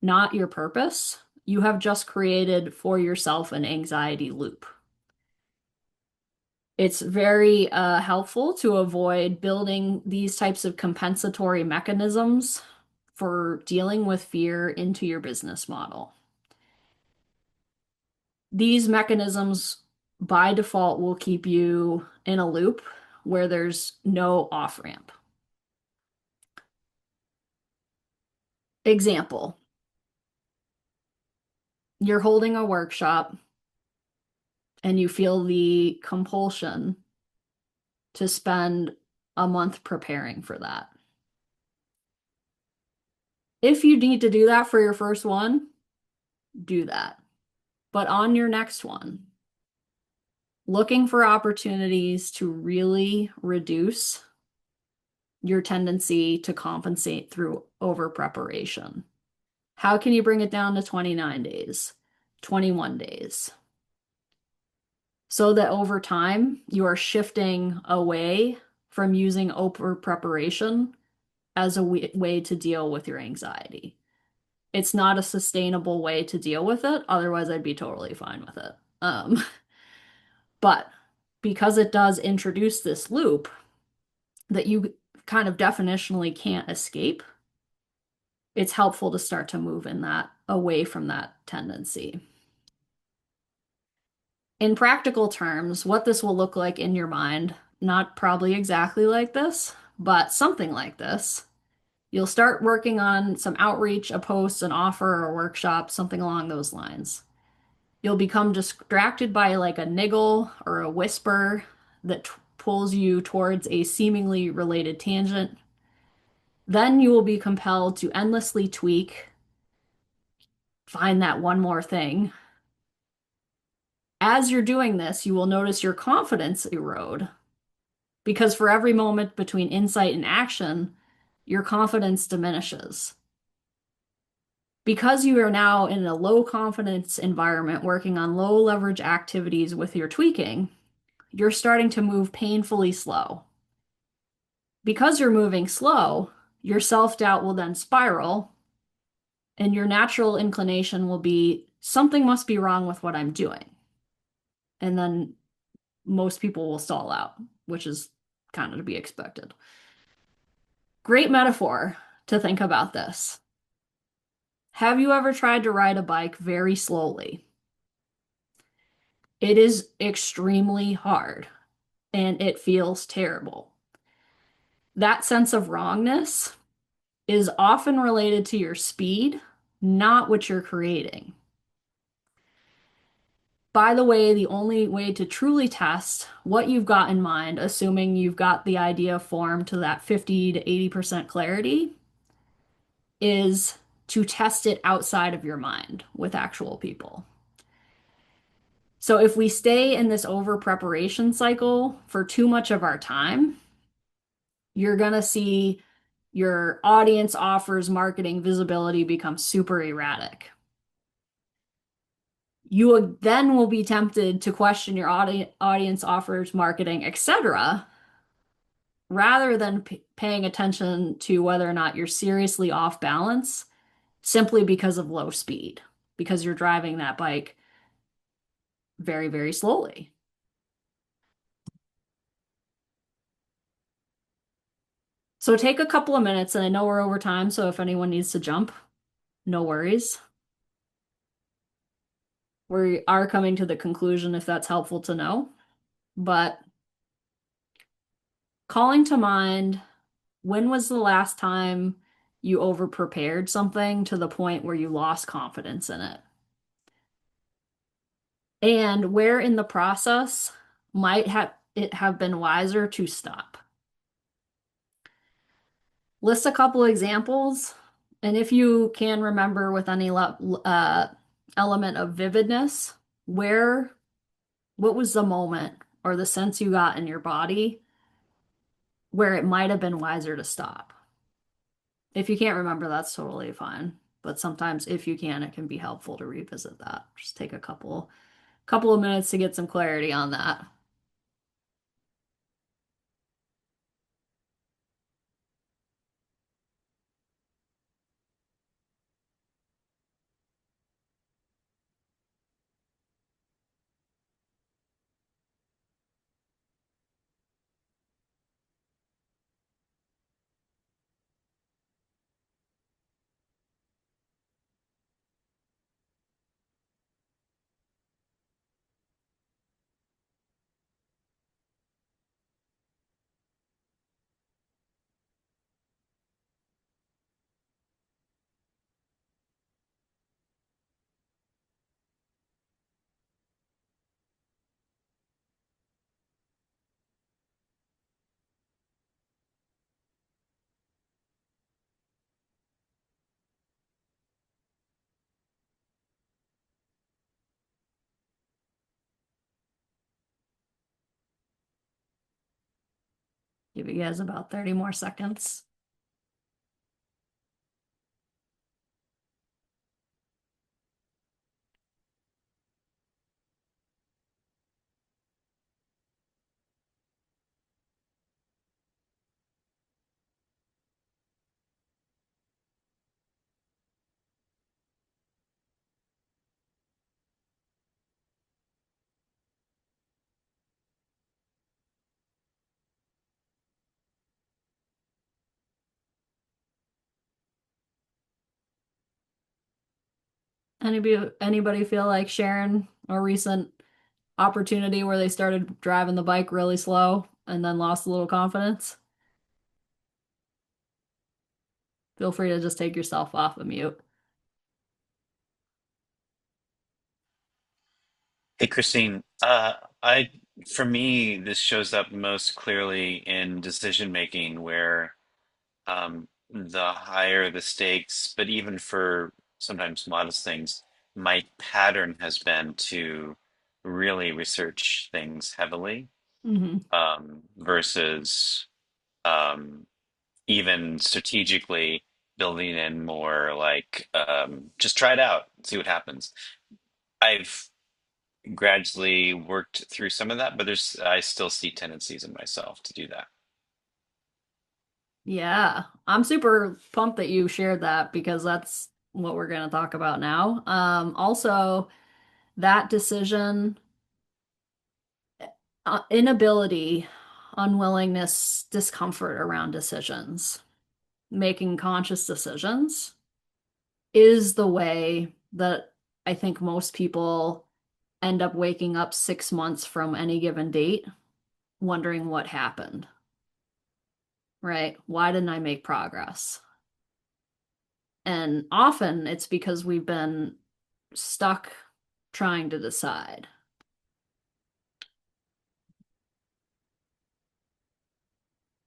not your purpose, you have just created for yourself an anxiety loop. It's very helpful to avoid building these types of compensatory mechanisms for dealing with fear into your business model. These mechanisms by default will keep you in a loop where there's no off-ramp. Example, you're holding a workshop and you feel the compulsion to spend a month preparing for that. If you need to do that for your first one, do that. But on your next one, looking for opportunities to really reduce your tendency to compensate through over preparation. How can you bring it down to 29 days, 21 days? So that over time, you are shifting away from using over preparation as a way to deal with your anxiety. It's not a sustainable way to deal with it. Otherwise, I'd be totally fine with it. But because it does introduce this loop that you kind of definitionally can't escape, it's helpful to start to move in that away from that tendency. In practical terms, what this will look like in your mind, not probably exactly like this, but something like this. You'll start working on some outreach, a post, an offer, or a workshop, something along those lines. You'll become distracted by like a niggle or a whisper that pulls you towards a seemingly related tangent. Then you will be compelled to endlessly tweak, find that one more thing. As you're doing this, you will notice your confidence erode because for every moment between insight and action, your confidence diminishes. Because you are now in a low confidence environment working on low leverage activities with your tweaking, you're starting to move painfully slow. Because you're moving slow, your self-doubt will then spiral, and your natural inclination will be something must be wrong with what I'm doing. And then most people will stall out, which is kind of to be expected. Great metaphor to think about this. Have you ever tried to ride a bike very slowly? It is extremely hard and it feels terrible. That sense of wrongness is often related to your speed, not what you're creating. By the way, the only way to truly test what you've got in mind, assuming you've got the idea formed to that 50 to 80% clarity, is to test it outside of your mind with actual people. So if we stay in this over preparation cycle for too much of our time, you're going to see your audience offers, marketing, visibility become super erratic. You then will be tempted to question your audience offers, marketing, etc., rather than paying attention to whether or not you're seriously off balance simply because of low speed, because you're driving that bike very, very slowly. So take a couple of minutes, and I know we're over time, so if anyone needs to jump, no worries. We are coming to the conclusion if that's helpful to know, but calling to mind, when was the last time you over prepared something to the point where you lost confidence in it? And where in the process might it have been wiser to stop? List a couple examples, and if you can remember with any element of vividness, what was the moment or the sense you got in your body where it might have been wiser to stop? If you can't remember, that's totally fine. But sometimes if you can, it can be helpful to revisit that. Just take a couple of minutes to get some clarity on that. Give you guys about 30 more seconds. Anybody feel like sharing a recent opportunity where they started driving the bike really slow and then lost a little confidence? Feel free to just take yourself off of mute. Hey, Christine. For me, this shows up most clearly in decision making, where the higher the stakes, but even for sometimes modest things, my pattern has been to really research things heavily, Hmm. versus um, even strategically building in more like just try it out, see what happens. I've gradually worked through some of that, but I still see tendencies in myself to do that. Yeah, I'm super pumped that you shared that because that's what we're going to talk about now. Also, that decision, inability, unwillingness, discomfort around decisions, making conscious decisions is the way that I think most people end up waking up 6 months from any given date, wondering what happened, right? Why didn't I make progress? And often it's because we've been stuck trying to decide.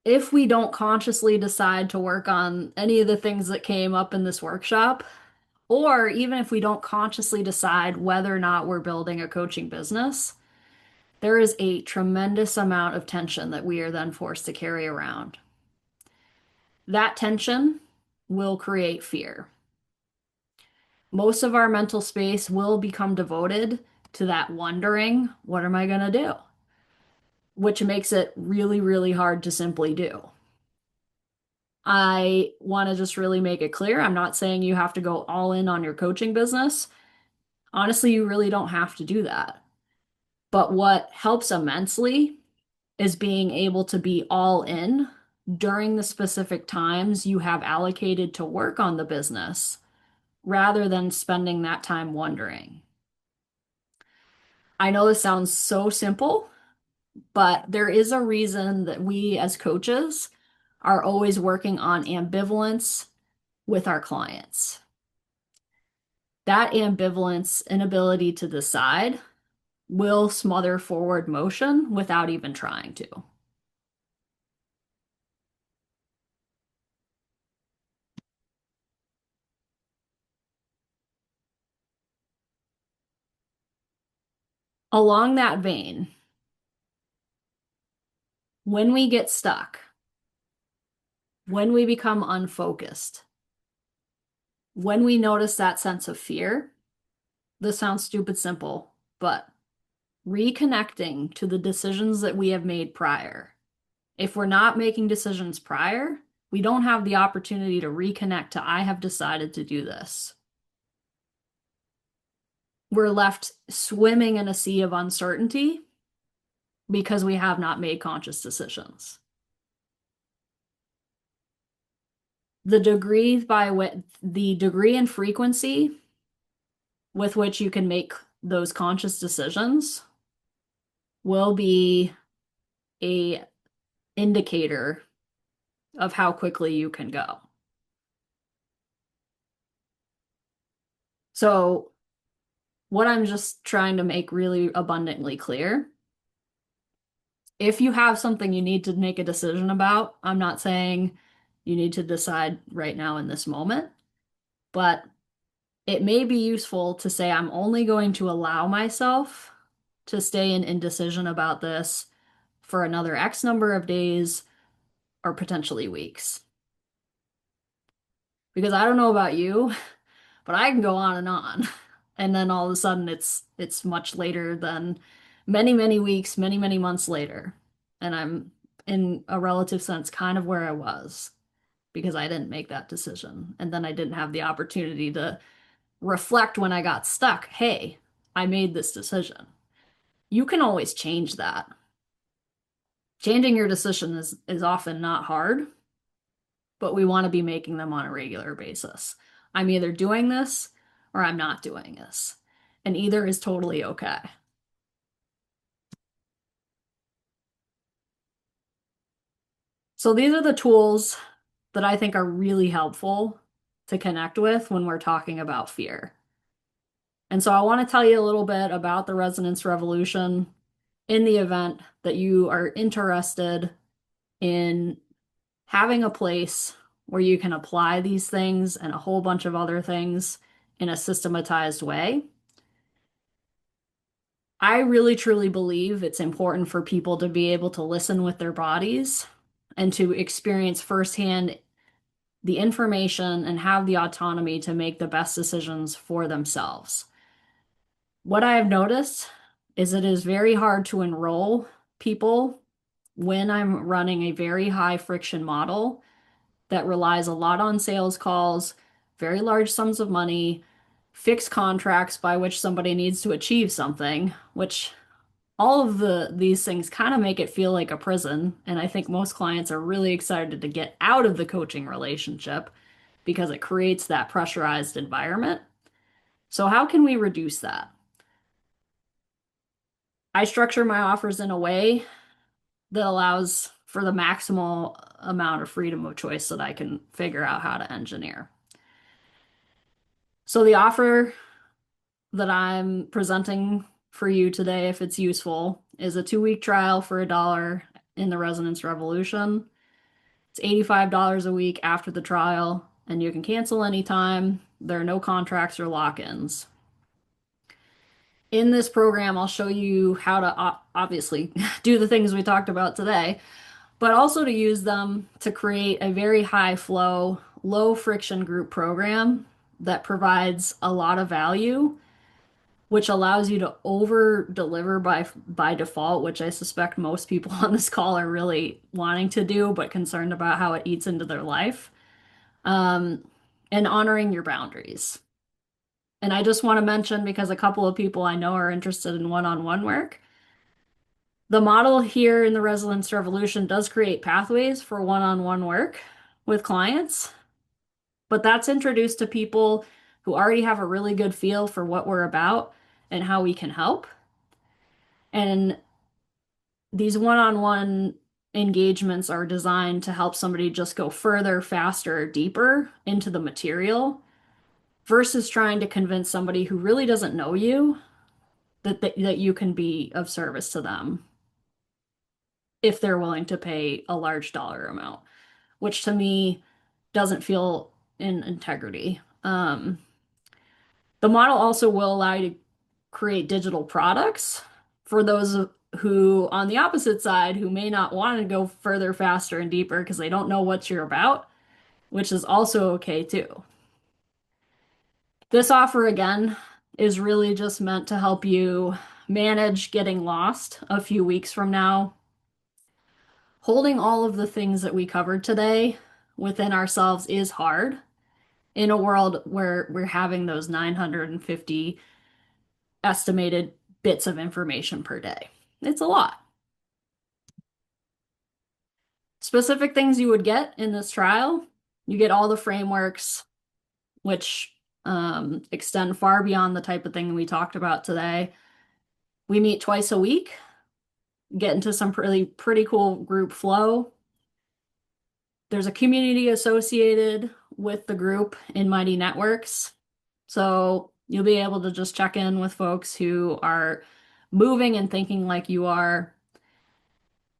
If we don't consciously decide to work on any of the things that came up in this workshop, or even if we don't consciously decide whether or not we're building a coaching business, there is a tremendous amount of tension that we are then forced to carry around. That tension will create fear. most of our mental space will become devoted to that wondering, what am I going to do? Which makes it really, really hard to simply do. I want to just really make it clear. I'm not saying you have to go all in on your coaching business. Honestly, you really don't have to do that. But what helps immensely is being able to be all in during the specific times you have allocated to work on the business rather than spending that time wondering. I know this sounds so simple, but there is a reason that we as coaches are always working on ambivalence with our clients. That ambivalence, inability to decide, will smother forward motion without even trying to. Along that vein, when we get stuck, when we become unfocused, when we notice that sense of fear, this sounds stupid simple, but reconnecting to the decisions that we have made prior. If we're not making decisions prior, we don't have the opportunity to reconnect to, I have decided to do this. We're left swimming in a sea of uncertainty because we have not made conscious decisions. The degree and frequency with which you can make those conscious decisions will be a indicator of how quickly you can go. So what I'm just trying to make really abundantly clear, if you have something you need to make a decision about, I'm not saying you need to decide right now in this moment, but it may be useful to say, I'm only going to allow myself to stay in indecision about this for another X number of days or potentially weeks. Because I don't know about you, but I can go on and on. And then all of a sudden it's much later than many, many weeks, many, many months later. And I'm in a relative sense kind of where I was because I didn't make that decision. And then I didn't have the opportunity to reflect when I got stuck. Hey, I made this decision. You can always change that. Changing your decision is often not hard, but we want to be making them on a regular basis. I'm either doing this or I'm not doing this. And either is totally okay. So these are the tools that I think are really helpful to connect with when we're talking about fear. And so I want to tell you a little bit about the resonance revolution in the event that you are interested in having a place where you can apply these things and a whole bunch of other things in a systematized way. I really truly believe it's important for people to be able to listen with their bodies and to experience firsthand the information and have the autonomy to make the best decisions for themselves. What I have noticed is it is very hard to enroll people when I'm running a very high friction model that relies a lot on sales calls, very large sums of money, fixed contracts by which somebody needs to achieve something, which all of these things kind of make it feel like a prison. And I think most clients are really excited to get out of the coaching relationship because it creates that pressurized environment. So how can we reduce that? I structure my offers in a way that allows for the maximal amount of freedom of choice that I can figure out how to engineer. So the offer that I'm presenting for you today, if it's useful, is a 2-week trial for $1 in the Resonance Revolution. It's $85 a week after the trial, and you can cancel anytime. There are no contracts or lock-ins. In this program, I'll show you how to obviously do the things we talked about today, but also to use them to create a very high flow, low friction group program that provides a lot of value, which allows you to over deliver by default, which I suspect most people on this call are really wanting to do, but concerned about how it eats into their life. And honoring your boundaries. And I just want to mention, because a couple of people I know are interested in one-on-one work, the model here in the Resilience Revolution does create pathways for one-on-one work with clients, but that's introduced to people who already have a really good feel for what we're about and how we can help. And these one-on-one engagements are designed to help somebody just go further, faster, deeper into the material versus trying to convince somebody who really doesn't know you that you can be of service to them if they're willing to pay a large dollar amount, which to me doesn't feel in integrity. The model also will allow you to create digital products for those who, on the opposite side, who may not want to go further, faster, and deeper because they don't know what you're about, which is also okay too. This offer, again, is really just meant to help you manage getting lost a few weeks from now. Holding all of the things that we covered today within ourselves is hard in a world where we're having those 950 estimated bits of information per day. It's a lot. Specific things you would get in this trial, you get all the frameworks, which extend far beyond the type of thing we talked about today. We meet twice a week, get into some pretty cool group flow. There's a community associated with the group in Mighty Networks. So you'll be able to just check in with folks who are moving and thinking like you are.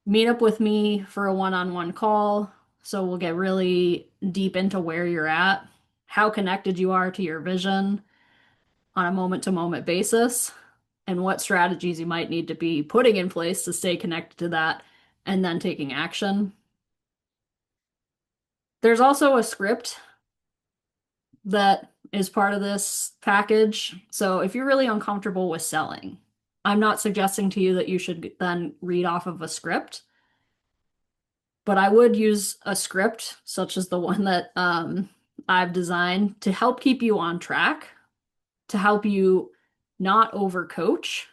Meet up with me for a one-on-one call. So we'll get really deep into where you're at, how connected you are to your vision on a moment-to-moment basis, and what strategies you might need to be putting in place to stay connected to that and then taking action. There's also a script that is part of this package. So if you're really uncomfortable with selling, I'm not suggesting to you that you should then read off of a script, but I would use a script such as the one that I've designed to help keep you on track, to help you not overcoach,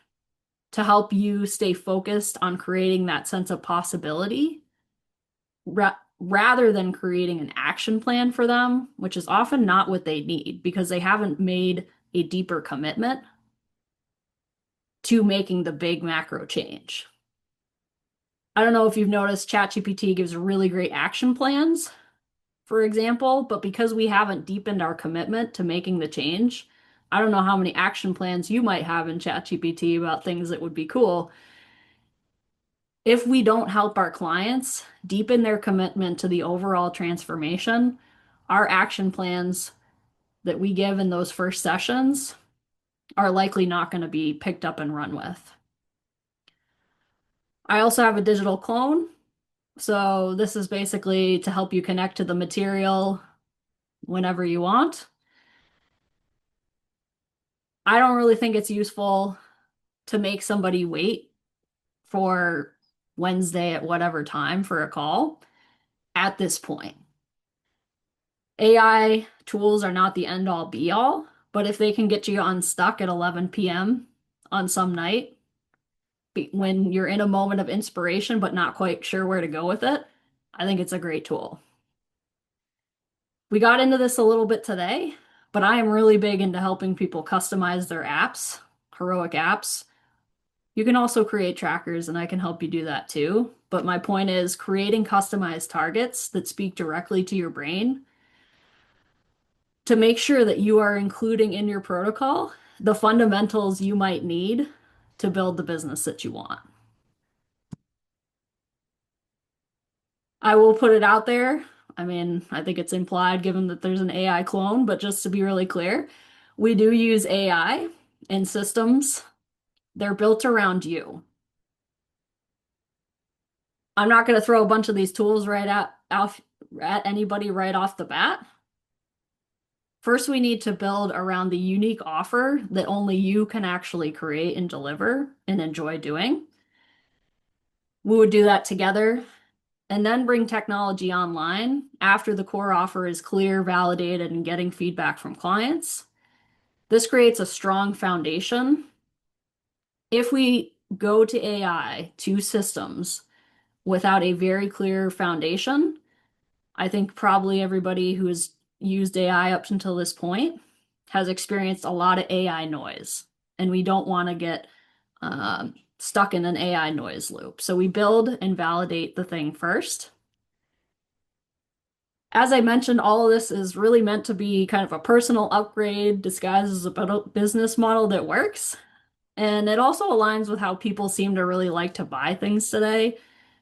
to help you stay focused on creating that sense of possibility rather than creating an action plan for them, which is often not what they need because they haven't made a deeper commitment to making the big macro change. I don't know if you've noticed, ChatGPT gives really great action plans, for example, but because we haven't deepened our commitment to making the change, I don't know how many action plans you might have in ChatGPT about things that would be cool. If we don't help our clients deepen their commitment to the overall transformation, our action plans that we give in those first sessions are likely not going to be picked up and run with. I also have a digital clone. So this is basically to help you connect to the material whenever you want. I don't really think it's useful to make somebody wait for Wednesday at whatever time for a call at this point. AI tools are not the end all be all, but if they can get you unstuck at 11 p.m. on some night when you're in a moment of inspiration but not quite sure where to go with it, I think it's a great tool. We got into this a little bit today, but I am really big into helping people customize their apps, heroic apps. You can also create trackers, and I can help you do that too. But my point is creating customized targets that speak directly to your brain to make sure that you are including in your protocol the fundamentals you might need to build the business that you want. I will put it out there. I mean, I think it's implied given that there's an AI clone, but just to be really clear, we do use AI in systems. They're built around you. I'm not going to throw a bunch of these tools right at anybody right off the bat. First, we need to build around the unique offer that only you can actually create and deliver and enjoy doing. We would do that together and then bring technology online after the core offer is clear, validated, and getting feedback from clients. This creates a strong foundation. If we go to AI, to systems, without a very clear foundation, I think probably everybody who has used AI up until this point has experienced a lot of AI noise, and we don't want to get stuck in an AI noise loop. So we build and validate the thing first. As I mentioned, all of this is really meant to be kind of a personal upgrade disguised as a business model that works. And it also aligns with how people seem to really like to buy things today,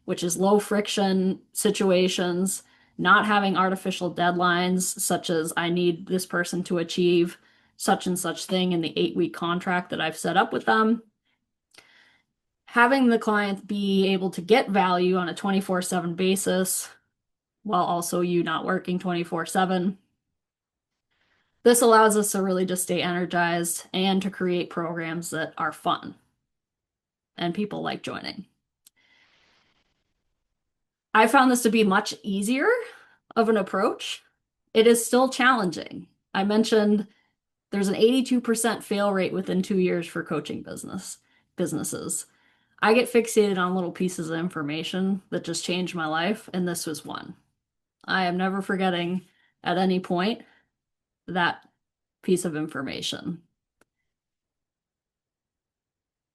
which is low friction situations, not having artificial deadlines, such as I need this person to achieve such and such thing in the 8-week contract that I've set up with them. Having the client be able to get value on a 24/7 basis while also you not working 24/7. This allows us to really just stay energized and to create programs that are fun and people like joining. I found this to be much easier of an approach. It is still challenging. I mentioned there's an 82% fail rate within 2 years for coaching businesses. I get fixated on little pieces of information that just changed my life, and this was one. I am never forgetting at any point that piece of information.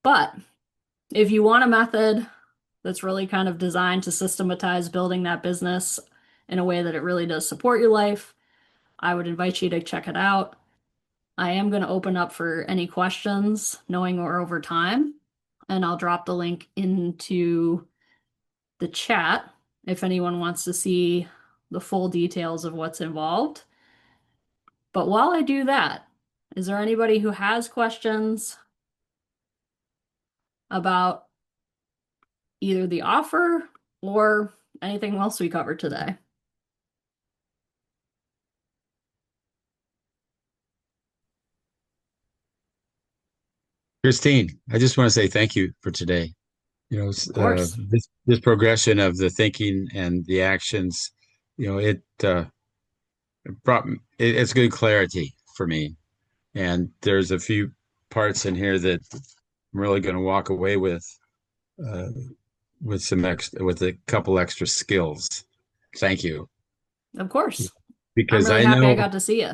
But if you want a method that's really kind of designed to systematize building that business in a way that it really does support your life, I would invite you to check it out. I am going to open up for any questions, knowing we're over time, and I'll drop the link into the chat if anyone wants to see the full details of what's involved. But while I do that, is there anybody who has questions about either the offer or anything else we covered today? Christine, I just want to say thank you for today. Of course. This progression of the thinking and the actions, it it's good clarity for me. And there's a few parts in here that I'm really going to walk away uh, with a couple extra skills. Thank you. Of course. I'm Because really I happy I know, got to see you.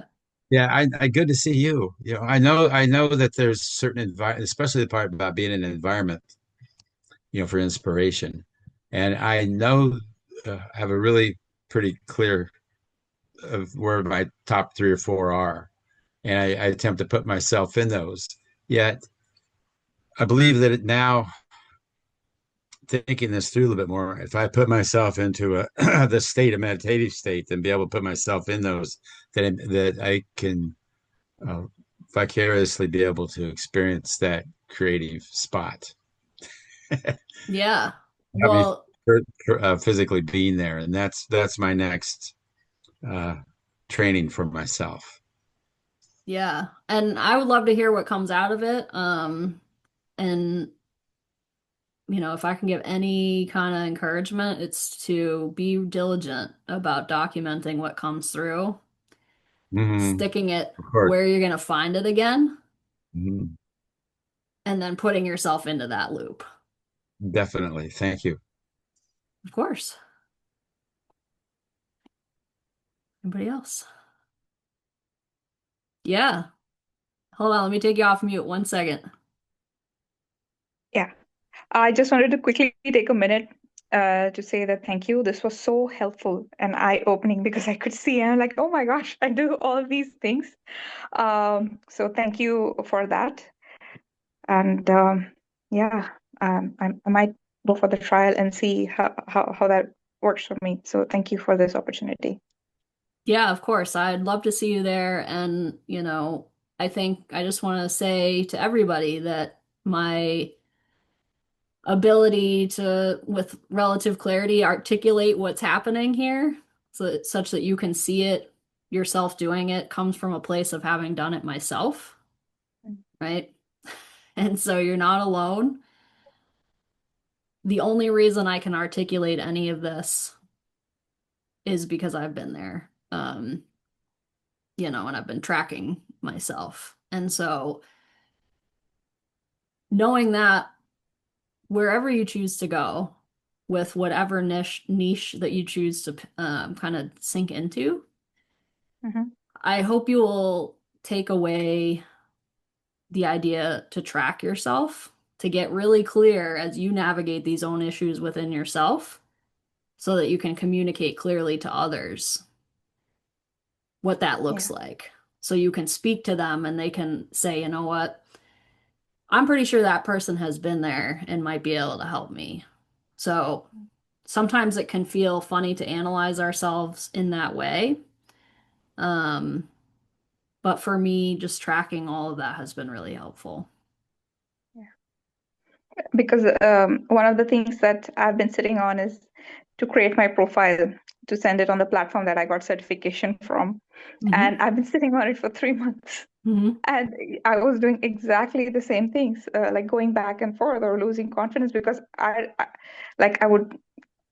yeah, I good to see you. I know that there's certain environment, especially the part about being in an environment, for inspiration. And I know I have a really pretty clear of where my top 3 or 4 are. And I attempt to put myself in those. Yet I believe that now, thinking this through a little bit more, if I put myself into the state of meditative state and be able to put myself in those, that I can uh, vicariously be able to experience that creative spot. Yeah. I mean, Well, physically being there, and that's my next uh, training for myself. yeah. And I would love to hear what comes out of it. And if I can give any kind of encouragement, it's to be diligent about documenting what comes through, Hmm. sticking it Of course. where you're going to find it again, Hmm. and then putting yourself into that loop. Definitely. Thank you. Of course. Anybody else? Yeah. Hold on, let me take you off mute 1 second. Yeah. I just wanted to quickly take a minute to say that thank you. This was so helpful and eye-opening because I could see and I'm like, oh my gosh, I do all of these things. So thank you for that. And yeah, I might go for the trial and see how that works for me. So thank you for this opportunity. Yeah, of course. I'd love to see you there. And, I think I just want to say to everybody that my ability to, with relative clarity, articulate what's happening here such that you can see it yourself doing it comes from a place of having done it myself, right? And so you're not alone. The only reason I can articulate any of this is because I've been there. And I've been tracking myself. And so knowing that wherever you choose to go with whatever niche that you choose to kind of sink into, I hope you will take away the idea to track yourself, to get really clear as you navigate these own issues within yourself so that you can communicate clearly to others what that looks like. So you can speak to them and they can say, you know what, I'm pretty sure that person has been there and might be able to help me. So sometimes it can feel funny to analyze ourselves in that way. But for me, just tracking all of that has been really helpful. Because one of the things that I've been sitting on is to create my profile to send it on the platform that I got certification from. And I've been sitting on it for 3 months. And I was doing exactly the same things, like going back and forth or losing confidence because I would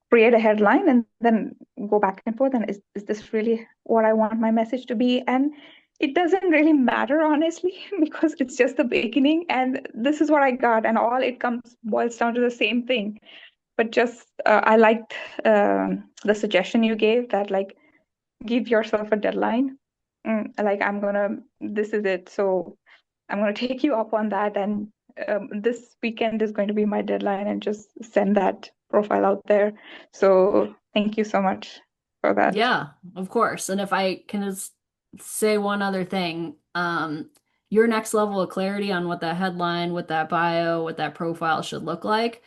create a headline and then go back and forth. And is this really what I want my message to be? And it doesn't really matter, honestly, because it's just the beginning. And this is what I got. And all it boils down to the same thing. But just, I liked the suggestion you gave that, like, give yourself a deadline. This is it. So I'm going to take you up on that. And this weekend is going to be my deadline and just send that profile out there. So thank you so much for that. Yeah, of course. And if I can just say one other thing, your next level of clarity on what that headline, what that bio, what that profile should look like,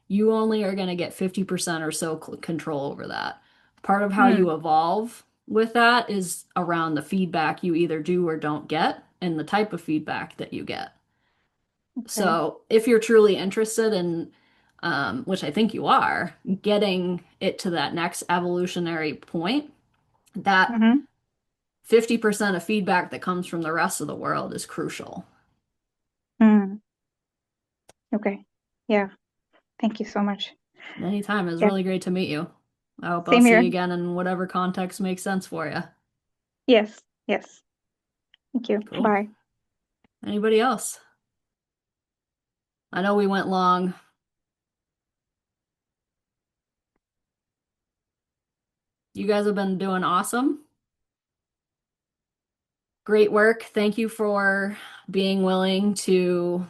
you only are going to get 50% or so control over that. Part of how you evolve with that is around the feedback you either do or don't get and the type of feedback that you get. So if you're truly interested in, which I think you are, getting it to that next evolutionary point, that 50% of feedback that comes from the rest of the world is crucial. Okay. Yeah. Thank you so much. Anytime. It was really great to meet you. I hope I'll Same see here. you again in whatever context makes sense for you. Yes. Thank you. Cool. Bye. Anybody else? I know we went long. You guys have been doing awesome. Great work. Thank you for being willing to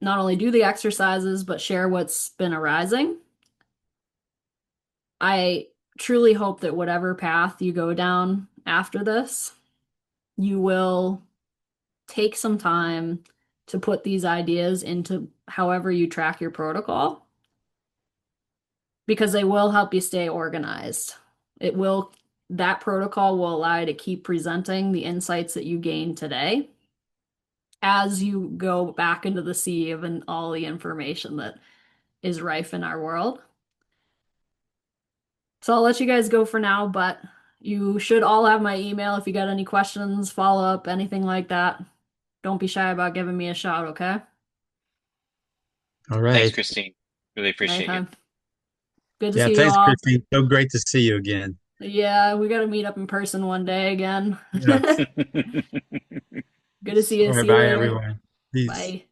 not only do the exercises, but share what's been arising. I truly hope that whatever path you go down after this, you will take some time to put these ideas into however you track your protocol, because they will help you stay organized. That protocol will allow you to keep presenting the insights that you gained today as you go back into the sea of all the information that is rife in our world. So I'll let you guys go for now, but you should all have my email if you got any questions, follow up, anything like that. Don't be shy about giving me a shout, okay? All right. Thanks, Christine. Really appreciate you. Anytime. Good to Yeah, see you thanks, all. Christine. So great to see you again. Yeah, we got to meet up in person one day again. Yeah. Good to see you. All right, See you bye, later. everyone. Peace. Bye.